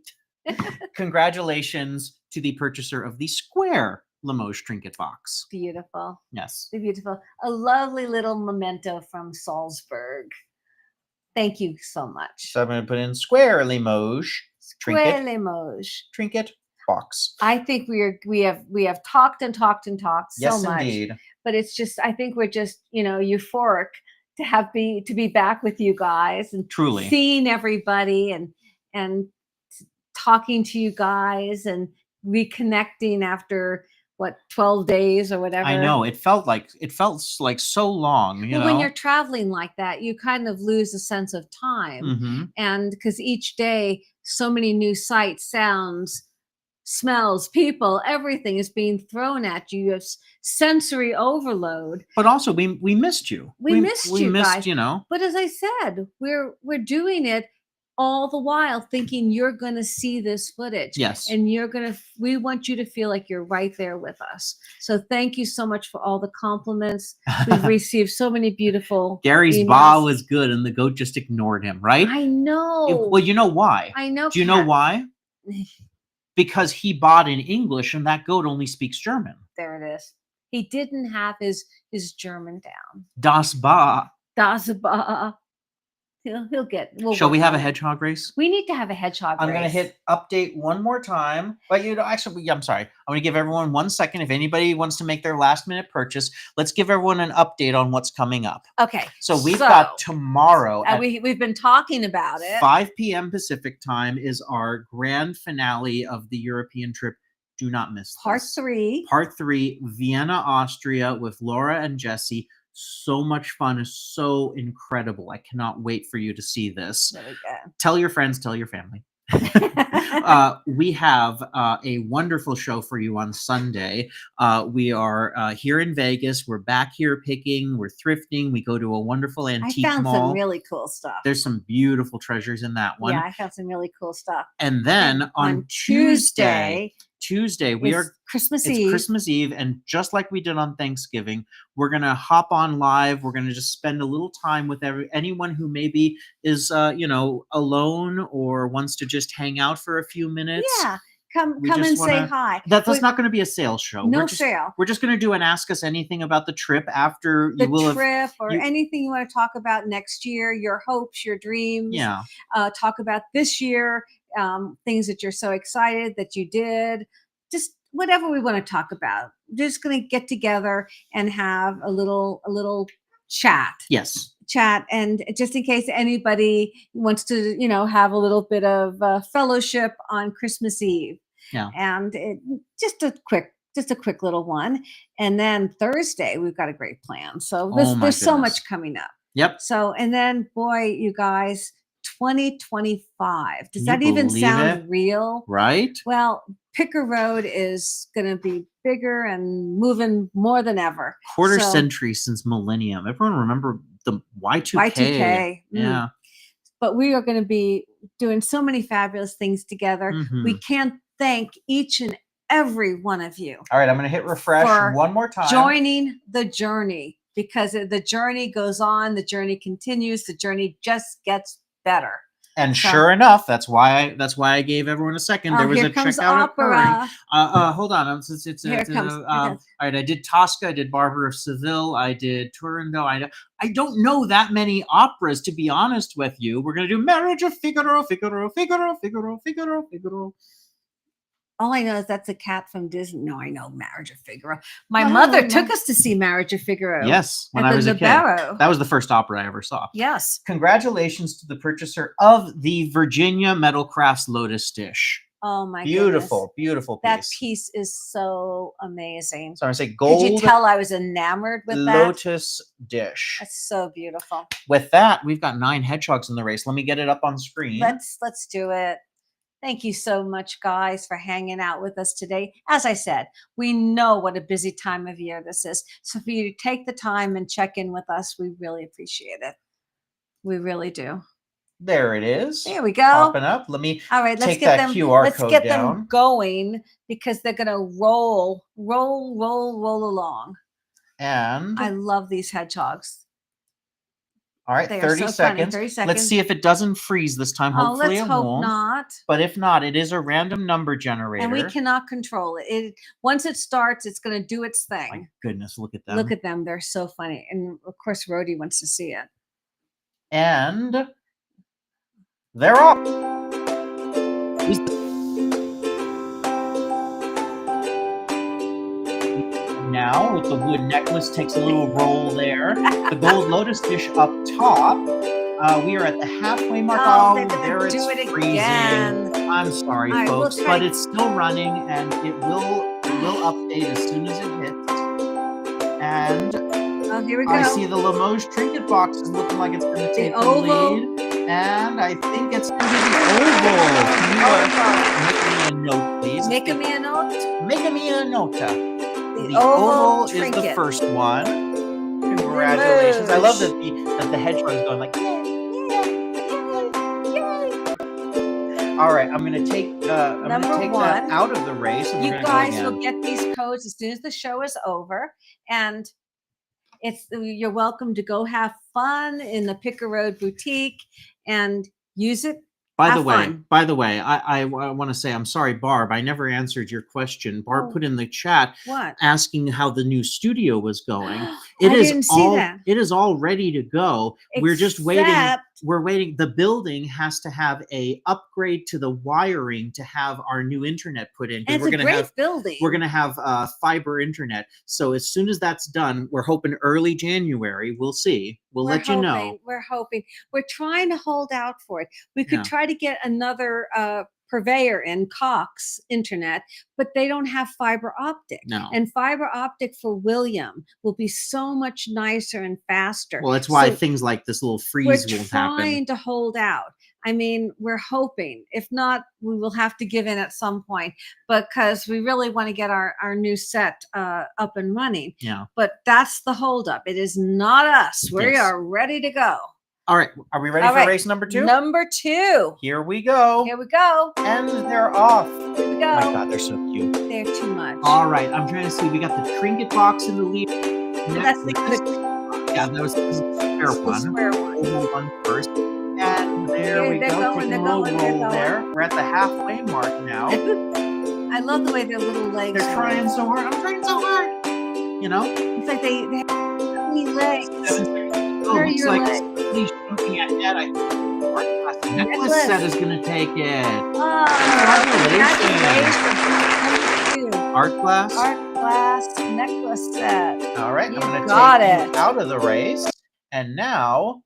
Speaker 1: Congratulations to the purchaser of the square Limoges trinket box.
Speaker 2: Beautiful.
Speaker 1: Yes.
Speaker 2: Beautiful. A lovely little memento from Salzburg. Thank you so much.
Speaker 1: So I'm going to put in square Limoges
Speaker 2: Square Limoges
Speaker 1: trinket box.
Speaker 2: I think we have talked and talked and talked so
Speaker 1: Yes,
Speaker 2: much.
Speaker 1: indeed.
Speaker 2: But it's just, I think we're just, euphoric to be back with you guys and
Speaker 1: Truly
Speaker 2: seeing everybody and talking to you guys and reconnecting after 12 days or whatever.
Speaker 1: I know, it felt like so long.
Speaker 2: Well, when you're traveling like that, you kind of lose a sense of time, and because each day so many new sights, sounds, smells, people, everything is being thrown at you. You have sensory overload.
Speaker 1: But also, we missed you.
Speaker 2: We missed you guys.
Speaker 1: But
Speaker 2: as I said, we're doing it all the while thinking you're going to see this footage.
Speaker 1: Yes.
Speaker 2: And we want you to feel like you're right there with us. So thank you so much for all the compliments. We've received so many beautiful
Speaker 1: Gary's
Speaker 2: emails.
Speaker 1: ba was good and the goat just ignored him, right?
Speaker 2: I know.
Speaker 1: Well, you know why?
Speaker 2: I know.
Speaker 1: Do you know why? Because he bought in English and that goat only speaks German.
Speaker 2: There it is. He didn't have his German down.
Speaker 1: Das Ba.
Speaker 2: Das Ba. He'll get.
Speaker 1: Shall we have a hedgehog race?
Speaker 2: We need to have a hedgehog race.
Speaker 1: I'm going to hit update one more time. But actually, I'm sorry. I'm going to give everyone 1 second. If anybody wants to make their last minute purchase, let's give everyone an update on what's coming up.
Speaker 2: Okay.
Speaker 1: So we've got tomorrow.
Speaker 2: We've been talking about it.
Speaker 1: 5 p.m. Pacific time is our grand finale of the European trip. Do not miss this.
Speaker 2: Part 3.
Speaker 1: Part 3, Vienna, Austria, with Laura and Jesse. So much fun. Is so incredible. I cannot wait for you to see this.
Speaker 2: Really good.
Speaker 1: Tell your friends, tell your family. We have a wonderful show for you on Sunday. We are here in Vegas. We're back here picking. We're thrifting. We go to a wonderful antique mall.
Speaker 2: I found some really cool stuff.
Speaker 1: There's some beautiful treasures in that one.
Speaker 2: Yeah, I found some really cool stuff.
Speaker 1: And then on Tuesday, it's Christmas Eve, and just like we did on Thanksgiving, we're gonna hop on live. We're gonna just spend a little time with anyone who maybe is alone or wants to just hang out for a few minutes.
Speaker 2: Yeah, come and say hi.
Speaker 1: That's not going to be a sales show.
Speaker 2: No sale.
Speaker 1: We're just going to do an Ask Us Anything about the trip after
Speaker 2: anything you want to talk about next year, your hopes, your dreams.
Speaker 1: Yeah.
Speaker 2: Talk about this year. Things that you're so excited that you did, just whatever we want to talk about. We're just going to get together and have a little chat.
Speaker 1: Yes.
Speaker 2: Chat, and just in case anybody wants to, have a little bit of fellowship on Christmas Eve.
Speaker 1: Yeah.
Speaker 2: And just a quick little one. And then Thursday we've got a great plan. So there's so much coming up.
Speaker 1: Yep.
Speaker 2: So, and then boy, you guys, 2025. Does that even sound real?
Speaker 1: Right.
Speaker 2: Well, Picker Road is going to be bigger and moving more than ever.
Speaker 1: Quarter century since millennium. Everyone remember the Y2K.
Speaker 2: Y2K.
Speaker 1: Yeah.
Speaker 2: But we are going to be doing so many fabulous things together. We can't thank each and every one of you.
Speaker 1: All right, I'm going to hit refresh one more time.
Speaker 2: Joining the journey, because the journey goes on, the journey continues, the journey just gets better.
Speaker 1: And sure enough, that's why I gave everyone a second. There was a checkout occurring. Hold on.
Speaker 2: Here it comes.
Speaker 1: All right, I did Tosca, I did Barber of Seville, I did Turandot. I don't know that many operas, to be honest with you. We're going to do Marriage of Figaro, Figaro, Figaro, Figaro, Figaro, Figaro.
Speaker 2: All I know is that's a cat from Disney. No, I know Marriage of Figaro. My mother took us to see Marriage of Figaro.
Speaker 1: Yes, when I was a kid. That was the first opera I ever saw.
Speaker 2: Yes.
Speaker 1: Congratulations to the purchaser of the Virginia Metal Crafts Lotus Dish.
Speaker 2: Oh my goodness.
Speaker 1: Beautiful, beautiful piece.
Speaker 2: That piece is so amazing.
Speaker 1: So I say
Speaker 2: Could
Speaker 1: gold
Speaker 2: you tell I was enamored with that?
Speaker 1: lotus dish.
Speaker 2: That's so beautiful.
Speaker 1: With that, we've got 9 hedgehogs in the race. Let me get it up on screen.
Speaker 2: Let's do it. Thank you so much, guys, for hanging out with us today. As I said, we know what a busy time of year this is. So for you to take the time and check in with us, we really appreciate it. We really do.
Speaker 1: There it is.
Speaker 2: There we go.
Speaker 1: Popping up. Let me take that QR code down.
Speaker 2: Let's get them going because they're going to roll along.
Speaker 1: And
Speaker 2: I love these hedgehogs.
Speaker 1: All right, 30 seconds. 30 seconds. Let's see if it doesn't freeze this time. Hopefully
Speaker 2: let's hope not.
Speaker 1: But if not, it is a random number generator.
Speaker 2: And we cannot control it. Once it starts, it's going to do its thing.
Speaker 1: My goodness, look at them.
Speaker 2: Look at them. They're so funny. And of course, Rhodey wants to see it.
Speaker 1: And they're off. Now with the wood necklace takes a little roll there. The gold lotus dish up top. We are at the halfway mark. Oh, there it's freezing. Again. I'm sorry, folks, but it's still running, and it will update as soon as it hits. And
Speaker 2: here we go.
Speaker 1: I see the Limoges trinket box is looking like it's going to take the lead. And I think it's going to be the oval. Can you make me a note, please?
Speaker 2: Make me a note?
Speaker 1: Make me a note.
Speaker 2: The oval
Speaker 1: is the first one. Congratulations. I love that the hedgehog is going like, yay. All right, I'm going to take that out of the race. And
Speaker 2: you guys will get these codes as soon as the show is over. And you're welcome to go have fun in the Picker Road Boutique and use it. By
Speaker 1: the way, I want to say I'm sorry, Barb. I never answered your question. Barb put in the chat asking how the new studio was going. It is all ready to go. We're just waiting. We're waiting. The building has to have a upgrade to the wiring to have our new internet put in.
Speaker 2: And it's a great building.
Speaker 1: We're going to have fiber internet. So as soon as that's done, we're hoping early January. We'll see. We'll let you know.
Speaker 2: We're hoping. We're trying to hold out for it. We could try to get another purveyor in Cox Internet, but they don't have fiber optic.
Speaker 1: No.
Speaker 2: And fiber optic for William will be so much nicer and faster.
Speaker 1: Well, that's why things like this little freeze won't happen.
Speaker 2: We're trying to hold out. I mean, we're hoping. If not, we will have to give in at some point because we really want to get our new set up and running.
Speaker 1: Yeah.
Speaker 2: But that's the holdup. It is not us. We are ready to go.
Speaker 1: All right. Are we ready for race number 2?
Speaker 2: Number 2.
Speaker 1: Here we go.
Speaker 2: Here we go.
Speaker 1: And they're off.
Speaker 2: Here we go.
Speaker 1: Oh my God, they're so cute.
Speaker 2: They're too much.
Speaker 1: All right. I'm trying to see. We got the trinket box in the lead.
Speaker 2: That's the good.
Speaker 1: Yeah, that was the square one.
Speaker 2: Square one.
Speaker 1: Oval one first. And there we go. Taking a little roll there. We're at the halfway mark now.
Speaker 2: I love the way their little legs.
Speaker 1: They're trying so hard. I'm trying so hard. You know?
Speaker 2: It's like they have tiny legs.
Speaker 1: Where are your legs? Somebody's shooting ahead. I think the necklace set is going to take it.
Speaker 2: Oh,
Speaker 1: congratulations. Art glass?
Speaker 2: Art glass necklace set.
Speaker 1: All right. I'm going to take you out of the race. And now...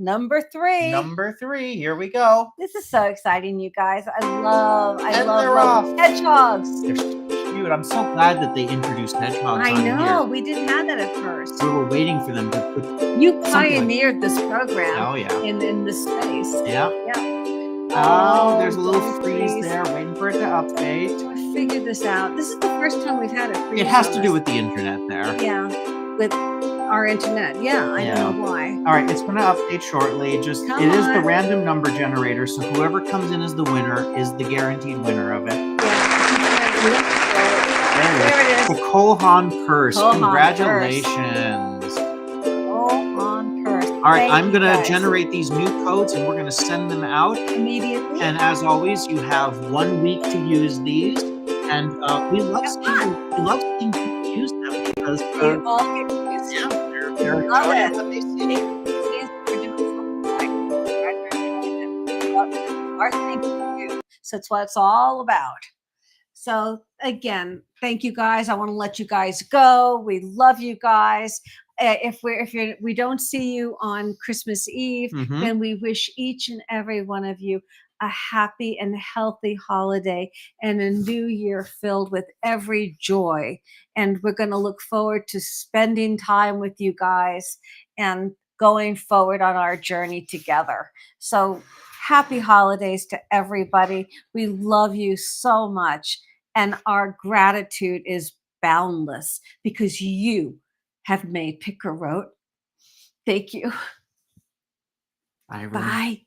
Speaker 2: Number 3.
Speaker 1: Number 3. Here we go.
Speaker 2: This is so exciting, you guys. I love
Speaker 1: hedgehogs.
Speaker 2: They're
Speaker 1: so cute. I'm so glad that they introduced hedgehogs.
Speaker 2: I know. We didn't have that at first.
Speaker 1: We were waiting for them to put.
Speaker 2: You pioneered this program.
Speaker 1: Oh yeah.
Speaker 2: In this space.
Speaker 1: Yeah.
Speaker 2: Yeah.
Speaker 1: Oh, there's a little freeze there, waiting for it to update.
Speaker 2: We figured this out. This is the first time we've had a freeze.
Speaker 1: It has to do with the internet there.
Speaker 2: Yeah. With our internet. Yeah, I don't know why.
Speaker 1: All right, it's going to update shortly. It is the random number generator, so whoever comes in as the winner is the guaranteed winner of it.
Speaker 2: Yeah.
Speaker 1: There it is. The Kolhan purse. Congratulations.
Speaker 2: Kolhan purse.
Speaker 1: All right, I'm going to generate these new codes, and we're going to send them out
Speaker 2: immediately.
Speaker 1: And as always, you have 1 week to use these, and we love seeing people use them because
Speaker 2: they all get used.
Speaker 1: Yeah, they're enjoying what they see.
Speaker 2: Our thank you. So that's what it's all about. So again, thank you guys. I want to let you guys go. We love you guys. If we don't see you on Christmas Eve, then we wish each and every one of you a happy and healthy holiday and a new year filled with every joy. And we're going to look forward to spending time with you guys and going forward on our journey together. So, happy holidays to everybody. We love you so much. And our gratitude is boundless because you have made Picker Wrote. Thank you.
Speaker 1: Bye, everyone.
Speaker 2: Bye.